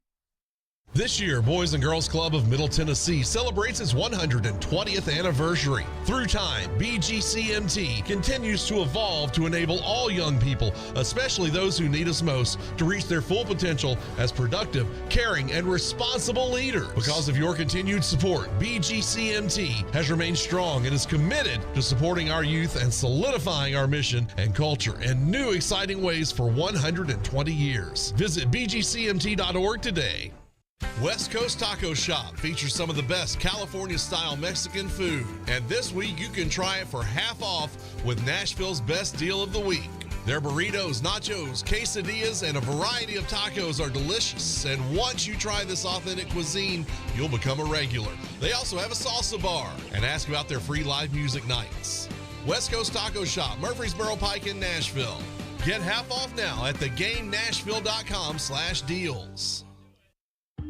This year, Boys and Girls Club of Middle Tennessee celebrates its 120th anniversary. Through time, BGCMT continues to evolve to enable all young people, especially those who need us most, to reach their full potential as productive, caring, and responsible leaders. Because of your continued support, BGCMT has remained strong and is committed to supporting our youth and solidifying our mission and culture in new exciting ways for 120 years. Visit bgcmt.org today. West Coast Taco Shop features some of the best California-style Mexican food. And this week, you can try it for half off with Nashville's best deal of the week. Their burritos, nachos, quesadillas, and a variety of tacos are delicious. And once you try this authentic cuisine, you'll become a regular. They also have a salsa bar. And ask about their free live music nights. West Coast Taco Shop, Murfreesboro Pike in Nashville. Get half off now at thegamenashville.com/deals.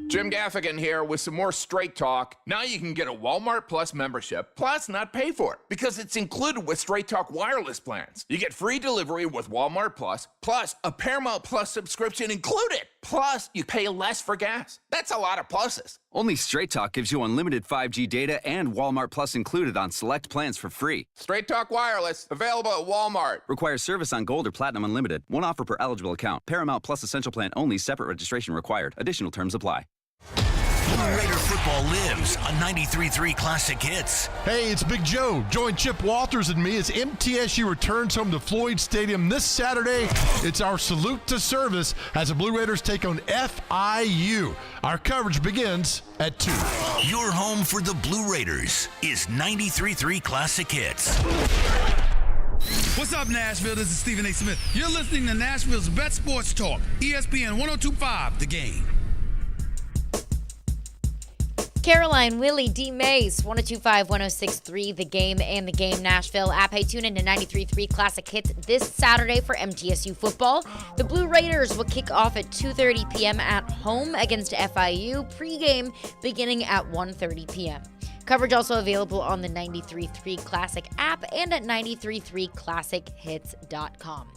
Jim Gaffigan here with some more Straight Talk. Now you can get a Walmart Plus membership, plus not pay for it, because it's included with Straight Talk wireless plans. You get free delivery with Walmart Plus, plus a Paramount Plus subscription included. Plus, you pay less for gas. That's a lot of pluses. Only Straight Talk gives you unlimited 5G data and Walmart Plus included on select plans for free. Straight Talk Wireless, available at Walmart. Requires service on Gold or Platinum Unlimited. One offer per eligible account. Paramount Plus Essential Plan only. Separate registration required. Additional terms apply. Blue Raider football lives on 93.3 Classic Hits. Hey, it's Big Joe. Join Chip Walters and me as MTSU returns home to Floyd Stadium this Saturday. It's our salute to service as the Blue Raiders take on FIU. Our coverage begins at 2. Your home for the Blue Raiders is 93.3 Classic Hits. What's up, Nashville? This is Stephen A. Smith. You're listening to Nashville's best sports talk, ESPN 102.5 The Game. Caroline, Willy, D-Mase, 102.5, 106.3, The Game and The Game Nashville app. Hey, tune in to 93.3 Classic Hits this Saturday for MTSU football. The Blue Raiders will kick off at 2:30 p.m. at home against FIU. Pregame beginning at 1:30 p.m. Coverage also available on the 93.3 Classic app and at 93.3classichits.com.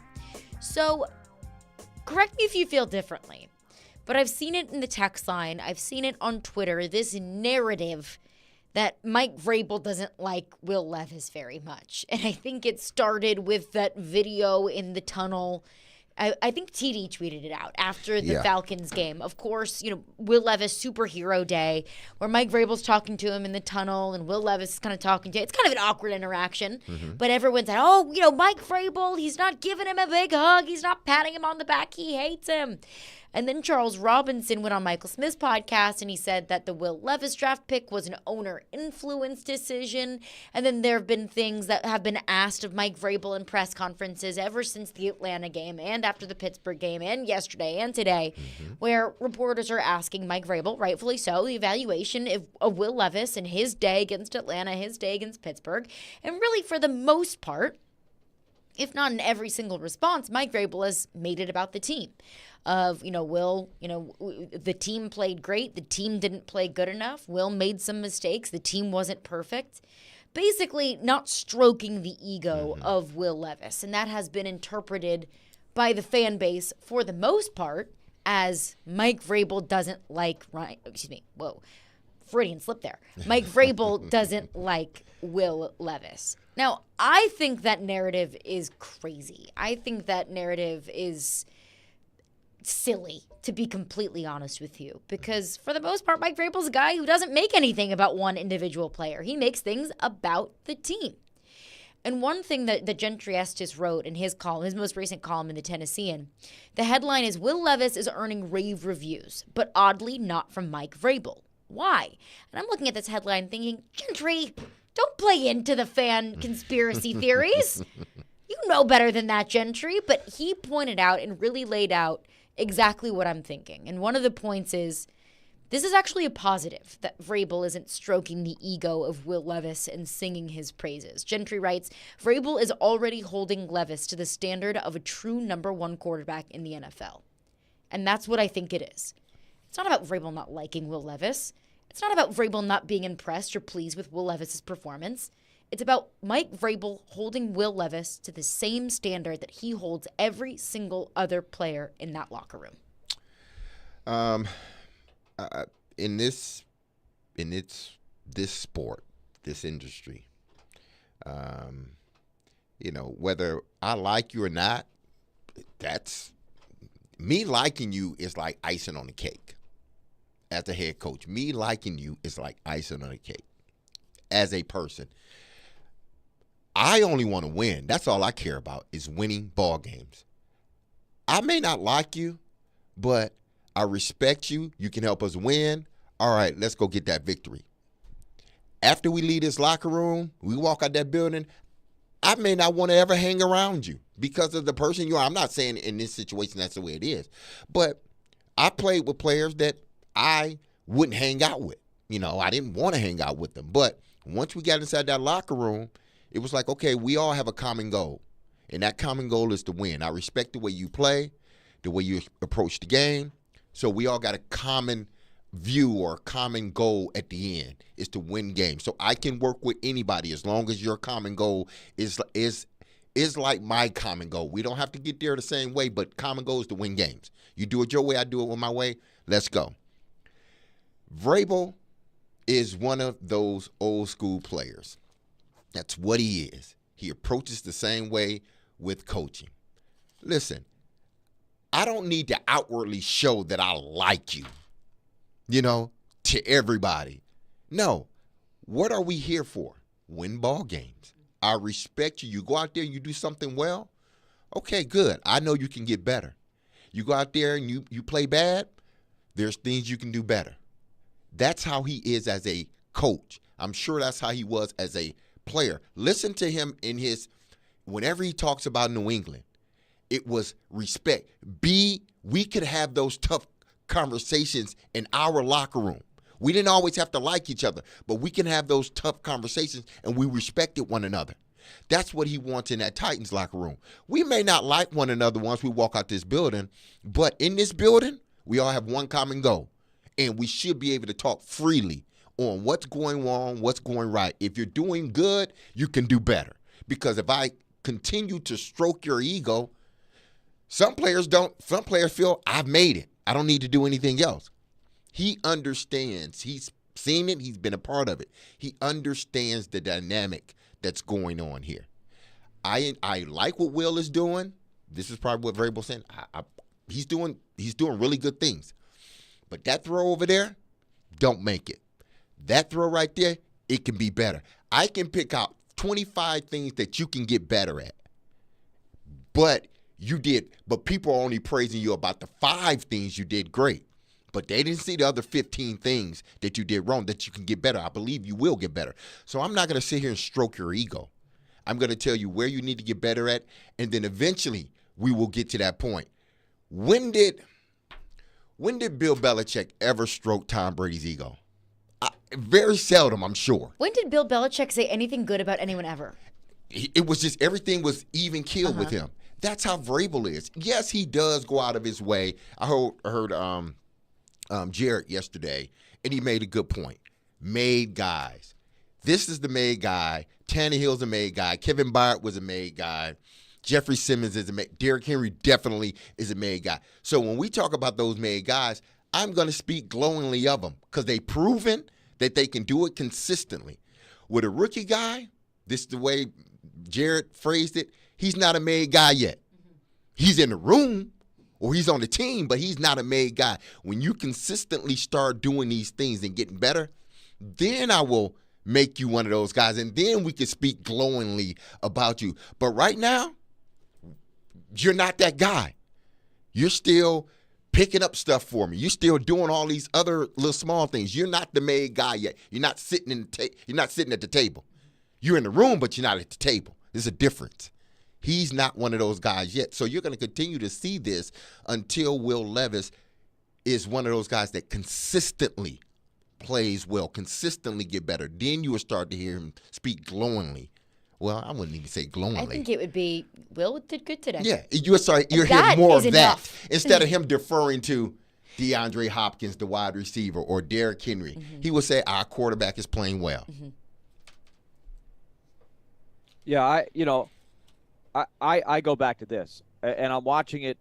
So, correct me if you feel differently, but I've seen it in the text line. I've seen it on Twitter, this narrative that Mike Vrabel doesn't like Will Levis very much. And I think it started with that video in the tunnel. I think TD tweeted it out after the Falcons game. Of course, Will Levis superhero day where Mike Vrabel's talking to him in the tunnel and Will Levis is kind of talking to him. It's kind of an awkward interaction. But everyone's like, Mike Vrabel, he's not giving him a big hug. He's not patting him on the back. He hates him. And then Charles Robinson went on Michael Smith's podcast and he said that the Will Levis draft pick was an owner influence decision. And then there have been things that have been asked of Mike Vrabel in press conferences ever since the Atlanta game and after the Pittsburgh game and yesterday and today, where reporters are asking Mike Vrabel, rightfully so, the evaluation of Will Levis and his day against Atlanta, his day against Pittsburgh. And really, for the most part, if not in every single response, Mike Vrabel has made it about the team. Will, the team played great. The team didn't play good enough. Will made some mistakes. The team wasn't perfect. Basically, not stroking the ego of Will Levis. And that has been interpreted by the fan base for the most part as Mike Vrabel doesn't like Freudian slip there. Mike Vrabel doesn't like Will Levis. Now, I think that narrative is crazy. I think that narrative is silly, to be completely honest with you, because for the most part, Mike Vrabel's a guy who doesn't make anything about one individual player. He makes things about the team. And one thing that Gentry Estes wrote in his column, his most recent column in the Tennessean, the headline is, Will Levis is earning rave reviews, but oddly not from Mike Vrabel. Why? And I'm looking at this headline thinking, Gentry, don't play into the fan conspiracy theories. You know better than that, Gentry. But he pointed out and really laid out exactly what I'm thinking. And one of the points is, this is actually a positive that Vrabel isn't stroking the ego of Will Levis and singing his praises. Gentry writes, Vrabel is already holding Levis to the standard of a true number one quarterback in the NFL. And that's what I think it is. It's not about Vrabel not liking Will Levis. It's not about Vrabel not being impressed or pleased with Will Levis's performance. It's about Mike Vrabel holding Will Levis to the same standard that he holds every single other player in that locker room. In this sport, this industry, whether I like you or not, that's me liking you is like icing on the cake. As a head coach, me liking you is like icing on the cake. As a person, I only want to win. That's all I care about is winning ball games. I may not like you, but I respect you. You can help us win. All right, let's go get that victory. After we leave this locker room, we walk out that building, I may not want to ever hang around you because of the person you are. I'm not saying in this situation that's the way it is, but I played with players that I wouldn't hang out with. I didn't want to hang out with them. But once we got inside that locker room, it was like, okay, we all have a common goal, and that common goal is to win. I respect the way you play, the way you approach the game, so we all got a common view or a common goal at the end is to win games. So I can work with anybody as long as your common goal is like my common goal. We don't have to get there the same way, but common goal is to win games. You do it your way, I do it my way. Let's go. Vrabel is one of those old school players. That's what he is. He approaches the same way with coaching. Listen, I don't need to outwardly show that I like you, to everybody. No. What are we here for? Win ball games. I respect you. You go out there and you do something well. Okay, good. I know you can get better. You go out there and you play bad. There's things you can do better. That's how he is as a coach. I'm sure that's how he was as a player. Listen to him whenever he talks about New England, it was respect. We could have those tough conversations in our locker room We didn't always have to like each other, but we can have those tough conversations, and we respected one another. That's what he wants in that Titans locker room. We may not like one another once we walk out this building, but in this building, we all have one common goal, and we should be able to talk freely on what's going wrong, what's going right. If you're doing good, you can do better. Because if I continue to stroke your ego, some players don't. Some players feel, I've made it. I don't need to do anything else. He understands. He's seen it. He's been a part of it. He understands the dynamic that's going on here. I like what Will is doing. This is probably what Vrabel's saying. He's doing really good things. But that throw over there, don't make it. That throw right there, it can be better. I can pick out 25 things that you can get better at. But people are only praising you about the 5 things you did great. But they didn't see the other 15 things that you did wrong that you can get better. I believe you will get better. So I'm not going to sit here and stroke your ego. I'm going to tell you where you need to get better at, and then eventually we will get to that point. When did Bill Belichick ever stroke Tom Brady's ego? Very seldom, I'm sure. When did Bill Belichick say anything good about anyone ever? It was just everything was even keeled with him. That's how Vrabel is. Yes, he does go out of his way. I heard Jarrett yesterday, and he made a good point. Made guys. This is the made guy. Tannehill's a made guy. Kevin Byard was a made guy. Jeffrey Simmons is a made. Derrick Henry definitely is a made guy. So when we talk about those made guys, I'm going to speak glowingly of them because they've proven that they can do it consistently. With a rookie guy, this is the way Jarrett phrased it, he's not a made guy yet. He's in the room or he's on the team, but he's not a made guy. When you consistently start doing these things and getting better, then I will make you one of those guys, and then we can speak glowingly about you. But right now, you're not that guy. You're still picking up stuff for me. You're still doing all these other little small things. You're not the made guy yet. You're not sitting you're not sitting at the table. You're in the room, but you're not at the table. There's a difference. He's not one of those guys yet. So you're going to continue to see this until Will Levis is one of those guys that consistently plays well, consistently get better. Then you will start to hear him speak glowingly. Well, I wouldn't even say glowingly. I think it would be, Will did good today. Yeah, you're hearing more of that instead of him deferring to DeAndre Hopkins, the wide receiver, or Derrick Henry. Mm-hmm. He would say, our quarterback is playing well. Mm-hmm. Yeah, I go back to this, and I'm watching it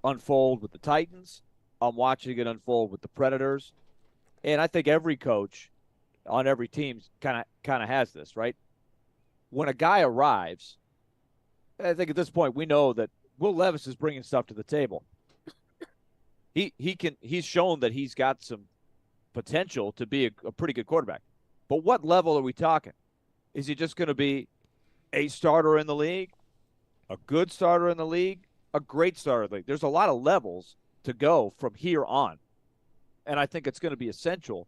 unfold with the Titans. I'm watching it unfold with the Predators. And I think every coach on every team kind of has this, right? When a guy arrives, I think at this point we know that Will Levis is bringing stuff to the table. He's shown that he's got some potential to be a pretty good quarterback. But what level are we talking? Is he just going to be a starter in the league, a good starter in the league, a great starter in the league? There's a lot of levels to go from here on. And I think it's going to be essential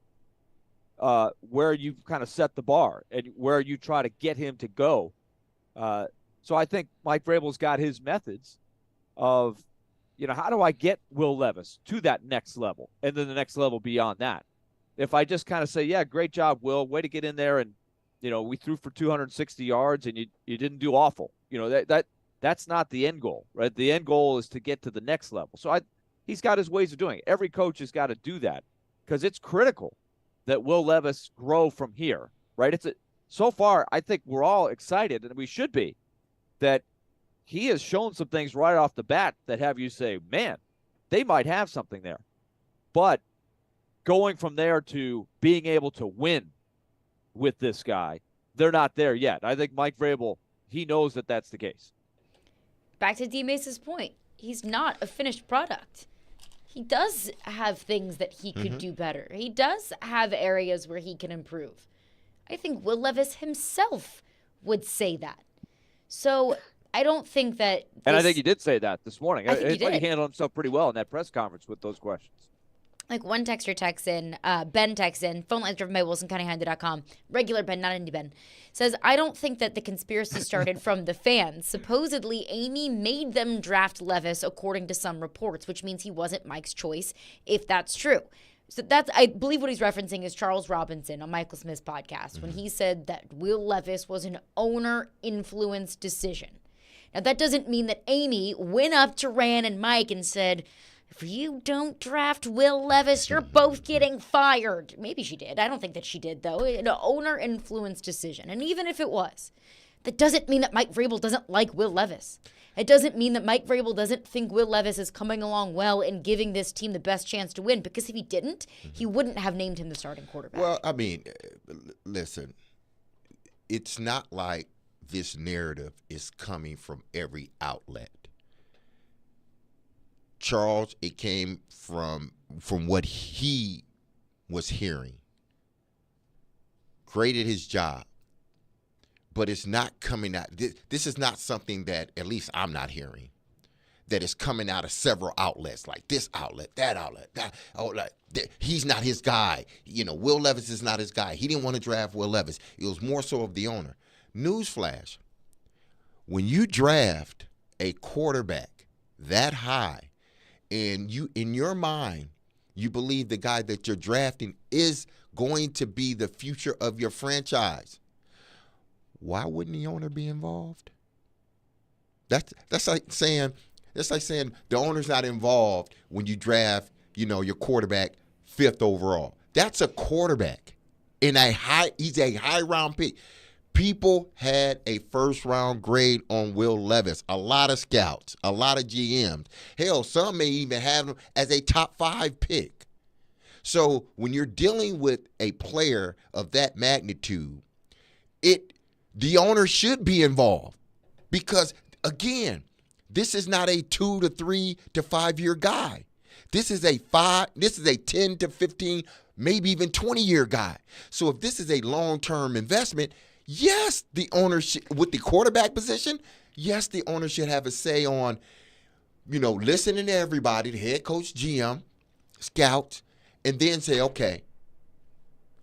where you kind of set the bar and where you try to get him to go. So I think Mike Vrabel's got his methods of, how do I get Will Levis to that next level and then the next level beyond that? If I just kind of say, yeah, great job, Will, way to get in there, and, we threw for 260 yards and you didn't do awful. That's not the end goal, right? The end goal is to get to the next level. So he's got his ways of doing it. Every coach has got to do that because it's critical that Will Levis grow from here, right? So far, I think we're all excited, and we should be, that he has shown some things right off the bat that have you say, man, they might have something there. But going from there to being able to win with this guy, they're not there yet. I think Mike Vrabel, he knows that that's the case. Back to D-Mace's point, he's not a finished product. He does have things that he could do better. He does have areas where he can improve. I think Will Levis himself would say that. So I don't think that... And I think he did say that this morning. I think he handled himself pretty well in that press conference with those questions. Like one texter texts in, Ben texts in, phone lines driven by WilsonCountyHonda.com, regular Ben, not indie Ben, says, I don't think that the conspiracy started from the fans. Supposedly, Amy made them draft Levis according to some reports, which means he wasn't Mike's choice, if that's true. So I believe what he's referencing is Charles Robinson on Michael Smith's podcast when he said that Will Levis was an owner-influenced decision. Now, that doesn't mean that Amy went up to Rand and Mike and said, if you don't draft Will Levis, you're both getting fired. Maybe she did. I don't think that she did, though. An owner-influenced decision. And even if it was, that doesn't mean that Mike Vrabel doesn't like Will Levis. It doesn't mean that Mike Vrabel doesn't think Will Levis is coming along well and giving this team the best chance to win, because if he didn't, he wouldn't have named him the starting quarterback. Well, I mean, listen, it's not like this narrative is coming from every outlet. Charles, it came from what he was hearing. Great at his job. But it's not coming out. This is not something that, at least I'm not hearing, that is coming out of several outlets, like this outlet, that outlet, that outlet. He's not his guy. Will Levis is not his guy. He didn't want to draft Will Levis. It was more so of the owner. Newsflash, when you draft a quarterback that high, and you, in your mind, you believe the guy that you're drafting is going to be the future of your franchise, why wouldn't the owner be involved? That's like saying the owner's not involved when you draft, your quarterback 5th overall. That's a quarterback he's a high round pick. People had a 1st round grade on Will Levis. A lot of scouts, a lot of GMs. Hell, some may even have him as a top 5 pick. So when you're dealing with a player of that magnitude, the owner should be involved, because, again, this is not a 2 to 3 to 5 year guy. This is a 10 to 15, maybe even 20-year guy. So if this is a long-term investment, yes, the owner should, with the quarterback position, yes, the owner should have a say on, listening to everybody, the head coach, GM, scouts, and then say, okay,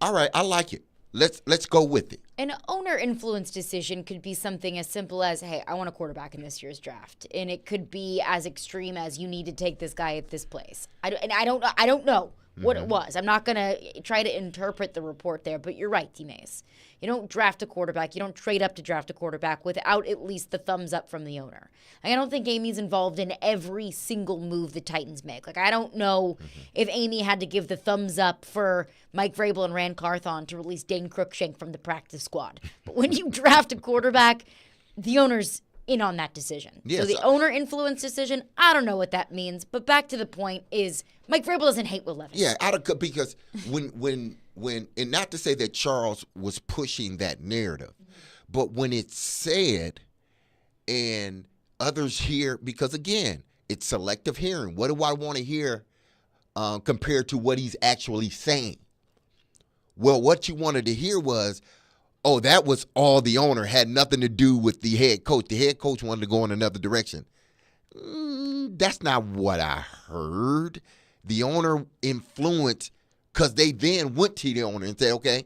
all right, I like it. Let's go with it. An owner-influenced decision could be something as simple as, hey, I want a quarterback in this year's draft. And it could be as extreme as, you need to take this guy at this place. I don't know what it was. I'm not going to try to interpret the report there, but you're right, D-Mase. You don't draft a quarterback. You don't trade up to draft a quarterback without at least the thumbs up from the owner. I don't think Amy's involved in every single move the Titans make. I don't know if Amy had to give the thumbs up for Mike Vrabel and Rand Carthon to release Dane Cruikshank from the practice squad. But when you draft a quarterback, the owner's in on that decision. Yes. So the owner-influence decision, I don't know what that means. But back to the point is, Mike Vrabel doesn't hate Will Levis. Yeah, because when and not to say that Charles was pushing that narrative, but when it's said and others hear, because again, it's selective hearing. What do I want to hear compared to what he's actually saying? Well, what you wanted to hear was, oh, that was all the owner, had nothing to do with the head coach. The head coach wanted to go in another direction. That's not what I heard. The owner influenced, because they then went to the owner and said, okay,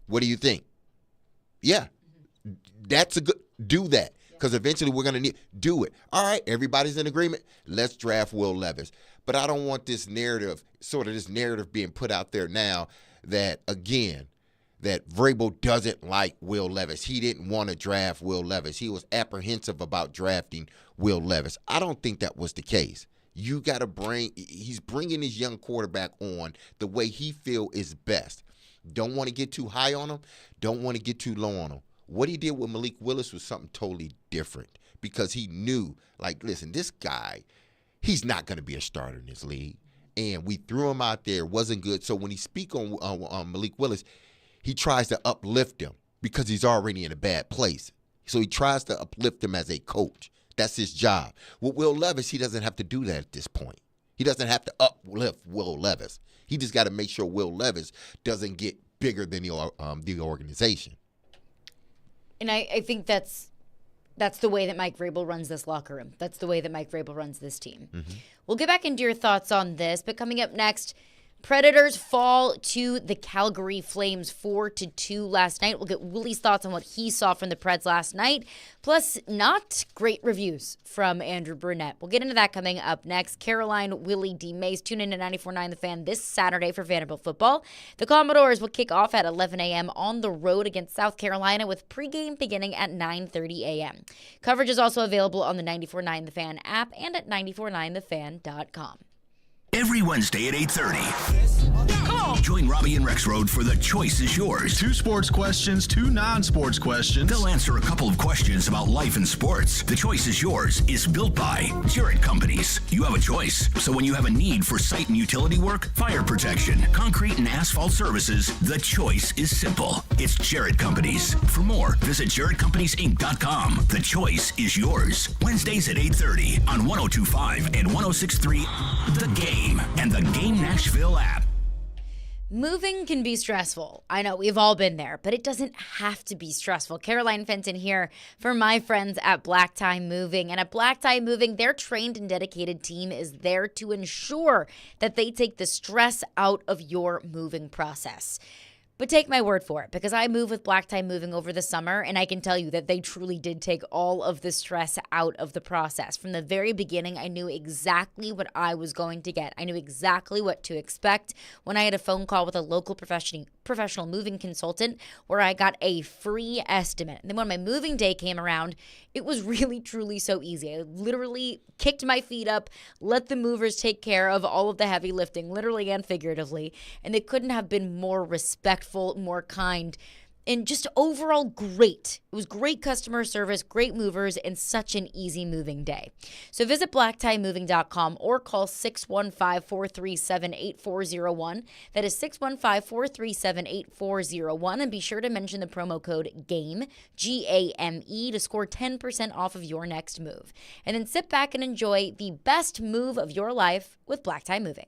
what do you think? Yeah, that's a good, do that, because eventually we're going to do it. All right, everybody's in agreement. Let's draft Will Levis. But I don't want this narrative being put out there now that, again, that Vrabel doesn't like Will Levis. He didn't want to draft Will Levis. He was apprehensive about drafting Will Levis. I don't think that was the case. You got to he's bringing his young quarterback on the way he feel is best. Don't want to get too high on him. Don't want to get too low on him. What he did with Malik Willis was something totally different, because he knew, listen, this guy, he's not going to be a starter in this league. And we threw him out there. It wasn't good. So when he speak on Malik Willis, he tries to uplift him because he's already in a bad place. So he tries to uplift him as a coach. That's his job. With Will Levis, he doesn't have to do that at this point. He doesn't have to uplift Will Levis. He just got to make sure Will Levis doesn't get bigger than the organization. And I think that's the way that Mike Vrabel runs this locker room. That's the way that Mike Vrabel runs this team. We'll get back into your thoughts on this, but coming up next, Predators fall to the Calgary Flames 4-2 last night. We'll get Willy's thoughts on what he saw from the Preds last night. Plus, not great reviews from Andrew Brunette. We'll get into that coming up next. Caroline, Willy, D-Mase. Tune in to 94.9 The Fan this Saturday for Vanderbilt football. The Commodores will kick off at 11 a.m. on the road against South Carolina with pregame beginning at 9:30 a.m. Coverage is also available on the 94.9 The Fan app and at 949thefan.com. Every Wednesday at 8:30. Join Robbie and Rexroad for The Choice is Yours. 2 sports questions, 2 non-sports questions. They'll answer a couple of questions about life and sports. The Choice is Yours is built by Jarrett Companies. You have a choice. So when you have a need for site and utility work, fire protection, concrete and asphalt services, the choice is simple. It's Jarrett Companies. For more, visit JarrettCompaniesInc.com. The Choice is Yours. Wednesdays at 8:30 on 102.5 and 106.3 The Game and the Game Nashville app. Moving can be stressful. I know, we've all been there, but it doesn't have to be stressful. Caroline Fenton here for my friends at Black Tie Moving. And at Black Tie Moving, their trained and dedicated team is there to ensure that they take the stress out of your moving process. But take my word for it, because I moved with Black Tie Moving over the summer, and I can tell you that they truly did take all of the stress out of the process. From the very beginning, I knew exactly what I was going to get. I knew exactly what to expect when I had a phone call with a local professional moving consultant where I got a free estimate. And then when my moving day came around, it was really, truly so easy. I literally kicked my feet up, let the movers take care of all of the heavy lifting, literally and figuratively, and they couldn't have been more respectful, more kind, and just overall great. It was great customer service, great movers, and such an easy moving day. So visit blacktiemoving.com or call 615-437-8401. That is 615-437-8401. And be sure to mention the promo code GAME, G-A-M-E, to score 10% off of your next move. And then sit back and enjoy the best move of your life with Black Tie Moving.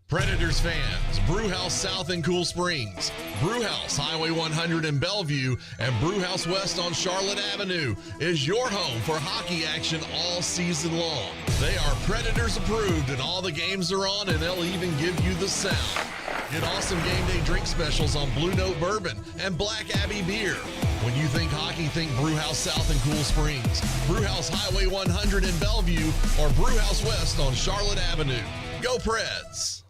Predators fans, Brewhouse South in Cool Springs, Brewhouse Highway 100 in Bellevue, and Brewhouse West on Charlotte Avenue is your home for hockey action all season long. They are Predators approved and all the games are on, and they'll even give you the sound. Get awesome game day drink specials on Blue Note Bourbon and Black Abbey Beer. When you think hockey, think Brewhouse South in Cool Springs, Brewhouse Highway 100 in Bellevue, or Brewhouse West on Charlotte Avenue. Go Preds!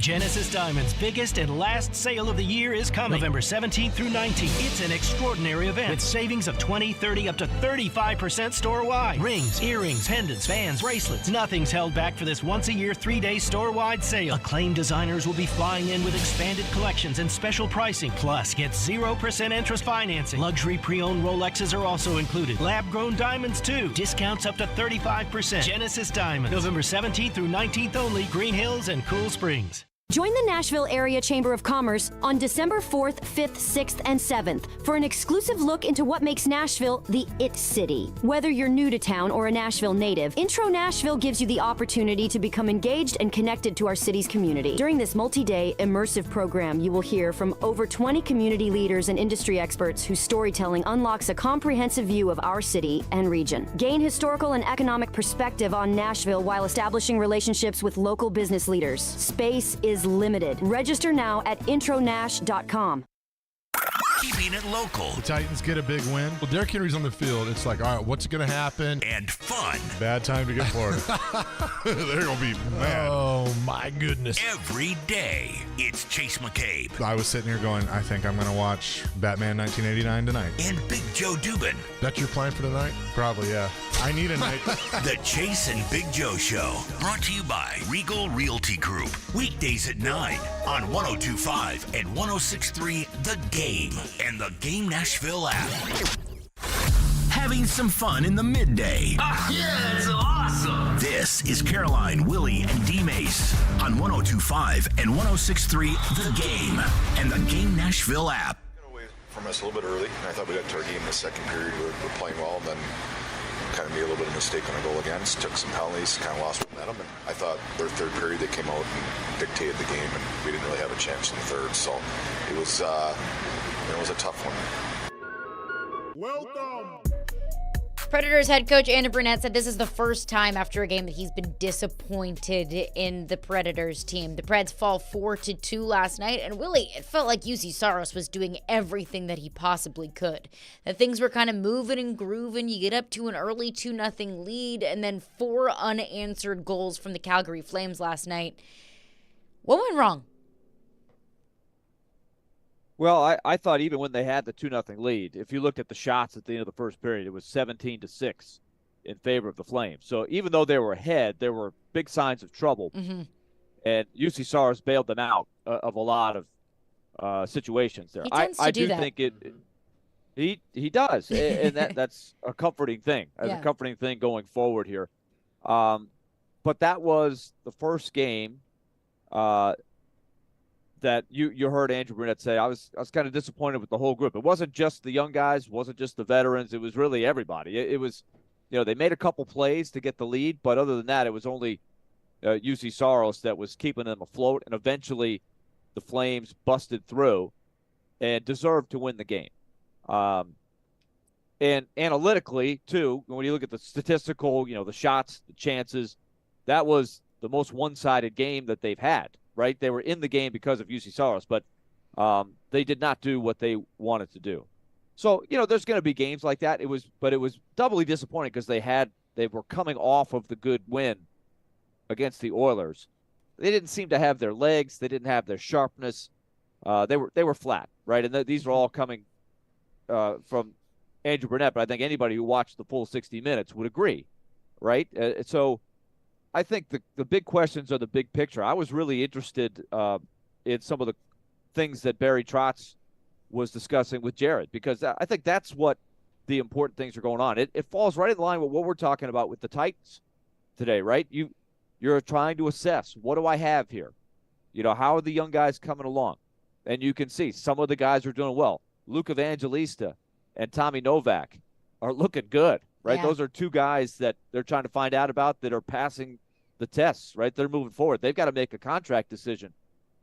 Genesis Diamond's biggest and last sale of the year is coming. November 17th through 19th. It's an extraordinary event with savings of 20, 30, up to 35% store-wide. Rings, earrings, pendants, bands, bracelets. Nothing's held back for this once-a-year, 3-day store-wide sale. Acclaimed designers will be flying in with expanded collections and special pricing. Plus, get 0% interest financing. Luxury pre-owned Rolexes are also included. Lab-grown diamonds, too. Discounts up to 35%. Genesis Diamond. November 17th through 19th only. Green Hills and Cool Springs. Join the Nashville Area Chamber of Commerce on December 4th, 5th, 6th, and 7th for an exclusive look into what makes Nashville the It City. Whether you're new to town or a Nashville native, Intro Nashville gives you the opportunity to become engaged and connected to our city's community. During this multi-day immersive program, you will hear from over 20 community leaders and industry experts whose storytelling unlocks a comprehensive view of our city and region. Gain historical and economic perspective on Nashville while establishing relationships with local business leaders. Space is limited. Register now at intronash.com. Keeping it local. The Titans get a big win. Well, Derrick Henry's on the field. It's like, all right, what's going to happen? And fun. Bad time to get Florida. They're going to be mad. Oh, my goodness. Every day, it's Chase McCabe. I was sitting here going, I think I'm going to watch Batman 1989 tonight. And Big Joe Dubin. That's your plan for tonight? Probably, yeah. I need a night. The Chase and Big Joe Show. Brought to you by Regal Realty Group. Weekdays at 9 on 102.5 and 106.3 The Game and the Game Nashville app. Having some fun in the midday. Yeah, that's awesome. This is Caroline, Willy, and D-Mase on 102.5 and 106.3 The Game and the Game Nashville app. Got away from us a little bit early, and I thought we got to our game in the second period. We're playing well, and then kind of made a little bit of a mistake on a goal against, took some penalties, kind of lost momentum, and I thought their third period they came out and dictated the game, and we didn't really have a chance in the third, so it was a tough one. Welcome. Predators head coach Andrew Brunette said this is the first time after a game that he's been disappointed in the Predators team. The Preds fall 4-2 last night, and Willy, it felt like UC Saros was doing everything that he possibly could. That things were kind of moving and grooving. You get up to an early 2-0 lead, and then 4 unanswered goals from the Calgary Flames last night. What went wrong? Well, I thought even when they had the 2-0 lead, if you looked at the shots at the end of the first period, it was 17-6 in favor of the Flames. So even though they were ahead, there were big signs of trouble. Mm-hmm. And UC Saros bailed them out of a lot of situations there. He tends to do that. Think he does, and that's a comforting thing. Yeah. A comforting thing going forward here. But that was the first game that you heard Andrew Brunette say. I was kind of disappointed with the whole group. It wasn't just the young guys, wasn't just the veterans. It was really everybody. It was, they made a couple plays to get the lead, but other than that, it was only UC Saros that was keeping them afloat. And eventually, the Flames busted through and deserved to win the game. And analytically, too, when you look at the statistical, the shots, the chances, that was the most one-sided game that they've had. Right, they were in the game because of UC Saros, but they did not do what they wanted to do. So there's going to be games like that. It was doubly disappointing because they were coming off of the good win against the Oilers. They didn't seem to have their legs. They didn't have their sharpness. They were flat, right? And these are all coming from Andrew Brunette, but I think anybody who watched the full 60 minutes would agree, right? So I think the big questions are the big picture. I was really interested in some of the things that Barry Trotz was discussing with Jared, because I think that's what the important things are going on. It falls right in line with what we're talking about with the Titans today, right? You're trying to assess, what do I have here? How are the young guys coming along? And you can see some of the guys are doing well. Luke Evangelista and Tommy Novak are looking good, right? Yeah. Those are two guys that they're trying to find out about that are passing the tests, right? They're moving forward. They've got to make a contract decision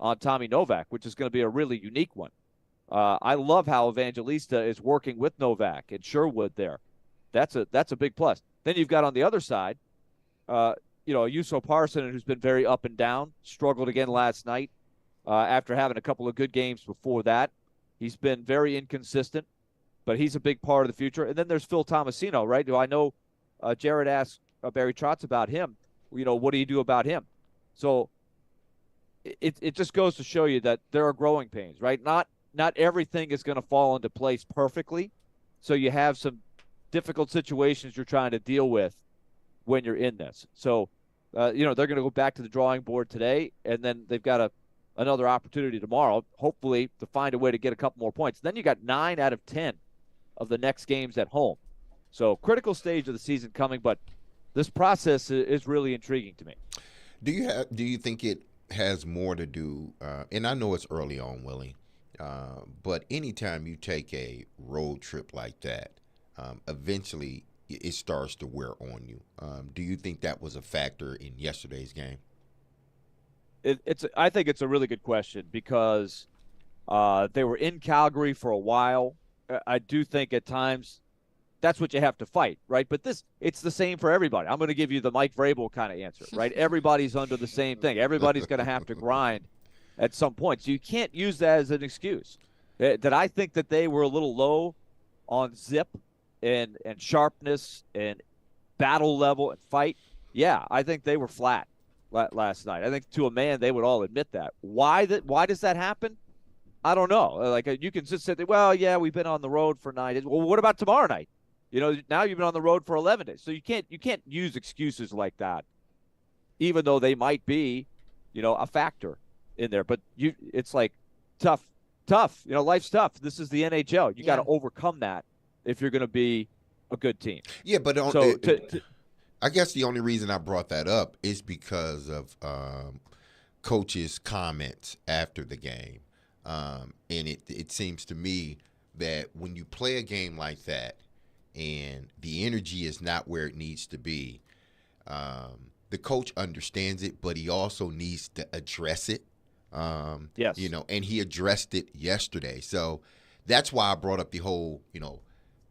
on Tommy Novak, which is going to be a really unique one. I love how Evangelista is working with Novak and Sherwood there. That's a big plus. Then you've got on the other side, Yuso Parson, who's been very up and down, struggled again last night after having a couple of good games before that. He's been very inconsistent, but he's a big part of the future. And then there's Phil Tomasino, right? Who I know Jared asked Barry Trotz about him. What do you do about him? So it just goes to show you that there are growing pains, right? Not everything is going to fall into place perfectly. So you have some difficult situations you're trying to deal with when you're in this. So, they're going to go back to the drawing board today, and then they've got another opportunity tomorrow, hopefully, to find a way to get a couple more points. Then you got 9 out of 10 of the next games at home. So critical stage of the season coming, but this process is really intriguing to me. Do you think it has more to do, and I know it's early on, Willie, but anytime you take a road trip like that, eventually it starts to wear on you. Do you think that was a factor in yesterday's game? I think it's a really good question because they were in Calgary for a while. I do think at times that's what you have to fight, right? But it's the same for everybody. I'm going to give you the Mike Vrabel kind of answer, right? Everybody's under the same thing. Everybody's going to have to grind at some point. So you can't use that as an excuse. Did I think that they were a little low on zip and sharpness and battle level and fight? Yeah, I think they were flat last night. I think to a man they would all admit that. Why does that happen? I don't know. Like, you can just say, well, yeah, we've been on the road for 9 days. Well, what about tomorrow night? Now you've been on the road for 11 days. So you can't use excuses like that, even though they might be, a factor in there. But it's like tough. Life's tough. This is the NHL. You got to overcome that if you're going to be a good team. Yeah, but I guess the only reason I brought that up is because of coach's comments after the game. And it seems to me that when you play a game like that and the energy is not where it needs to be, the coach understands it, but he also needs to address it. Yes. And he addressed it yesterday. So that's why I brought up the whole,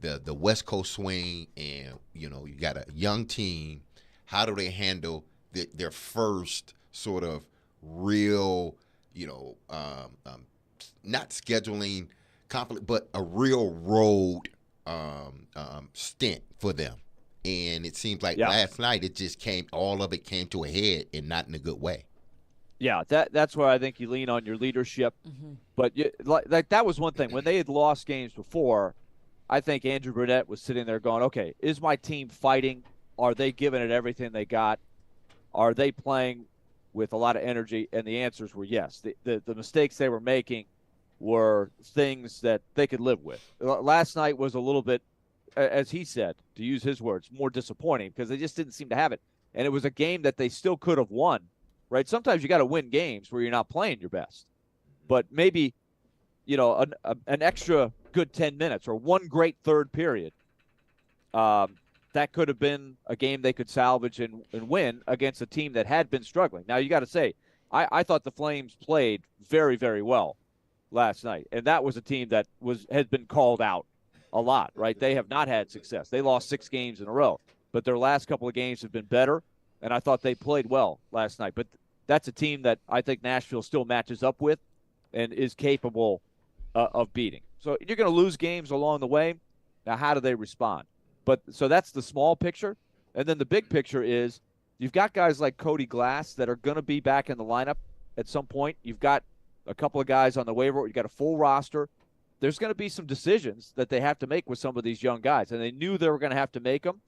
the West Coast swing and, got a young team. How do they handle their first sort of real, not scheduling conflict, but a real road stint for them? And it seems like last night all of it came to a head, and not in a good way. Yeah, that's where I think you lean on your leadership. But that was one thing. When they had lost games before, I think Andrew Burnett was sitting there going, okay, is my team fighting? Are they giving it everything they got? Are they playing with a lot of energy? And the answers were yes. The mistakes they were making were things that they could live with. Last night was a little bit, as he said, to use his words, more disappointing because they just didn't seem to have it. And it was a game that they still could have won, right? Sometimes you got to win games where you're not playing your best. But maybe, an extra good 10 minutes or one great third period, that could have been a game they could salvage and win against a team that had been struggling. Now, you got to say, I thought the Flames played very, very well last night. And that was a team that has been called out a lot, right? They have not had success. They lost 6 games in a row. But their last couple of games have been better, and I thought they played well last night. But that's a team that I think Nashville still matches up with and is capable of beating. So you're going to lose games along the way. Now, how do they respond? But so that's the small picture. And then the big picture is you've got guys like Cody Glass that are going to be back in the lineup at some point. You've got a couple of guys on the waiver. You've got a full roster. There's going to be some decisions that they have to make with some of these young guys, and they knew they were going to have to make them.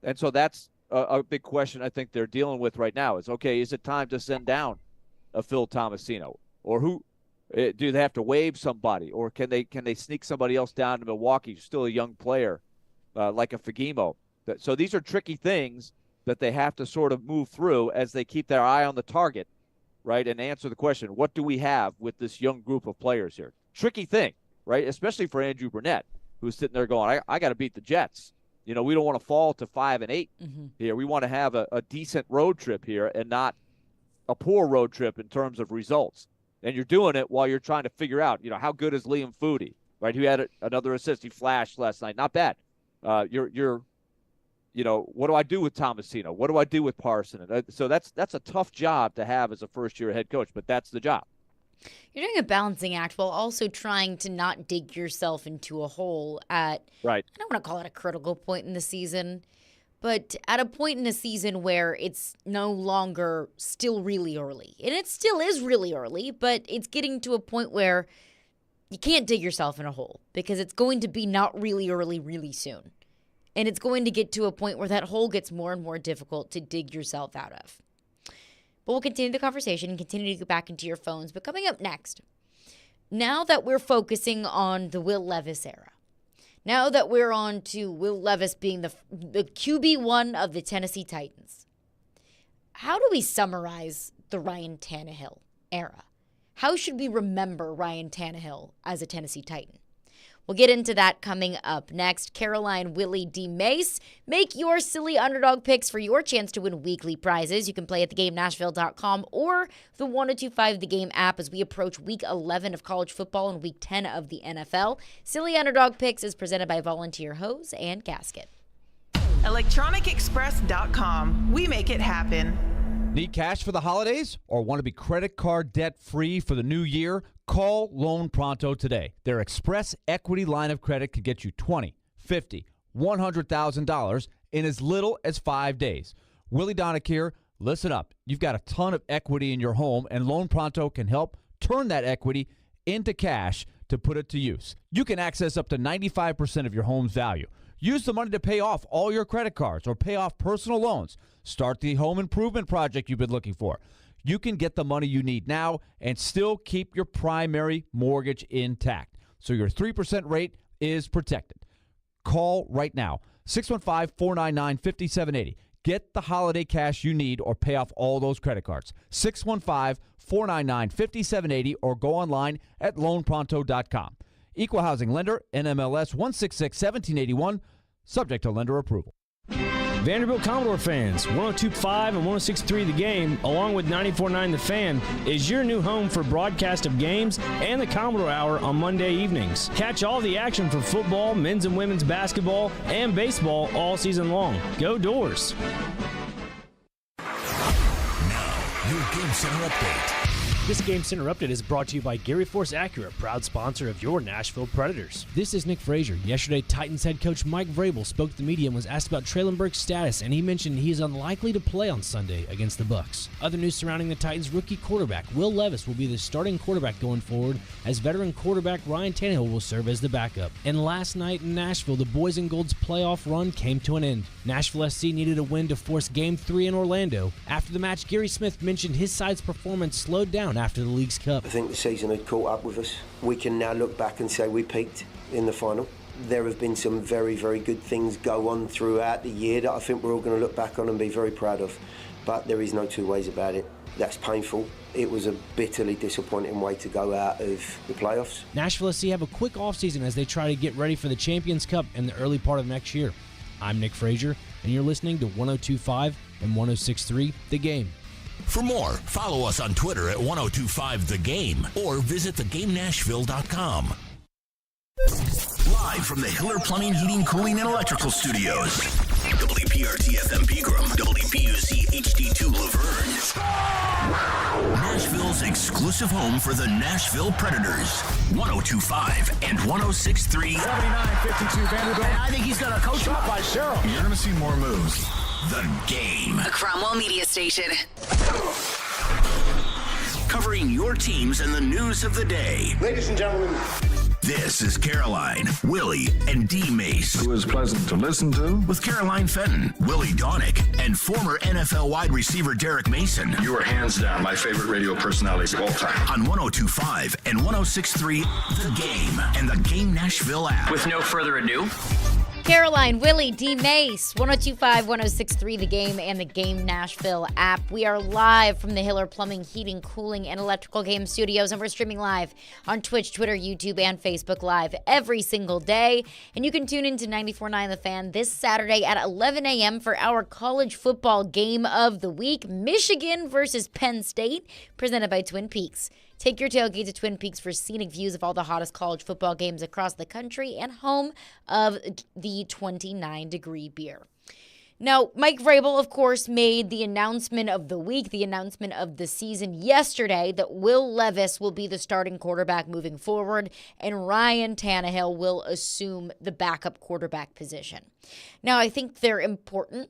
And so that's a big question I think they're dealing with right now is, okay, is it time to send down a Phil Tomasino? Or who do they have to waive somebody? Or can they sneak somebody else down to Milwaukee, who's still a young player, like a Fagemo? So these are tricky things that they have to sort of move through as they keep their eye on the target, right, and answer the question, what do we have with this young group of players here? Tricky thing, right, especially for Andrew Burnett, who's sitting there going, I got to beat the Jets. We don't want to fall to 5-8 here. We want to have a decent road trip here and not a poor road trip in terms of results. And you're doing it while you're trying to figure out, how good is Liam Foodie, right? Who had another assist. He flashed last night. Not bad. What do I do with Tomasino? What do I do with Parson? So that's a tough job to have as a first-year head coach, but that's the job. You're doing a balancing act while also trying to not dig yourself into a hole at, right. I don't want to call it a critical point in the season, but at a point in the season where it's no longer still really early. And it still is really early, but it's getting to a point where you can't dig yourself in a hole because it's going to be not really early really soon. And it's going to get to a point where that hole gets more and more difficult to dig yourself out of. But we'll continue the conversation and continue to get back into your phones. But coming up next, now that we're focusing on the Will Levis era, now that we're on to Will Levis being the QB1 of the Tennessee Titans, how do we summarize the Ryan Tannehill era? How should we remember Ryan Tannehill as a Tennessee Titan? We'll get into that coming up next. Caroline, Willy, D-Mase. Make your silly underdog picks for your chance to win weekly prizes. You can play at thegamenashville.com or the 1025 The Game app as we approach Week 11 of college football and Week 10 of the NFL. Silly Underdog Picks is presented by Volunteer Hose and Gasket. ElectronicExpress.com. We make it happen. Need cash for the holidays or want to be credit card debt-free for the new year? Call Loan Pronto today. Their Express Equity line of credit could get you $20, $50, $100,000 in as little as 5 days. Willy Donick here. Listen up. You've got a ton of equity in your home, and Loan Pronto can help turn that equity into cash to put it to use. You can access up to 95% of your home's value. Use the money to pay off all your credit cards or pay off personal loans. Start the home improvement project you've been looking for. You can get the money you need now and still keep your primary mortgage intact. So your 3% rate is protected. Call right now, 615-499-5780. Get the holiday cash you need or pay off all those credit cards. 615-499-5780 or go online at loanpronto.com. Equal housing lender, NMLS 166-1781, subject to lender approval. Vanderbilt Commodore fans, 102.5 and 106.3 The Game, along with 94.9 The Fan, is your new home for broadcast of games and the Commodore Hour on Monday evenings. Catch all the action for football, men's and women's basketball, and baseball all season long. Go Doors! Now, your Game Center update. This Game Center update is brought to you by Gary Force Acura, proud sponsor of your Nashville Predators. This is Nick Frazier. Yesterday, Titans head coach Mike Vrabel spoke to the media and was asked about Treylon status, and he mentioned he is unlikely to play on Sunday against the Bucs. Other news surrounding the Titans rookie quarterback Will Levis will be the starting quarterback going forward, as veteran quarterback Ryan Tannehill will serve as the backup. And last night in Nashville, the Boys and Gold's playoff run came to an end. Nashville SC needed a win to force Game 3 in Orlando. After the match, Gary Smith mentioned his side's performance slowed down after the League's Cup. I think the season had caught up with us. We can now look back and say we peaked in the final. There have been some very, very good things go on throughout the year that I think we're all going to look back on and be very proud of. But there is no two ways about it. That's painful. It was a bitterly disappointing way to go out of the playoffs. Nashville SC have a quick offseason as they try to get ready for the Champions Cup in the early part of next year. I'm Nick Frazier, and you're listening to 102.5 and 106.3 The Game. For more, follow us on Twitter at 1025 The Game or visit thegamenashville.com. Live from the Hiller Plumbing, Heating, Cooling, and Electrical Studios. WPRT FM Pegram, WPUC HD2 Laverne. Nashville's exclusive home for the Nashville Predators. 1025 and 1063. 79-52 Vanderbilt. And I think he's going to coach him up by Cheryl. You're going to see more moves. The Game. A Cromwell Media Station. Covering your teams and the news of the day. Ladies and gentlemen. This is Caroline, Willy, and D-Mase. It was pleasant to listen to. With Caroline Fenton, Willy Donick, and former NFL wide receiver Derek Mason. You are hands down my favorite radio personality of all time. On 1025 and 1063 The Game and the Game Nashville app. With no further ado, Caroline, Willy, D-Mase, 1025, 1063 The Game, and the Game Nashville app. We are live from the Hiller Plumbing, Heating, Cooling, and Electrical Game Studios, and we're streaming live on Twitch, Twitter, YouTube, and Facebook Live every single day. And you can tune in to 94.9 The Fan this Saturday at 11 a.m. for our college football game of the week, Michigan versus Penn State, presented by Twin Peaks. Take your tailgate to Twin Peaks for scenic views of all the hottest college football games across the country and home of the 29-degree beer. Now, Mike Vrabel, of course, made the announcement of the week, the announcement of the season yesterday that Will Levis will be the starting quarterback moving forward and Ryan Tannehill will assume the backup quarterback position. Now, I think they're important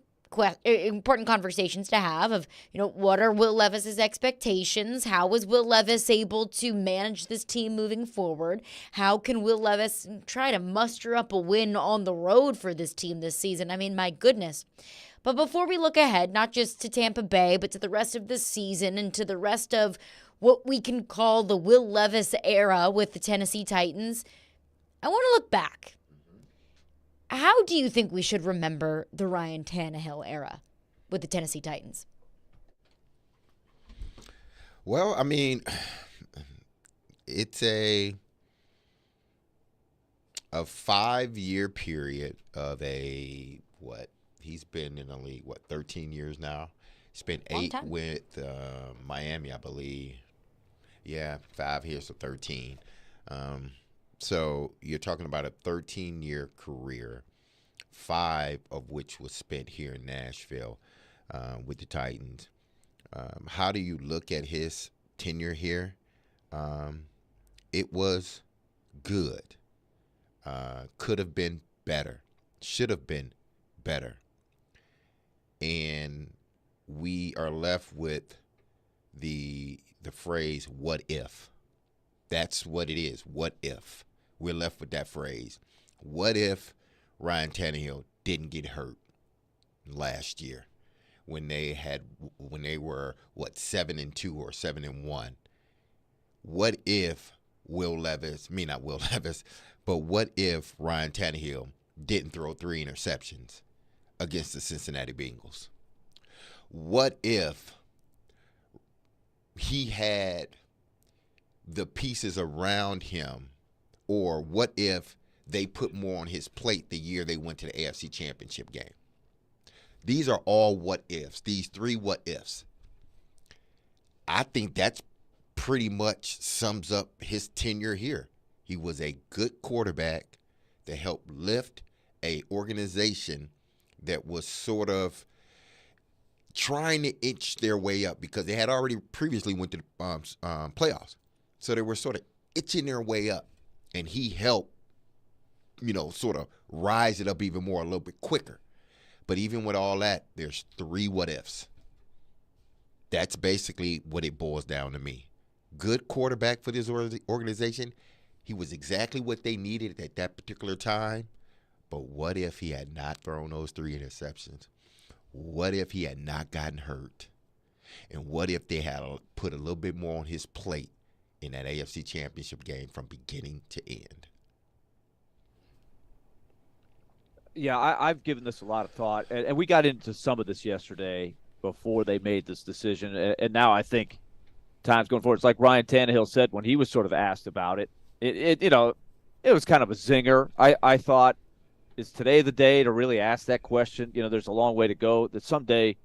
conversations to have of, what are Will Levis's expectations? How was Will Levis able to manage this team moving forward? How can Will Levis try to muster up a win on the road for this team this season? I mean, my goodness. But before we look ahead, not just to Tampa Bay, but to the rest of the season and to the rest of what we can call the Will Levis era with the Tennessee Titans, I want to look back. How do you think we should remember the Ryan Tannehill era with the Tennessee Titans? Well, I mean, it's a 5-year period of he's been in the league, 13 years now? Spent 8 with Miami, I believe. Yeah, 5 here, so 13. So you're talking about a 13-year career, 5 of which was spent here in Nashville with the Titans. How do you look at his tenure here? It was good. Could have been better. Should have been better. And we are left with the phrase, what if? That's what it is. What if? We're left with that phrase. What if Ryan Tannehill didn't get hurt last year when they were 7-2 or 7-1? What if not Will Levis, but what if Ryan Tannehill didn't throw 3 interceptions against the Cincinnati Bengals? What if he had the pieces around him, or what if they put more on his plate the year they went to the AFC Championship game? These are all what ifs. These 3 what ifs. I think that's pretty much sums up his tenure here. He was a good quarterback that helped lift a organization that was sort of trying to inch their way up because they had already previously went to the playoffs. So they were sort of itching their way up, and he helped, sort of rise it up even more, a little bit quicker. But even with all that, there's 3 what ifs. That's basically what it boils down to me. Good quarterback for this organization. He was exactly what they needed at that particular time. But what if he had not thrown those 3 interceptions? What if he had not gotten hurt? And what if they had put a little bit more on his plate in that AFC Championship game from beginning to end? Yeah, I've given this a lot of thought, and we got into some of this yesterday before they made this decision, and now I think time's going forward. It's like Ryan Tannehill said when he was sort of asked about it. It was kind of a zinger. I thought, is today the day to really ask that question? There's a long way to go. That someday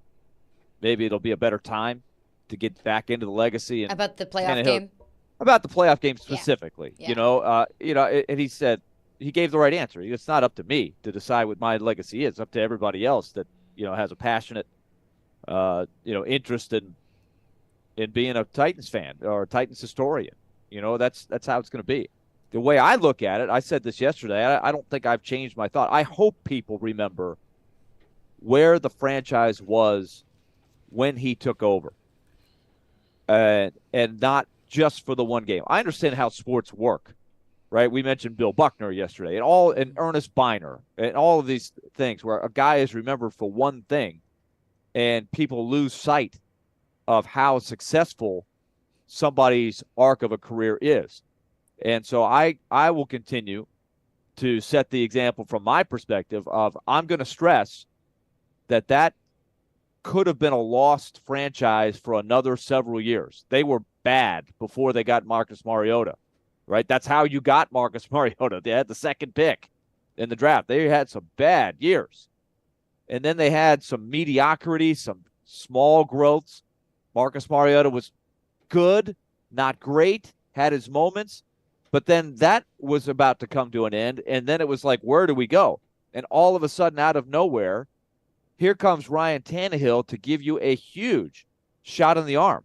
maybe it'll be a better time to get back into the legacy. And about the playoff game? About the playoff game specifically. Yeah. And he said, he gave the right answer. It's not up to me to decide what my legacy is. It's up to everybody else that, has a passionate, interest in being a Titans fan or a Titans historian. That's how it's going to be. The way I look at it, I said this yesterday, I don't think I've changed my thought. I hope people remember where the franchise was when he took over. And not just for the one game. I understand how sports work, right? We mentioned Bill Buckner yesterday and Ernest Biner and all of these things where a guy is remembered for one thing and people lose sight of how successful somebody's arc of a career is. And so I will continue to set the example from my perspective of I'm going to stress that could have been a lost franchise for another several years. They were bad before they got Marcus Mariota, right? That's how you got Marcus Mariota. They had the second pick in the draft. They had some bad years. And then they had some mediocrity, some small growths. Marcus Mariota was good, not great, had his moments. But then that was about to come to an end, and then it was like, where do we go? And all of a sudden, out of nowhere, here comes Ryan Tannehill to give you a huge shot in the arm.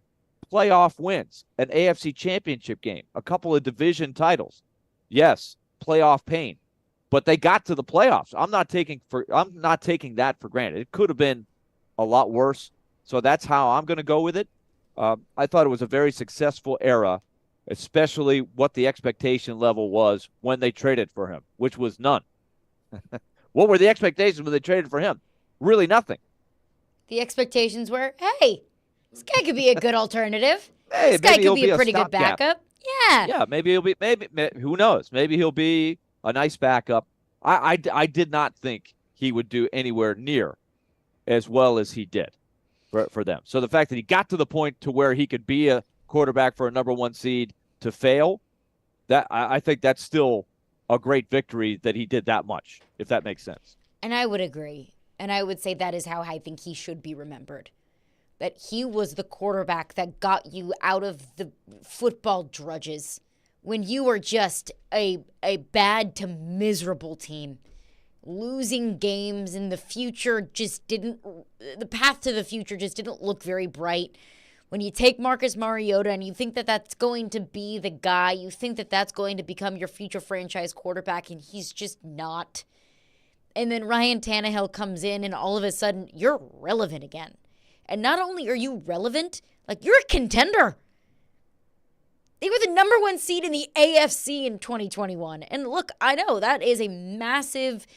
Playoff wins, an AFC championship game, a couple of division titles. Yes, playoff pain. But they got to the playoffs. I'm not taking that for granted. It could have been a lot worse. So that's how I'm going to go with it. I thought it was a very successful era, especially what the expectation level was when they traded for him, which was none. What were the expectations when they traded for him? Really nothing. The expectations were, hey, this guy could be a good alternative. Hey, this guy could be a pretty good backup. Yeah. Yeah, maybe he'll be, who knows? Maybe he'll be a nice backup. I did not think he would do anywhere near as well as he did for them. So the fact that he got to the point to where he could be a quarterback for a number one seed to fail, that I think that's still a great victory that he did that much, if that makes sense. And I would agree. And I would say that is how I think he should be remembered. That he was the quarterback that got you out of the football drudges when you were just a bad to miserable team. Losing games in the future the path to the future just didn't look very bright. When you take Marcus Mariota and you think that that's going to be the guy, you think that that's going to become your future franchise quarterback, and he's just not. And then Ryan Tannehill comes in, and all of a sudden, you're relevant again. And not only are you relevant, like, you're a contender. They were the number one seed in the AFC in 2021. And look, I know that is a massive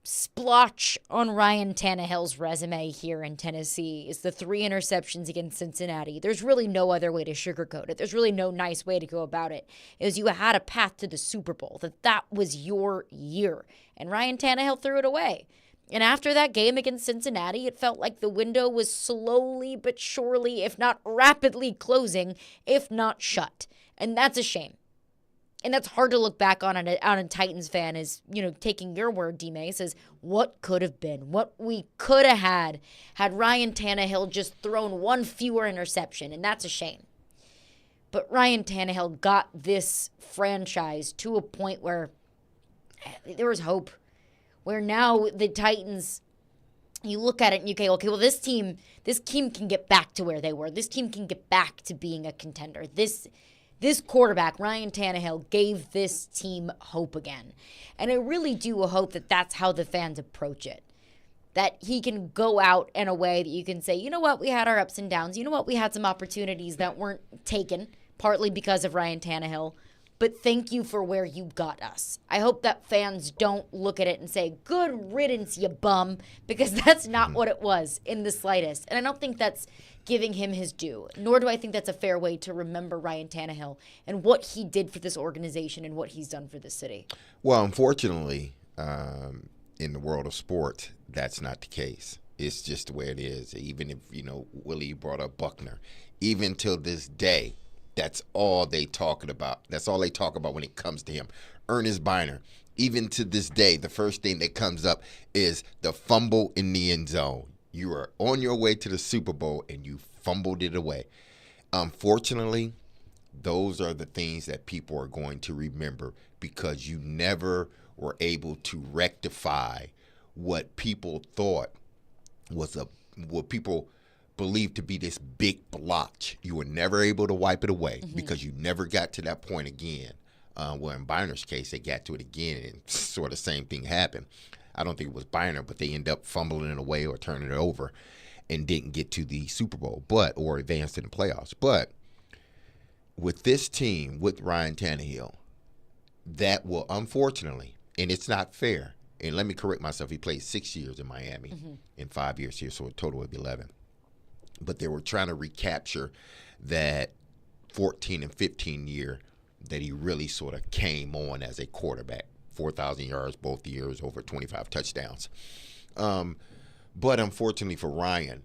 splotch on Ryan Tannehill's resume here in Tennessee is the 3 interceptions against Cincinnati. There's really no other way to sugarcoat it. There's really no nice way to go about it. Is you had a path to the Super Bowl, that was your year. And Ryan Tannehill threw it away. And after that game against Cincinnati, it felt like the window was slowly but surely, if not rapidly closing, if not shut. And that's a shame. And that's hard to look back on a Titans fan as, taking your word, D-Mase, as what could have been, what we could have had Ryan Tannehill just thrown one fewer interception, and that's a shame. But Ryan Tannehill got this franchise to a point where there was hope, where now the Titans, you look at it and you go, okay, well, this team can get back to where they were. This team can get back to being a contender. This quarterback, Ryan Tannehill, gave this team hope again. And I really do hope that that's how the fans approach it. That he can go out in a way that you can say, you know what, we had our ups and downs. You know what, we had some opportunities that weren't taken, partly because of Ryan Tannehill. But thank you for where you got us. I hope that fans don't look at it and say, good riddance, you bum, because that's not what it was in the slightest. And I don't think that's giving him his due, nor do I think that's a fair way to remember Ryan Tannehill and what he did for this organization and what he's done for this city. Well, unfortunately, in the world of sports, that's not the case. It's just the way it is. Even if, Willy brought up Buckner, even till this day, that's all they talking about. That's all they talk about when it comes to him. Ernest Biner, even to this day, the first thing that comes up is the fumble in the end zone. You were on your way to the Super Bowl and you fumbled it away. Unfortunately, those are the things that people are going to remember because you never were able to rectify what people thought was what people believed to be this big blotch. You were never able to wipe it away because you never got to that point again. Well, in Biner's case, they got to it again and sort of same thing happened. I don't think it was Biner, but they end up fumbling it away or turning it over and didn't get to the Super Bowl, or advanced in the playoffs. But with this team, with Ryan Tannehill, that will unfortunately, and it's not fair, and let me correct myself, he played 6 years in Miami and 5 years here, so a total of 11. But they were trying to recapture that 14 and 15 year that he really sort of came on as a quarterback. 4,000 yards both years, over 25 touchdowns. But unfortunately for Ryan,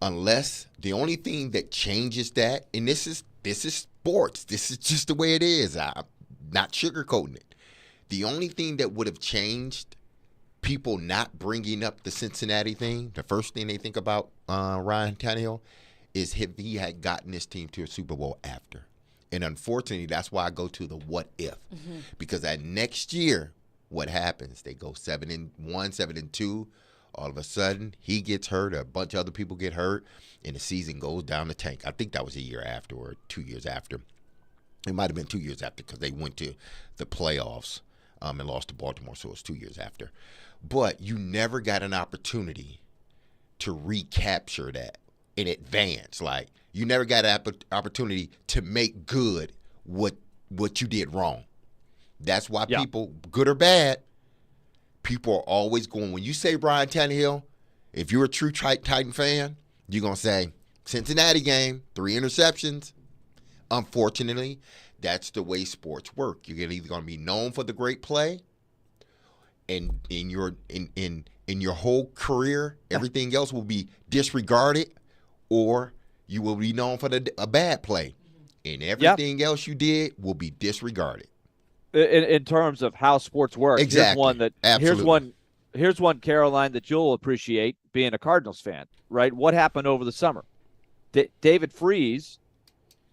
unless the only thing that changes that, and this is sports, this is just the way it is, I'm not sugarcoating it. The only thing that would have changed people not bringing up the Cincinnati thing, the first thing they think about Ryan Tannehill is if he had gotten this team to a Super Bowl after. And unfortunately, that's why I go to the what if. Because that next year, what happens? They go 7-1, 7-2. All of a sudden, he gets hurt, a bunch of other people get hurt, and the season goes down the tank. I think that was a year after or 2 years after. It might have been 2 years after because they went to the playoffs and lost to Baltimore, so it was 2 years after. But you never got an opportunity to recapture that in advance. Like, you never got an opportunity to make good what you did wrong. That's why people, good or bad, people are always going, when you say Ryan Tannehill, if you're a true Titan fan, you're going to say, Cincinnati game, 3 interceptions. Unfortunately, that's the way sports work. You're either going to be known for the great play, and in your whole career, everything else will be disregarded, or you will be known for a bad play, and everything else you did will be disregarded. In terms of how sports work, exactly. Here's one, Caroline, that you'll appreciate being a Cardinals fan, right? What happened over the summer? David Freese,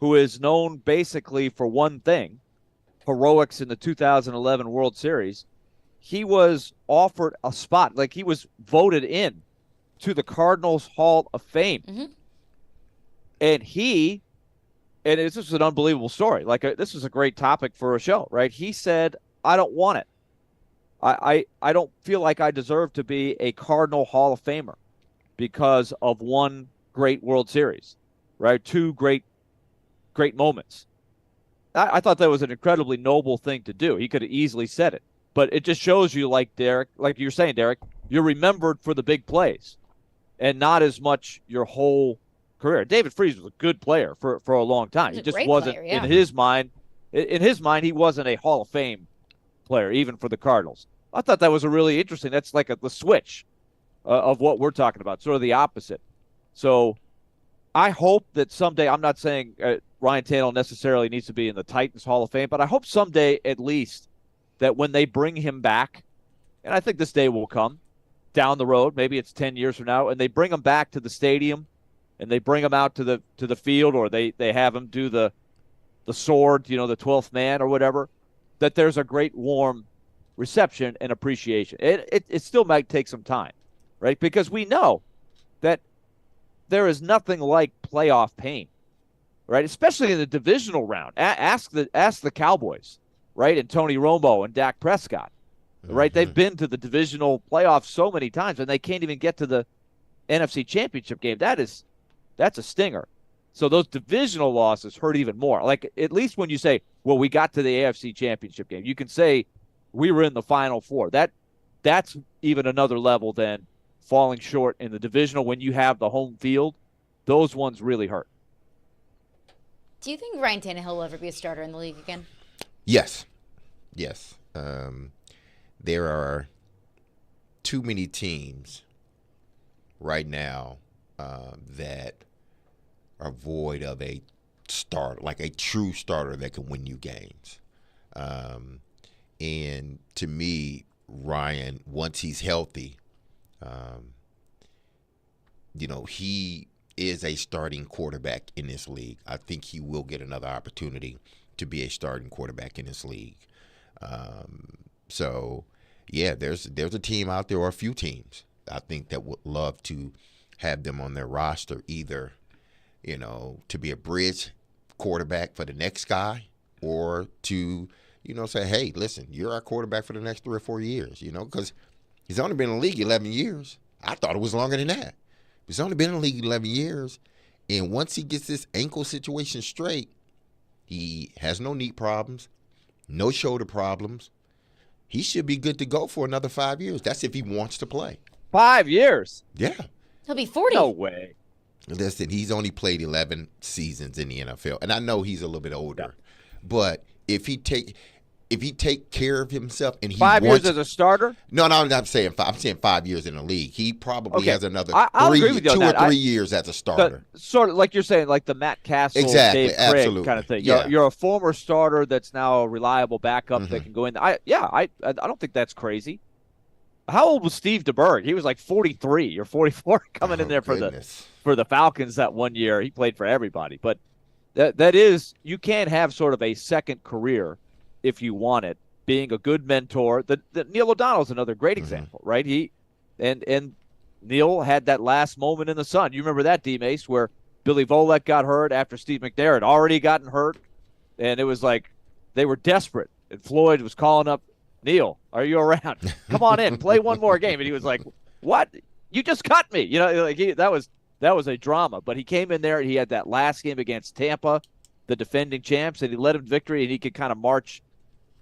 who is known basically for one thing, heroics in the 2011 World Series, he was offered a spot, like he was voted in to the Cardinals Hall of Fame. And this is an unbelievable story. This is a great topic for a show, right? He said, I don't want it. I don't feel like I deserve to be a Cardinal Hall of Famer because of one great World Series, right? 2 great moments. I thought that was an incredibly noble thing to do. He could have easily said it. But it just shows you, like you're saying, Derek, you're remembered for the big plays and not as much your whole career. David Freese was a good player for a long time. He just wasn't player, in his mind. In his mind, he wasn't a Hall of Fame player, even for the Cardinals. I thought that was a really interesting. That's like the switch of what we're talking about, sort of the opposite. So I hope that someday, I'm not saying Ryan Tannehill necessarily needs to be in the Titans Hall of Fame, but I hope someday at least that when they bring him back, and I think this day will come down the road, maybe it's 10 years from now, and they bring him back to the stadium and they bring him out to the field, or they have him do the sword, the 12th man or whatever, that there's a great warm reception and appreciation. It still might take some time, right? Because we know that there is nothing like playoff pain, right? Especially in the divisional round. Ask the Cowboys, right? And Tony Romo and Dak Prescott, right? They've been to the divisional playoffs so many times, and they can't even get to the NFC Championship game. That's a stinger. So those divisional losses hurt even more. Like, at least when you say, well, we got to the AFC Championship game, you can say we were in the Final Four. That's even another level than falling short in the divisional when you have the home field. Those ones really hurt. Do you think Ryan Tannehill will ever be a starter in the league again? Yes. There are too many teams right now that are void of a starter, like a true starter that can win you games. And to me, Ryan, once he's healthy, he is a starting quarterback in this league. I think he will get another opportunity to be a starting quarterback in this league. So, yeah, there's a team out there, or a few teams, I think, that would love to have them on their roster, either, to be a bridge quarterback for the next guy, or to, say, hey, listen, you're our quarterback for the next 3 or 4 years, because he's only been in the league 11 years. I thought it was longer than that. He's only been in the league 11 years, and once he gets this ankle situation straight, he has no knee problems, no shoulder problems. He should be good to go for another 5 years. That's if he wants to play. 5 years? Yeah. He'll be 40. No way. Listen, he's only played 11 seasons in the NFL, and I know he's a little bit older, but if he take care of himself and he 5 years as a starter? No, I'm not saying 5. I'm saying 5 years in the league. He probably has another 2 or 3 years as a starter. Sort of like you're saying, like the Matt Castle, exactly, Dave Krieg absolutely. kind of thing. Yeah. You're a former starter that's now a reliable backup that can go in. I don't think that's crazy. How old was Steve DeBerg? He was like 43 or 44 coming in there for the Falcons that one year. He played for everybody. But that is, you can't have sort of a second career if you want it, being a good mentor. Neil O'Donnell's another great example, right? He and Neil had that last moment in the sun. You remember that, D-Mase, where Billy Volek got hurt after Steve McNair had already gotten hurt, and it was like they were desperate. And Floyd was calling up, Neil, are you around? Come on in, play one more game. And he was like, what? You just cut me. That was a drama. But he came in there, he had that last game against Tampa, the defending champs, and he led them to victory, and he could kind of march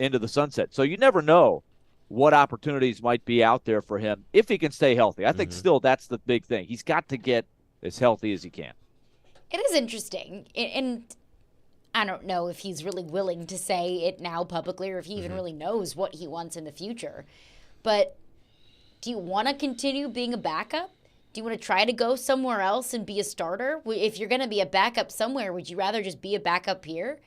into the sunset. So you never know what opportunities might be out there for him if he can stay healthy. I think still that's the big thing. He's got to get as healthy as he can. It is interesting, and I don't know if he's really willing to say it now publicly, or if he even really knows what he wants in the future. But do you want to continue being a backup? Do you want to try to go somewhere else and be a starter? If you're going to be a backup somewhere, would you rather just be a backup here?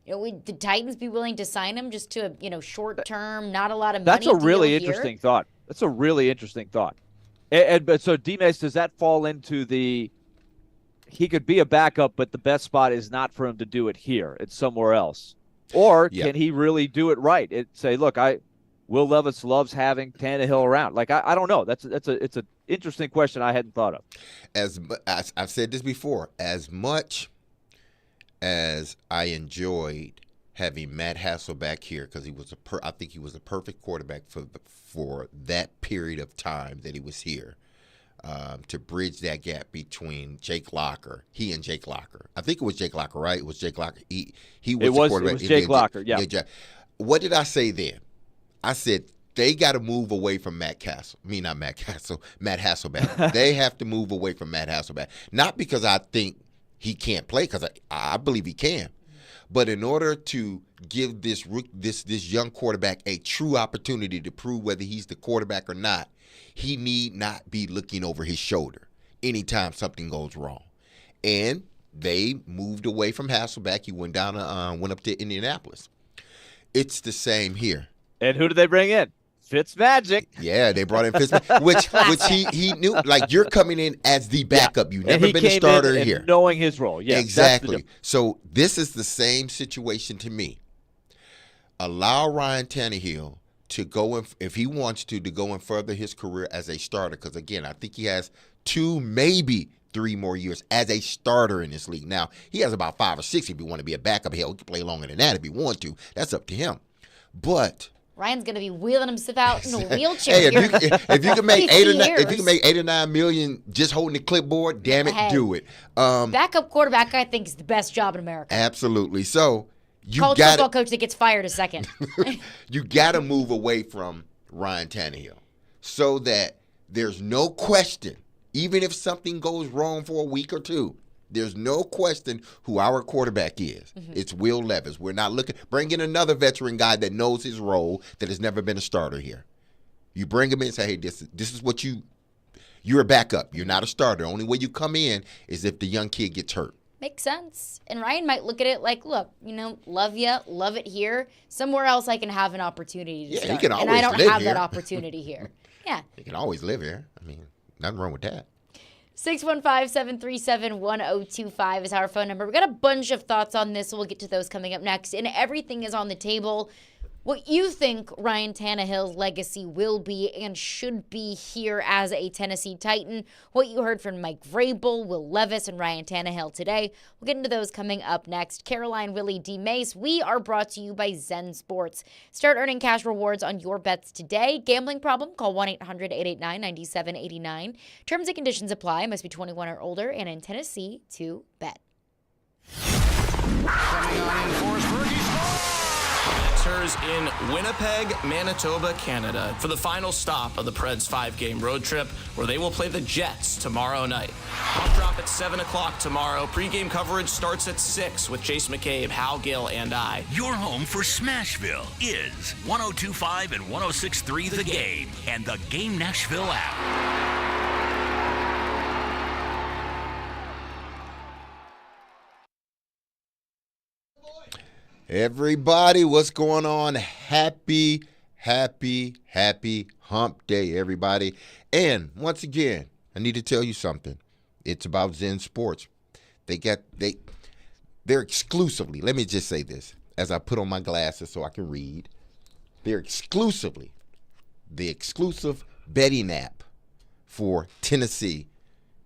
Would the Titans be willing to sign him just to a short term, not a lot of money? That's a really interesting thought. That's a really interesting thought. But so D-Mase, does that fall into he could be a backup, but the best spot is not for him to do it here; it's somewhere else? Or can he really do it right? Say, look, Will Levis loves having Tannehill around. Like I don't know. It's an interesting question I hadn't thought of. As I've said this before, as much as I enjoyed having Matt Hasselbeck here, because I think he was a perfect quarterback for that period of time that he was here, to bridge that gap between Jake Locker, he and Jake Locker. I think it was Jake Locker, right? It was Jake Locker. He was the quarterback. It was Jake Locker, yeah. What did I say then? I said they got to move away from Matt Hasselbeck. They have to move away from Matt Hasselbeck. Not because I think he can't play, because I believe he can. But in order to give this young quarterback a true opportunity to prove whether he's the quarterback or not, he need not be looking over his shoulder anytime something goes wrong. And they moved away from Hasselbeck. He went up to Indianapolis. It's the same here. And who did they bring in? Fitzmagic. Yeah, they brought in Fitzmagic, which he knew. Like, you're coming in as the backup. You've never been a starter here. Knowing his role. Yeah, exactly. So this is the same situation to me. Allow Ryan Tannehill to go, if he wants to go and further his career as a starter. Because, again, I think he has 2, maybe 3 more years as a starter in this league. Now, he has about 5 or 6 if you want to be a backup. Hell, he can play longer than that if he wants to. That's up to him. But Ryan's going to be wheeling himself out in a wheelchair. Hey, if you can make 8 or 9 million just holding the clipboard, damn it, do it. Backup quarterback, I think, is the best job in America. Absolutely. So college football coach that gets fired a second. You got to move away from Ryan Tannehill so that there's no question, even if something goes wrong for a week or 2, there's no question who our quarterback is. Mm-hmm. It's Will Levis. We're not bring in another veteran guy that knows his role, that has never been a starter here. You bring him in and say, hey, this is what you're a backup. You're not a starter. The only way you come in is if the young kid gets hurt. Makes sense. And Ryan might look at it like, look, love it here. Somewhere else I can have an opportunity to start. He can always and I don't live have here. that opportunity here. Yeah. He can always live here. I mean, nothing wrong with that. 615-737-1025 is our phone number. We got a bunch of thoughts on this, so we'll get to those coming up next. And everything is on the table. What you think Ryan Tannehill's legacy will be and should be here as a Tennessee Titan. What you heard from Mike Vrabel, Will Levis, and Ryan Tannehill today. We'll get into those coming up next. Caroline, Willy, D-Mase, we are brought to you by Zen Sports. Start earning cash rewards on your bets today. Gambling problem? Call 1-800-889-9789. Terms and conditions apply. Must be 21 or older and in Tennessee to bet. Coming on in Forsberg, he in Winnipeg, Manitoba, Canada, for the final stop of the Preds' 5-game road trip, where they will play the Jets tomorrow night. Puck drop at 7 o'clock tomorrow. Pre-game coverage starts at 6 with Chase McCabe, Hal Gill, and I. Your home for Smashville is 102.5 and 106.3 The Game and the Game Nashville app. Everybody, what's going on? Happy hump day, everybody. And once again, I need to tell you something. It's about Zen Sports. They're exclusively, let me just say this, as I put on my glasses so I can read. They're exclusively the exclusive betting app for Tennessee.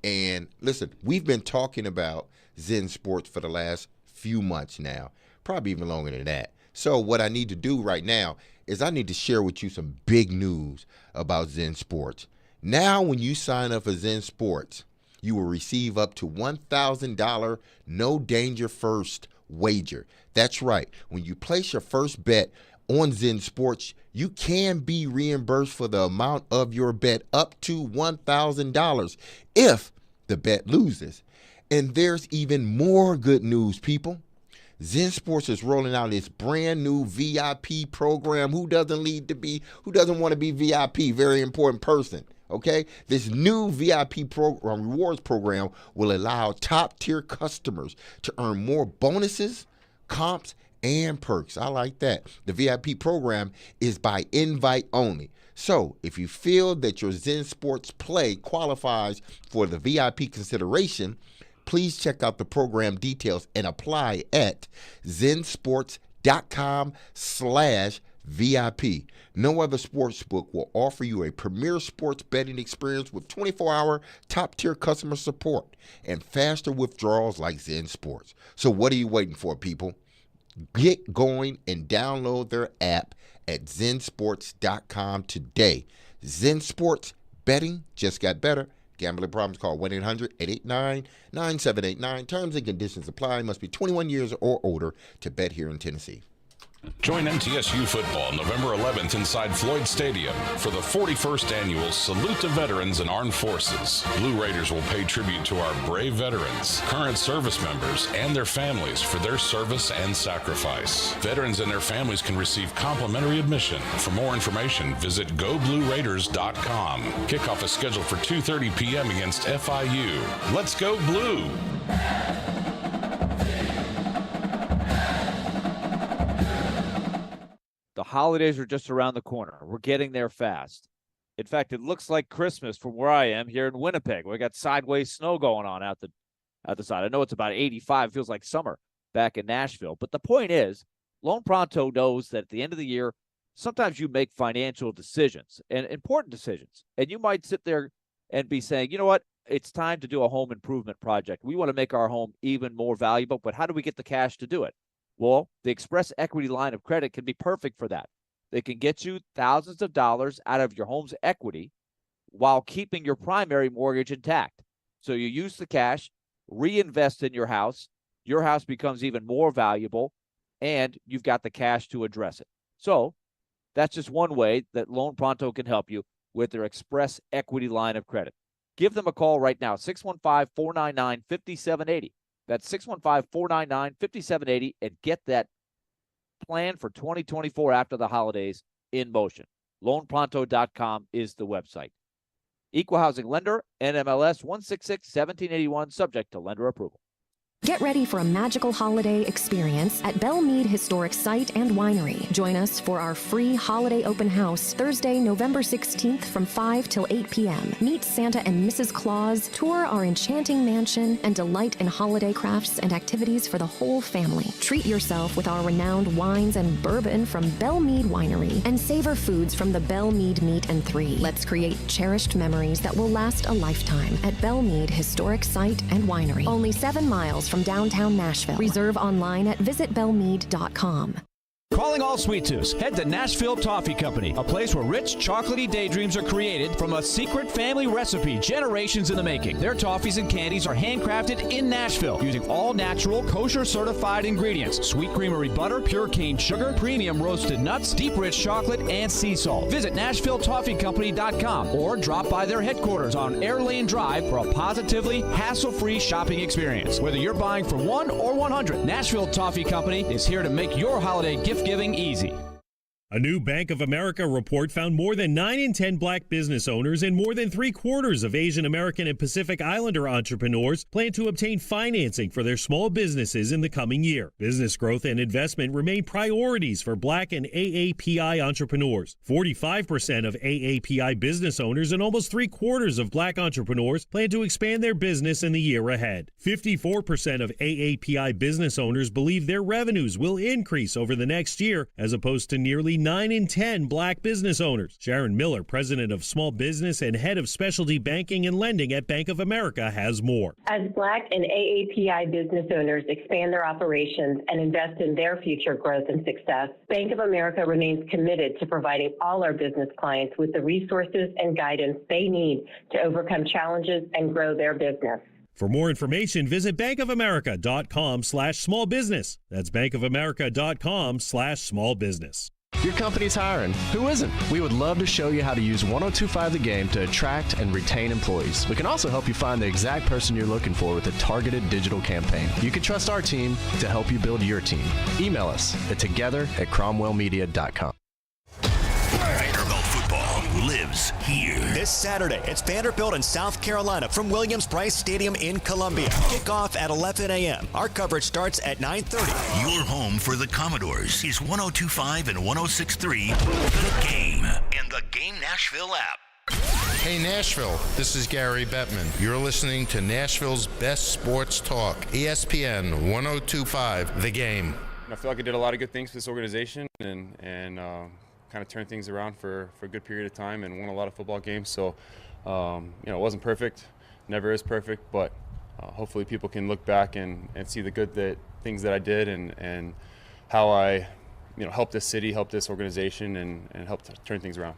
And listen, we've been talking about Zen Sports for the last few months now. Probably even longer than that. So what I need to do right now is I need to share with you some big news about Zen Sports. Now when you sign up for Zen Sports, you will receive up to $1,000 no danger first wager. That's right. When you place your first bet on Zen Sports, you can be reimbursed for the amount of your bet up to $1,000 if the bet loses. And there's even more good news, people. Zen Sports is rolling out its brand new VIP program. Who doesn't want to be VIP? Very important person. Okay? This new VIP rewards program will allow top-tier customers to earn more bonuses, comps, and perks. I like that. The VIP program is by invite only. So, if you feel that your Zen Sports play qualifies for the VIP consideration, please check out the program details and apply at zensports.com/VIP. No other sportsbook will offer you a premier sports betting experience with 24-hour top-tier customer support and faster withdrawals like Zen Sports. So what are you waiting for, people? Get going and download their app at zensports.com today. Zen Sports, betting just got better. Gambling problems, call 1-800-889-9789. Terms and conditions apply. Must be 21 years or older to bet here in Tennessee. Join MTSU football November 11th inside Floyd Stadium for the 41st annual Salute to Veterans and Armed Forces. Blue Raiders will pay tribute to our brave veterans, current service members, and their families for their service and sacrifice. Veterans and their families can receive complimentary admission. For more information, visit GoBlueRaiders.com. Kickoff is scheduled for 2:30 p.m. against FIU. Let's go Blue! The holidays are just around the corner. We're getting there fast. In fact, it looks like Christmas from where I am here in Winnipeg. We got sideways snow going on out the side. I know it's about 85. It feels like summer back in Nashville. But the point is, Lone Pronto knows that at the end of the year, sometimes you make financial decisions and important decisions. And you might sit there and be saying, you know what? It's time to do a home improvement project. We want to make our home even more valuable, but how do we get the cash to do it? Well, the Express Equity line of credit can be perfect for that. They can get you thousands of dollars out of your home's equity while keeping your primary mortgage intact. So you use the cash, reinvest in your house becomes even more valuable, and you've got the cash to address it. So that's just one way that Lone Pronto can help you with their Express Equity line of credit. Give them a call right now, 615-499-5780. That's 615-499-5780, and get that plan for 2024 after the holidays in motion. LonePronto.com is the website. Equal housing lender, NMLS 166-1781, subject to lender approval. Get ready for a magical holiday experience at Belle Meade Historic Site and Winery. Join us for our free holiday open house Thursday, November 16th from 5 till 8 p.m. Meet Santa and Mrs. Claus, tour our enchanting mansion, and delight in holiday crafts and activities for the whole family. Treat yourself with our renowned wines and bourbon from Belle Meade Winery and savor foods from the Belle Meade Meat and 3. Let's create cherished memories that will last a lifetime at Belle Meade Historic Site and Winery. Only 7 miles from downtown Nashville. Reserve online at visitbelmeade.com. Calling all sweet tooths. Head to Nashville Toffee Company, a place where rich, chocolatey daydreams are created from a secret family recipe generations in the making. Their toffees and candies are handcrafted in Nashville using all natural, kosher-certified ingredients. Sweet creamery butter, pure cane sugar, premium roasted nuts, deep rich chocolate, and sea salt. Visit NashvilleToffeeCompany.com or drop by their headquarters on Air Lane Drive for a positively hassle-free shopping experience. Whether you're buying for 1 or 100, Nashville Toffee Company is here to make your holiday gift giving easy. A new Bank of America report found more than 9 in 10 black business owners and more than 3/4 of Asian American and Pacific Islander entrepreneurs plan to obtain financing for their small businesses in the coming year. Business growth and investment remain priorities for black and AAPI entrepreneurs. 45% of AAPI business owners and almost 3/4 of black entrepreneurs plan to expand their business in the year ahead. 54% of AAPI business owners believe their revenues will increase over the next year, as opposed to nearly 9 in 10 black business owners. Sharon Miller, president of small business and head of specialty banking and lending at Bank of America, has more. As black and AAPI business owners expand their operations and invest in their future growth and success, Bank of America remains committed to providing all our business clients with the resources and guidance they need to overcome challenges and grow their business. For more information, visit bankofamerica.com/smallbusiness. That's bankofamerica.com/smallbusiness. Your company's hiring. Who isn't? We would love to show you how to use 1025 The Game to attract and retain employees. We can also help you find the exact person you're looking for with a targeted digital campaign. You can trust our team to help you build your team. Email us at together@cromwellmedia.com. Vanderbilt football lives here. This Saturday, it's Vanderbilt and South Carolina from Williams-Brice Stadium in Columbia. Kickoff at 11 a.m. Our coverage starts at 9:30. Your home for the Commodores is 102.5 and 106.3 The Game and the Game Nashville app. Hey Nashville, this is Gary Bettman. You're listening to Nashville's best sports talk, ESPN 102.5 The Game. I feel like I did a lot of good things for this organization and kind of turned things around for a good period of time and won a lot of football games. So, it wasn't perfect, never is perfect, but hopefully people can look back and see the good things that I did and how I, helped this city, helped this organization, and helped turn things around.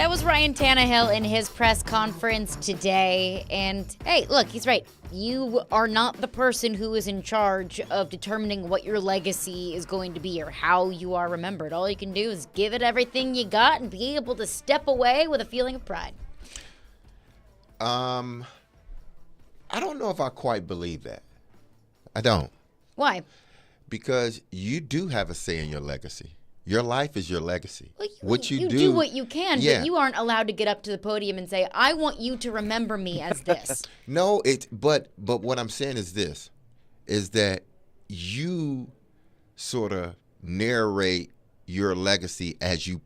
That was Ryan Tannehill in his press conference today. And hey, look, he's right. You are not the person who is in charge of determining what your legacy is going to be or how you are remembered. All you can do is give it everything you got and be able to step away with a feeling of pride. I don't know if I quite believe that. I don't. Why? Because you do have a say in your legacy. Your life is your legacy. Well, what you do what you can, yeah. But you aren't allowed to get up to the podium and say, I want you to remember me as this. No, but what I'm saying is this, is that you sort of narrate your legacy as you're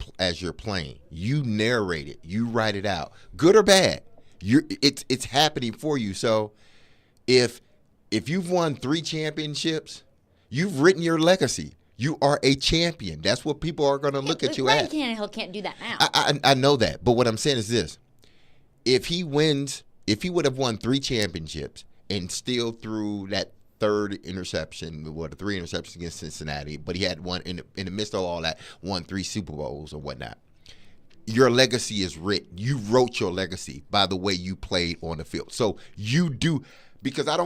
playing. You narrate it. You write it out. Good or bad. It's happening for you. So if you've won 3 championships, you've written your legacy. You are a champion. That's what people are going to look at you Ryan at. Tannehill can't do that now. I know that. But what I'm saying is this. If he would have won 3 championships and still threw that 3rd interception, the 3 interceptions against Cincinnati, but he had one in the midst of all that, won 3 Super Bowls or whatnot. Your legacy is written. You wrote your legacy by the way you played on the field. So you do, because I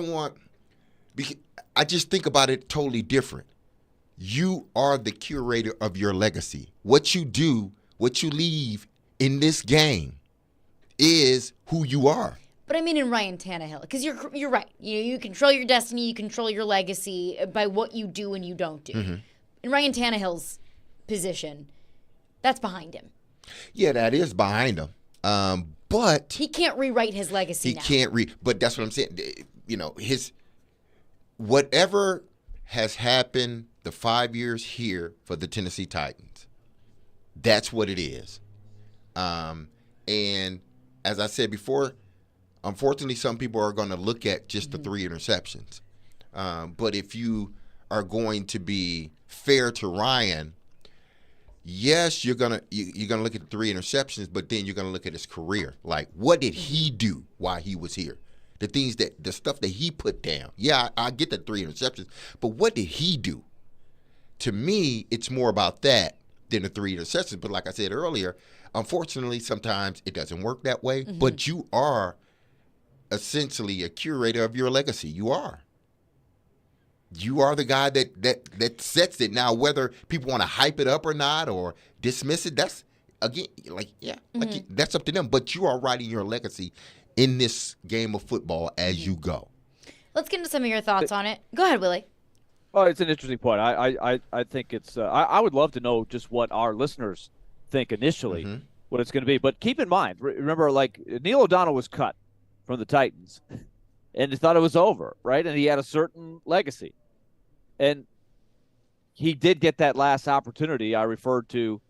just think about it totally different. You are the curator of your legacy. What you do, what you leave in this game is who you are. But I mean in Ryan Tannehill, because you're right. You control your destiny, you control your legacy by what you do and you don't do. Mm-hmm. In Ryan Tannehill's position, that's behind him. Yeah, that is behind him. But he can't rewrite his legacy now. He can't but that's what I'm saying. His whatever has happened the 5 years here for the Tennessee Titans, that's what it is. And as I said before, unfortunately, some people are going to look at just the 3 interceptions. But if you are going to be fair to Ryan, yes, you're gonna look at the 3 interceptions, but then you're gonna look at his career. Like, what did he do while he was here? The stuff that he put down. Yeah, I get the 3 interceptions, but what did he do? To me, it's more about that than the 3 interceptions. But like I said earlier, unfortunately, sometimes it doesn't work that way. Mm-hmm. But you are essentially a curator of your legacy. You are. You are the guy that sets it. Now, whether people want to hype it up or not or dismiss it, that's, again, that's up to them. But you are writing your legacy in this game of football as you go. Let's get into some of your thoughts on it. Go ahead, Willie. Oh, it's an interesting point. I think it's I would love to know just what our listeners think initially, what it's going to be. But keep in mind, remember, like, Neil O'Donnell was cut from the Titans, and they thought it was over, right? And he had a certain legacy. And he did get that last opportunity I referred to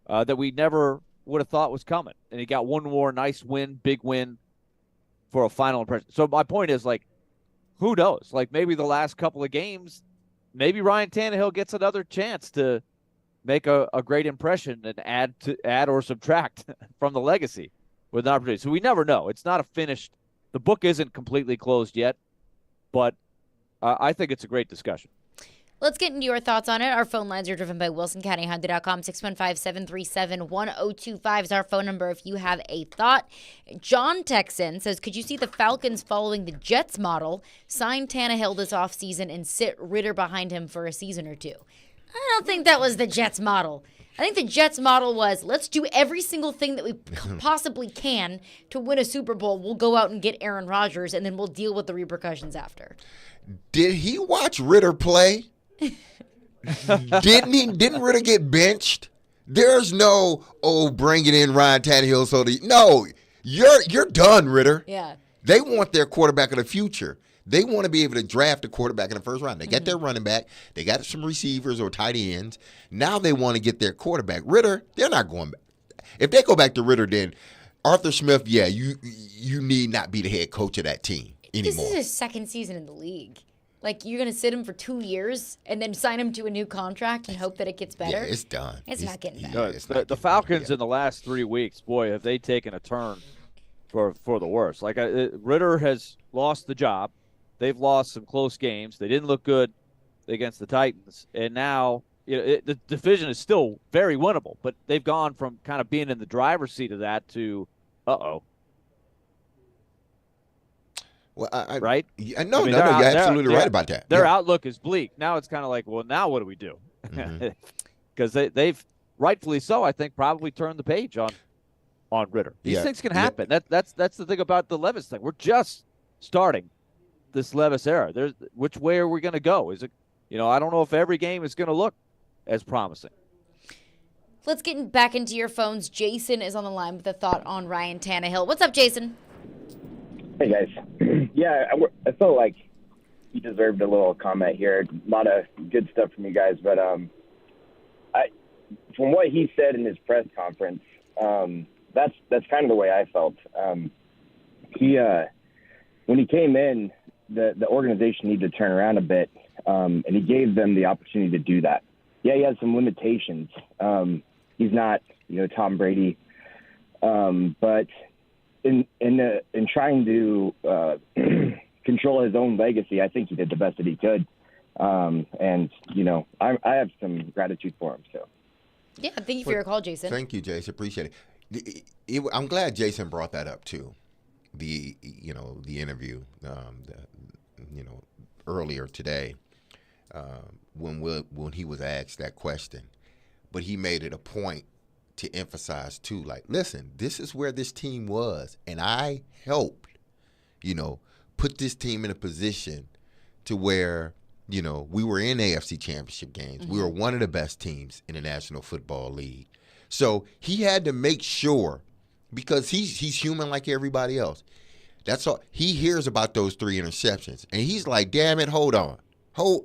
that we never would have thought was coming. And he got one more nice win, big win for a final impression. So my point is, like, who knows? Like, maybe the last couple of games, maybe Ryan Tannehill gets another chance to make a great impression and add or subtract from the legacy with an opportunity. So we never know. It's not a finished. The book isn't completely closed yet, but I think it's a great discussion. Let's get into your thoughts on it. Our phone lines are driven by WilsonCountyHonda.com. 615-737-1025 is our phone number if you have a thought. John Texan says, could you see the Falcons following the Jets model, sign Tannehill this offseason, and sit Ritter behind him for a season or two? I don't think that was the Jets model. I think the Jets model was, let's do every single thing that we possibly can to win a Super Bowl. We'll go out and get Aaron Rodgers, and then we'll deal with the repercussions after. Did he watch Ritter play? Didn't Ritter get benched? There's no, bring it in Ryan Tannehill. No, you're done, Ritter. Yeah. They want their quarterback of the future. They want to be able to draft a quarterback in the first round. They got their running back. They got some receivers or tight ends. Now they want to get their quarterback. Ritter, they're not going back. If they go back to Ritter, then Arthur Smith, you need not be the head coach of that team anymore. This is his second season in the league. Like, you're going to sit him for 2 years and then sign him to a new contract and hope that it gets better? Yeah, it's done. It's not getting better. The Falcons in the last 3 weeks, boy, have they taken a turn for the worse. Like, Ritter has lost the job. They've lost some close games. They didn't look good against the Titans. And now, the division is still very winnable, but they've gone from kind of being in the driver's seat of that to, uh-oh. Well, right? No, you're absolutely right about that. Their outlook is bleak. Now it's kind of like, well, now what do we do? Because they've, rightfully so, I think, probably turned the page on Ritter. These things can happen. That's the thing about the Levis thing. We're just starting this Levis era. Which way are we going to go? Is it, I don't know if every game is going to look as promising. Let's get back into your phones. Jason is on the line with a thought on Ryan Tannehill. What's up, Jason? Hey, guys. Yeah, I felt like he deserved a little comment here. A lot of good stuff from you guys, but from what he said in his press conference, that's kind of the way I felt. When he came in, the organization needed to turn around a bit, and he gave them the opportunity to do that. Yeah, he has some limitations. He's not, Tom Brady, but in trying to control his own legacy, I think he did the best that he could. And I have some gratitude for him. So. Yeah, thank you for your call, Jason. Thank you, Jason. Appreciate it. I'm glad Jason brought that up too. The interview, earlier today, when he was asked that question, but he made it a point to emphasize too, like, listen, this is where this team was, and I helped, put this team in a position to where, we were in AFC Championship games. Mm-hmm. We were one of the best teams in the National Football League. So he had to make sure, because he's human like everybody else. That's all. He hears about those 3 interceptions, and he's like, damn it, hold on for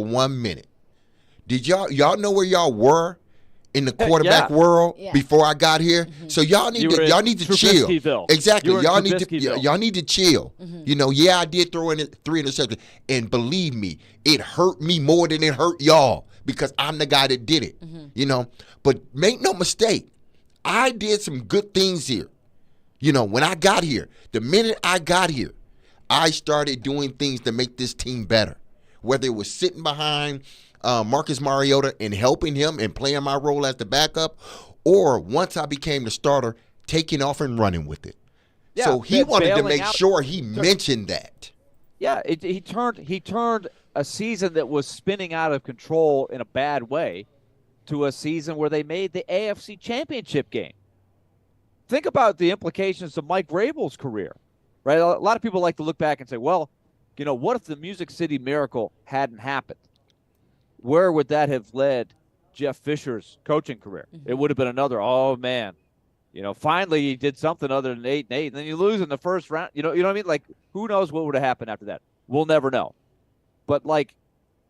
1 minute. Did y'all know where y'all were in the quarterback world before I got here? Mm-hmm. So y'all need to chill. Exactly. Y'all need to chill. Mm-hmm. I did throw in 3 interceptions, and believe me, it hurt me more than it hurt y'all because I'm the guy that did it. Mm-hmm. But make no mistake, I did some good things here. When I got here, the minute I got here, I started doing things to make this team better. Whether it was sitting behind Marcus Mariota and helping him and playing my role as the backup, or once I became the starter, taking off and running with it. Yeah, so he wanted to make sure he mentioned that. Yeah, he turned a season that was spinning out of control in a bad way to a season where they made the AFC Championship game. Think about the implications of Mike Vrabel's career, right? A lot of people like to look back and say, well, what if the Music City Miracle hadn't happened? Where would that have led Jeff Fisher's coaching career? Mm-hmm. It would have been another, oh, man, finally he did something other than 8-8, and then you lose in the first round. You know what I mean? Like, who knows what would have happened after that? We'll never know. But,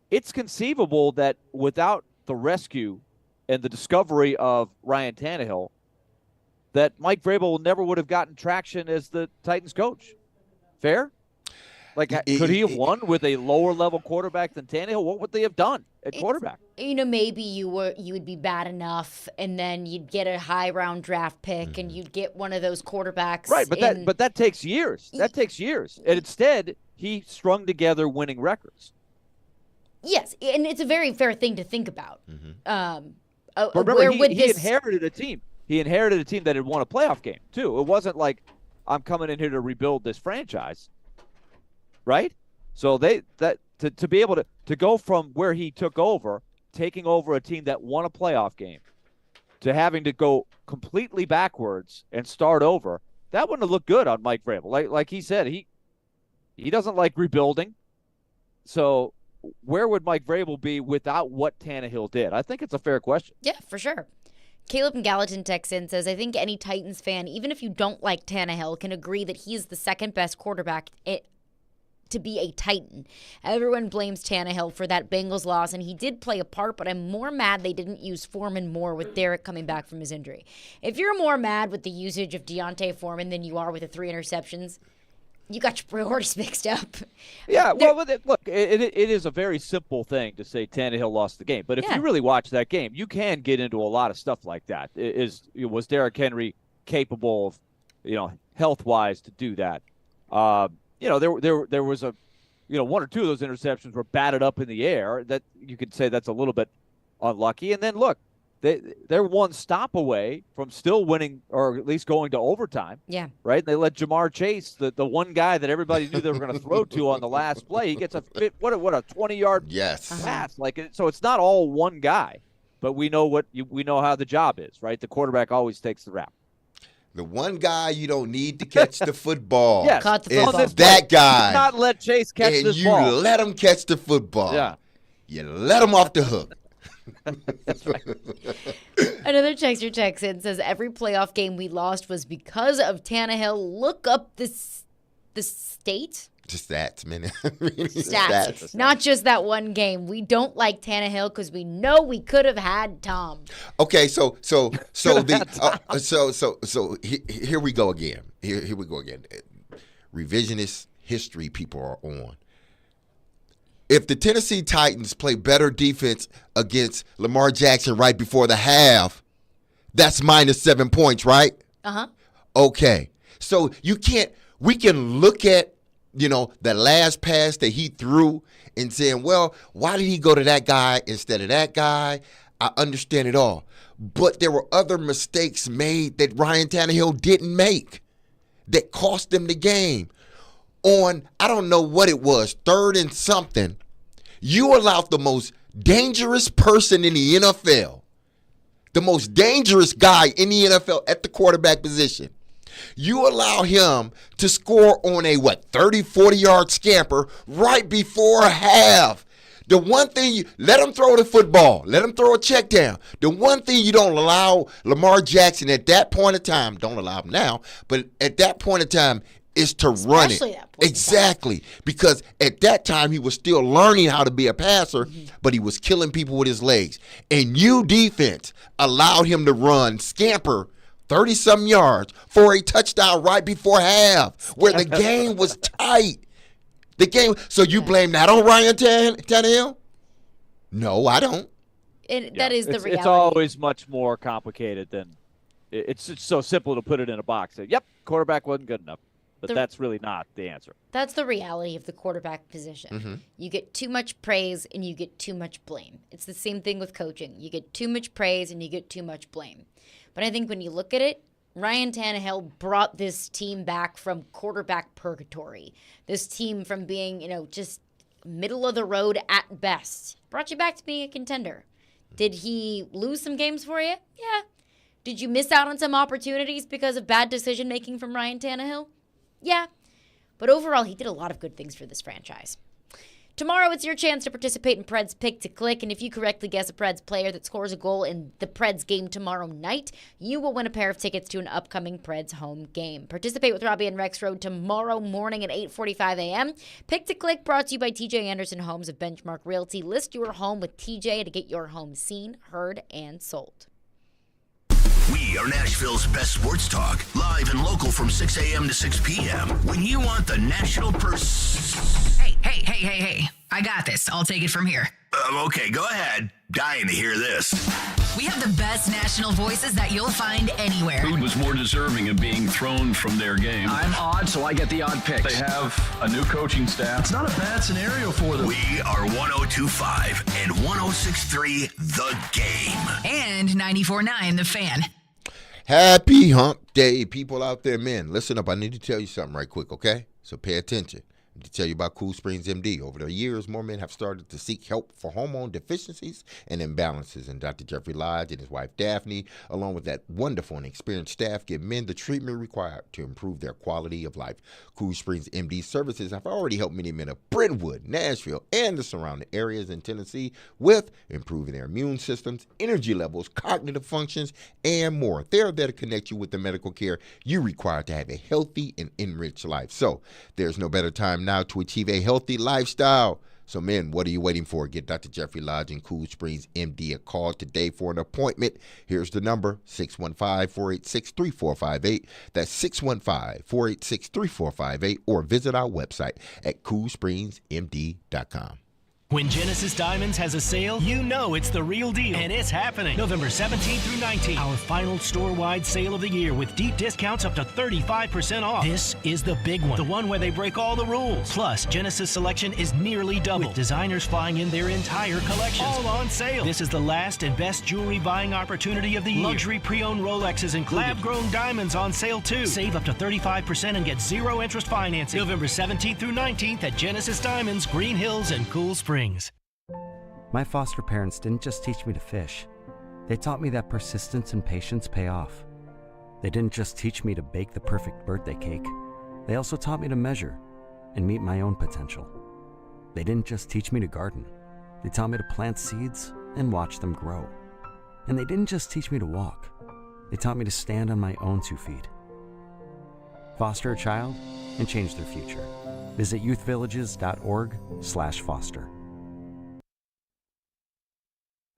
it's conceivable that without the rescue and the discovery of Ryan Tannehill, that Mike Vrabel never would have gotten traction as the Titans coach. Fair? Could he have won with a lower-level quarterback than Tannehill? What would they have done at quarterback? Maybe you would be bad enough, and then you'd get a high-round draft pick, and you'd get one of those quarterbacks. Right, but that takes years. That takes years. And instead, he strung together winning records. Yes, and it's a very fair thing to think about. Mm-hmm. But remember, he inherited a team. He inherited a team that had won a playoff game, too. It wasn't like, I'm coming in here to rebuild this franchise. Right? So to be able to go from where he took over, taking over a team that won a playoff game, to having to go completely backwards and start over, that wouldn't have looked good on Mike Vrabel. Like he said, he doesn't like rebuilding. So where would Mike Vrabel be without what Tannehill did? I think it's a fair question. Yeah, for sure. Caleb in Gallatin texts in, says, I think any Titans fan, even if you don't like Tannehill, can agree that he's the second best quarterback to be a Titan. Everyone blames Tannehill for that Bengals loss, and he did play a part, but I'm more mad they didn't use Foreman more with Derek coming back from his injury. If you're more mad with the usage of Deontay Foreman than you are with the 3 interceptions, you got your priorities mixed up. Yeah, look, it is a very simple thing to say Tannehill lost the game. But if you really watch that game, you can get into a lot of stuff like that. Was Derrick Henry capable of, health-wise to do that? There was a, one or two of those interceptions were batted up in the air. That you could say that's a little bit unlucky. And then look, they're one stop away from still winning, or at least going to overtime. Yeah. Right? They let Jamar Chase, the one guy that everybody knew they were going to throw to on the last play. He gets a 20-yard pass. So it's not all one guy, but we know we know how the job is, right? The quarterback always takes the rap. The one guy you don't need to catch the football. Yes. Caught the football. Is that guy. Do not let Chase catch and this ball. you let him catch the football. Yeah. You let him off the hook. That's right. Another texter checks in, says every playoff game we lost was because of Tannehill. Look up the state. Just stats, man. Stats. Not just that one game. We don't like Tannehill because we know we could have had Tom. Okay, so here we go again. Here we go again. Revisionist history people are on. If the Tennessee Titans play better defense against Lamar Jackson right before the half, that's minus 7 points, right? Uh-huh. Okay. So we can look at, the last pass that he threw and saying, well, why did he go to that guy instead of that guy? I understand it all. But there were other mistakes made that Ryan Tannehill didn't make that cost them the game. On, I don't know what it was, 3rd and something, you allowed the most dangerous person in the NFL, the most dangerous guy in the NFL at the quarterback position. You allow him to score on a, 30, 40-yard scamper right before half. The one thing let him throw the football. Let him throw a check down. The one thing you don't allow Lamar Jackson at that point in time, don't allow him now, but at that point in time, is to run it. Exactly. Because at that time, he was still learning how to be a passer, but he was killing people with his legs. And you defense allowed him to run, scamper 30-something yards for a touchdown right before half, where the game was tight. So you blame that on Ryan Tannehill? No, I don't. That is the reality. It's always much more complicated than it's so simple to put it in a box. Yep, quarterback wasn't good enough. But that's really not the answer. That's the reality of the quarterback position. Mm-hmm. You get too much praise and you get too much blame. It's the same thing with coaching. You get too much praise and you get too much blame. But I think when you look at it, Ryan Tannehill brought this team back from quarterback purgatory. This team from being, just middle of the road at best. Brought you back to being a contender. Did he lose some games for you? Yeah. Did you miss out on some opportunities because of bad decision making from Ryan Tannehill? Yeah, but overall, he did a lot of good things for this franchise. Tomorrow, it's your chance to participate in Preds Pick to Click, and if you correctly guess a Preds player that scores a goal in the Preds game tomorrow night, you will win a pair of tickets to an upcoming Preds home game. Participate with Robbie and Rex Road tomorrow morning at 8:45 a.m. Pick to Click brought to you by TJ Anderson Homes of Benchmark Realty. List your home with TJ to get your home seen, heard, and sold. We are Nashville's best sports talk, live and local from 6 a.m. to 6 p.m. When you want the national Hey. I got this. I'll take it from here. Okay, go ahead. Dying to hear this. We have the best national voices that you'll find anywhere. Who was more deserving of being thrown from their game? I'm odd, so I get the odd picks. They have a new coaching staff. It's not a bad scenario for them. We are 102.5 and 106.3 The Game. And 94.9 The Fan. Happy hump day, people out there. Man, listen up. I need to tell you something right quick, okay? So pay attention. I need to tell you about Cool Springs MD. Over the years, more men have started to seek help for hormone deficiencies and imbalances. And Dr. Jeffrey Lodge and his wife Daphne, along with that wonderful and experienced staff, give men the treatment required to improve their quality of life. Cool Springs MD services have already helped many men of Brentwood, Nashville, and the surrounding areas in Tennessee with improving their immune systems, energy levels, cognitive functions, and more. They're there to connect you with the medical care you require to have a healthy and enriched life. So there's no better time now to achieve a healthy lifestyle. So men, what are you waiting for? Get Dr. Jeffrey Lodge and Cool Springs MD a call today for an appointment. Here's the number, 615-486-3458. That's 615-486-3458, or visit our website at coolspringsmd.com. When Genesis Diamonds has a sale, you know it's the real deal. And it's happening November 17th through 19th. Our final store-wide sale of the year with deep discounts up to 35% off. This is the big one. The one where they break all the rules. Plus, Genesis selection is nearly double. With designers flying in their entire collections. All on sale. This is the last and best jewelry buying opportunity of the year. Luxury pre-owned Rolexes and lab-grown diamonds on sale too. Save up to 35% and get zero interest financing. November 17th through 19th at Genesis Diamonds, Green Hills, and Cool Springs. My foster parents didn't just teach me to fish. They taught me that persistence and patience pay off. They didn't just teach me to bake the perfect birthday cake. They also taught me to measure and meet my own potential. They didn't just teach me to garden. They taught me to plant seeds and watch them grow. And they didn't just teach me to walk. They taught me to stand on my own 2 feet. Foster a child and change their future. Visit youthvillages.org/foster.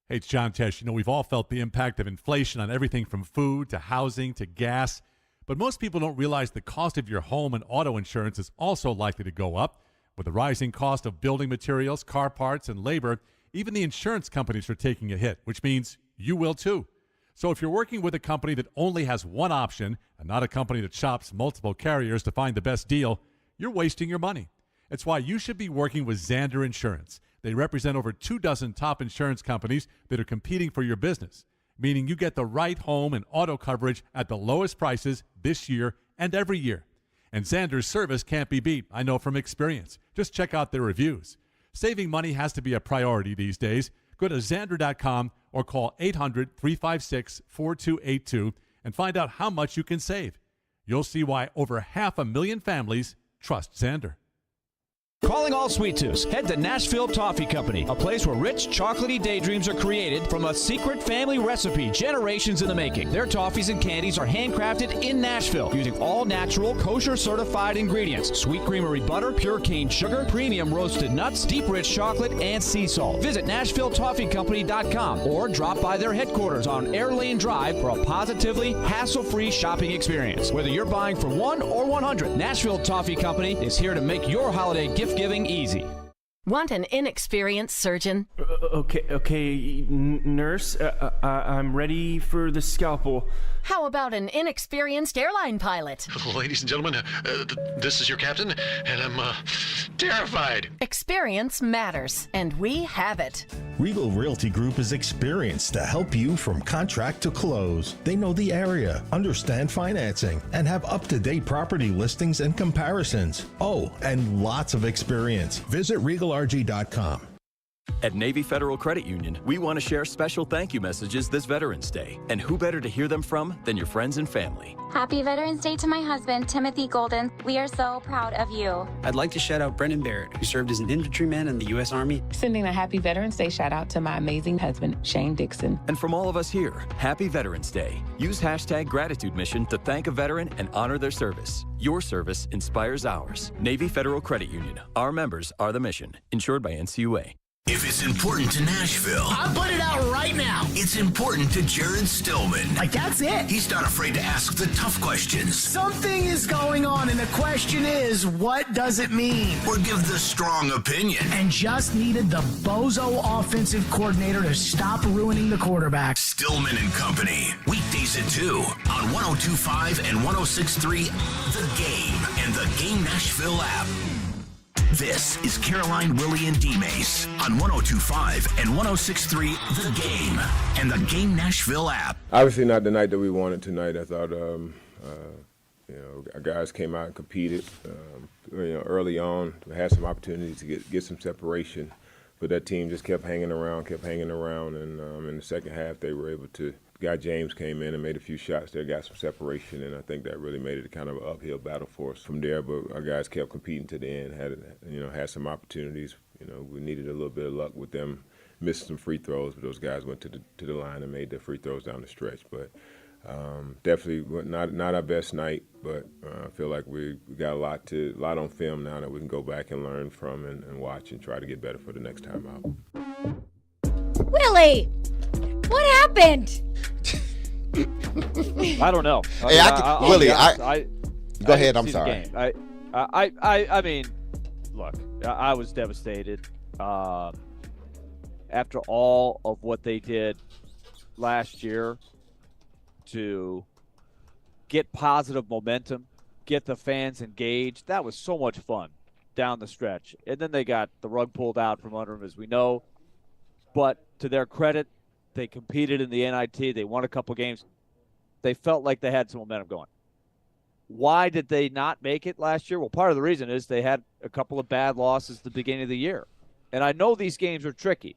Hey, it's John Tesh. You know, we've all felt the impact of inflation on everything from food to housing to gas. But most people don't realize the cost of your home and auto insurance is also likely to go up. With the rising cost of building materials, car parts, and labor, even the insurance companies are taking a hit, which means you will too. So if you're working with a company that only has one option and not a company that shops multiple carriers to find the best deal, you're wasting your money. It's why you should be working with Zander Insurance. They represent over 24 top insurance companies that are competing for your business, meaning you get the right home and auto coverage at the lowest prices this year and every year. And Zander's service can't be beat, I know from experience. Just check out their reviews. Saving money has to be a priority these days. Go to Zander.com or call 800-356-4282 and find out how much you can save. You'll see why over 500,000 families trust Zander. Calling all sweet tooths. Head to Nashville Toffee Company, a place where rich, chocolatey daydreams are created from a secret family recipe generations in the making. Their toffees and candies are handcrafted in Nashville using all natural, kosher-certified ingredients. Sweet creamery butter, pure cane sugar, premium roasted nuts, deep rich chocolate, and sea salt. Visit NashvilleToffeeCompany.com or drop by their headquarters on Air Lane Drive for a positively hassle-free shopping experience. Whether you're buying for 1 or 100, Nashville Toffee Company is here to make your holiday gift giving easy. Want an inexperienced surgeon? Okay, nurse, I'm ready for the scalpel. How about an inexperienced airline pilot? Ladies and gentlemen, this is your captain, and I'm terrified. Experience matters, and we have it. Regal Realty Group is experienced to help you from contract to close. They know the area, understand financing, and have up-to-date property listings and comparisons. Oh, and lots of experience. Visit RegalRG.com. At Navy Federal Credit Union, we want to share special thank you messages this Veterans Day. And who better to hear them from than your friends and family? Happy Veterans Day to my husband, Timothy Golden. We are so proud of you. I'd like to shout out Brendan Barrett, who served as an infantryman in the U.S. Army. Sending a happy Veterans Day shout out to my amazing husband, Shane Dixon. And from all of us here, happy Veterans Day. Use hashtag Gratitude Mission to thank a veteran and honor their service. Your service inspires ours. Navy Federal Credit Union. Our members are the mission. Insured by NCUA. If it's important to Nashville, I'll put it out right now. It's important to Jared Stillman. Like, that's it. He's not afraid to ask the tough questions. Something is going on, and the question is, what does it mean? Or give the strong opinion. And just needed the bozo offensive coordinator to stop ruining the quarterback. Stillman and Company. Weekdays at 2 on 102.5 and 106.3 The Game and the Game Nashville app. This is Caroline, Willy, and D-Mase on 102.5 and 106.3 The Game and the Game Nashville app. Obviously not the night that we wanted tonight. I thought, our guys came out and competed. Early on, we had some opportunities to get some separation, but that team just kept hanging around, and in the second half they were able to. Guy James came in and made a few shots there, got some separation, and I think that really made it kind of an uphill battle for us from there. But our guys kept competing to the end, had some opportunities. We needed a little bit of luck with them missing some free throws, but those guys went to the line and made their free throws down the stretch. But definitely not our best night, but I feel like we got a lot on film now that we can go back and learn from and watch and try to get better for the next time out. Willy, what happened? I don't know. Hey, Willy, go ahead. I'm sorry. I mean, look, I was devastated. after all of what they did last year to get positive momentum, get the fans engaged. That was so much fun down the stretch. And then they got the rug pulled out from under them, as we know. But to their credit, they competed in the NIT. They won a couple games. They felt like they had some momentum going. Why did they not make it last year? Well, part of the reason is they had a couple of bad losses at the beginning of the year. And I know these games are tricky,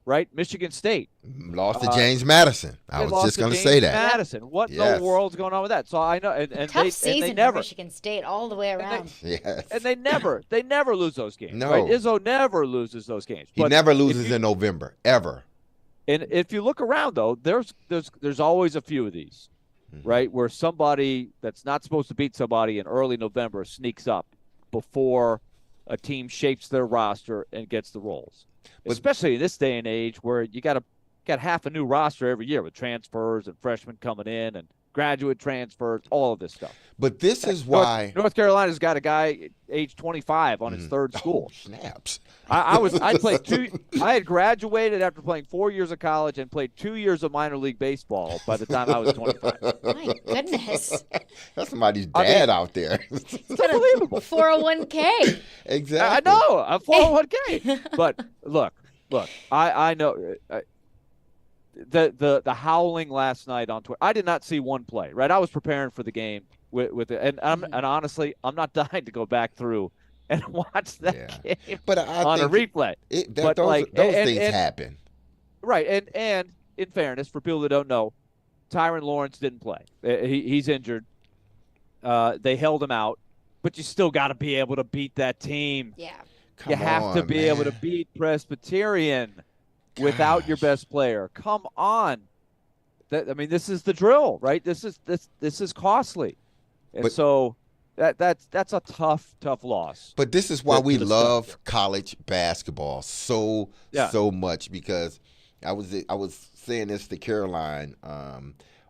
right? Michigan State lost to James Madison. I was just going to say that. Madison. What in the world's going on with that? So I know, and tough season they never, for Michigan State all the way around. And they never lose those games. No, right? Izzo never loses those games. He never loses in November ever. And if you look around, though, there's always a few of these, right, where somebody that's not supposed to beat somebody in early November sneaks up before a team shapes their roster and gets the roles. Especially in this day and age where you got half a new roster every year with transfers and freshmen coming in and graduate transfers, all of this stuff. But this is why North Carolina's got a guy age 25 on his third school. Oh, snaps. I had graduated after playing 4 years of college and played 2 years of minor league baseball by the time I was 25. My goodness. That's somebody's dad out there. It's unbelievable. 401k. Exactly. I know, a 401k. But look, I know the howling last night on Twitter. I did not see one play, right? I was preparing for the game with it, and honestly, I'm not dying to go back through and watch that game but on a replay. Those things happen. Right, and in fairness, for people that don't know, Tyron Lawrence didn't play. He's injured. They held him out, but you still got to be able to beat that team. Yeah. You have to be able to beat Presbyterian without your best player. Come on. This is the drill, right? This is costly. And so that's a tough loss. But this is why we love college basketball so much, because I was saying this to Caroline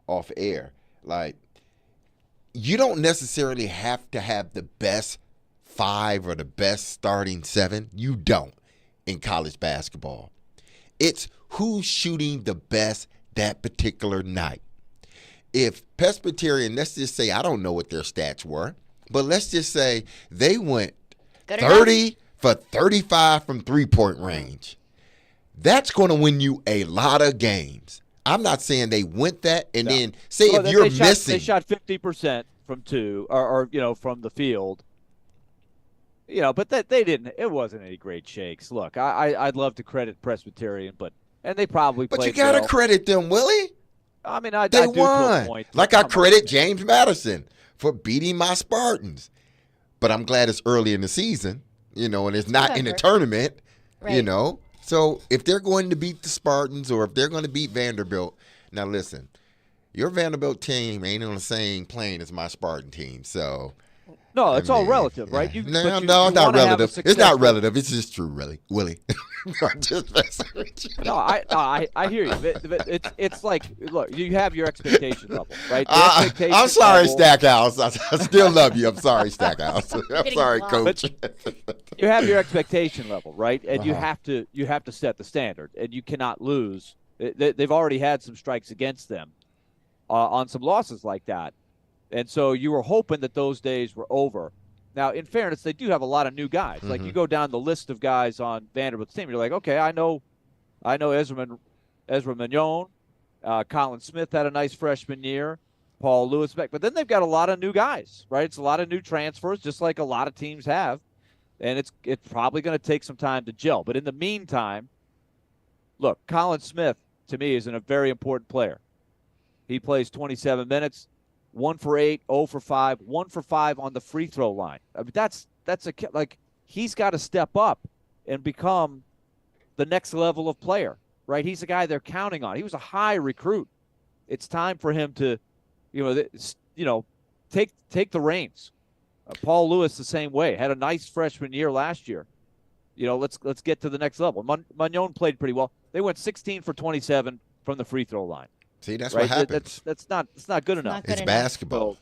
off air. Like, you don't necessarily have to have the best 5 or the best starting 7. You don't in college basketball. It's who's shooting the best that particular night. If Presbyterian, let's just say, I don't know what their stats were, but let's just say they went 30 for 35 from three-point range. That's going to win you a lot of games. I'm not saying they went that, and then say if you're missing. They shot 50% from 2 or from the field. But they didn't. It wasn't any great shakes. Look, I'd love to credit Presbyterian, and they probably played. But you got to credit them, Willie. They won. Like I credit James Madison for beating my Spartans. But I'm glad it's early in the season, and it's not in a tournament, So if they're going to beat the Spartans or if they're going to beat Vanderbilt, now listen, your Vanderbilt team ain't on the same plane as my Spartan team, so. No, it's all relative, right? No, not relative. It's not relative. It's just true, really, Willie. I'm just messing with you. No, I hear you. It's like, look, you have your expectation level, right? I'm sorry, Stackhouse. I still love you. I'm sorry, Stackhouse. I'm sorry, Coach. You have your expectation level, right? And you have to set the standard, and you cannot lose. They've already had some strikes against them on some losses like that. And so you were hoping that those days were over. Now, in fairness, they do have a lot of new guys. Like, you go down the list of guys on Vanderbilt's team, you're like, okay, I know Ezra Mignon, Colin Smith had a nice freshman year, Paul Lewis back. But then they've got a lot of new guys, right? It's a lot of new transfers, just like a lot of teams have. And it's probably going to take some time to gel. But in the meantime, look, Colin Smith, to me, is a very important player. He plays 27 minutes. 1 for 8, 0 for 5, 1 for 5 on the free throw line. I mean, he's got to step up and become the next level of player, right? He's a guy they're counting on. He was a high recruit. It's time for him to, take the reins. Paul Lewis the same way. Had a nice freshman year last year. Let's get to the next level. Mignon played pretty well. They went 16 for 27 from the free throw line. See, that's what happens. It's not good enough. It's basketball.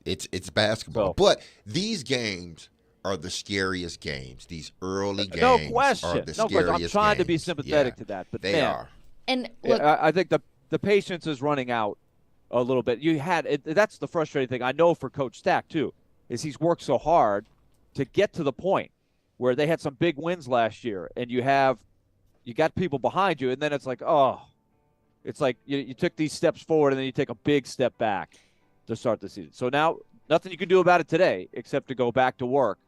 It's basketball. But these games are the scariest games. These early games No are question. the No scariest question. I'm trying to be games. sympathetic Yeah, to that, but they man, are. And look, I think the patience is running out a little bit. That's the frustrating thing. I know for Coach Stack too, is he's worked so hard to get to the point where they had some big wins last year, and you got people behind you, and then it's like you took these steps forward, and then you take a big step back to start the season. So now nothing you can do about it today except to go back to work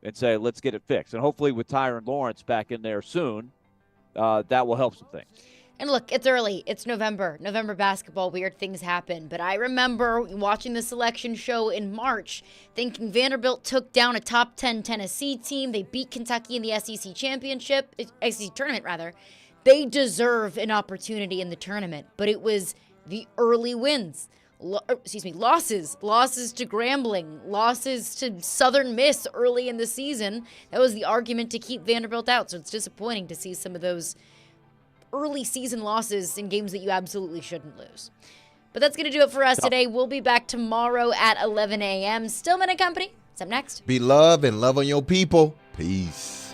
and say, let's get it fixed. And hopefully with Tyron Lawrence back in there soon, that will help some things. And look, it's early. It's November. November basketball, weird things happen. But I remember watching the selection show in March, thinking Vanderbilt took down a top 10 Tennessee team. They beat Kentucky in the SEC tournament, rather. They deserve an opportunity in the tournament. But it was the early wins. Losses. Losses to Grambling. Losses to Southern Miss early in the season. That was the argument to keep Vanderbilt out. So it's disappointing to see some of those early season losses in games that you absolutely shouldn't lose. But that's going to do it for us today. We'll be back tomorrow at 11 a.m. Stillman & Company. What's up next? Be loved and love on your people. Peace.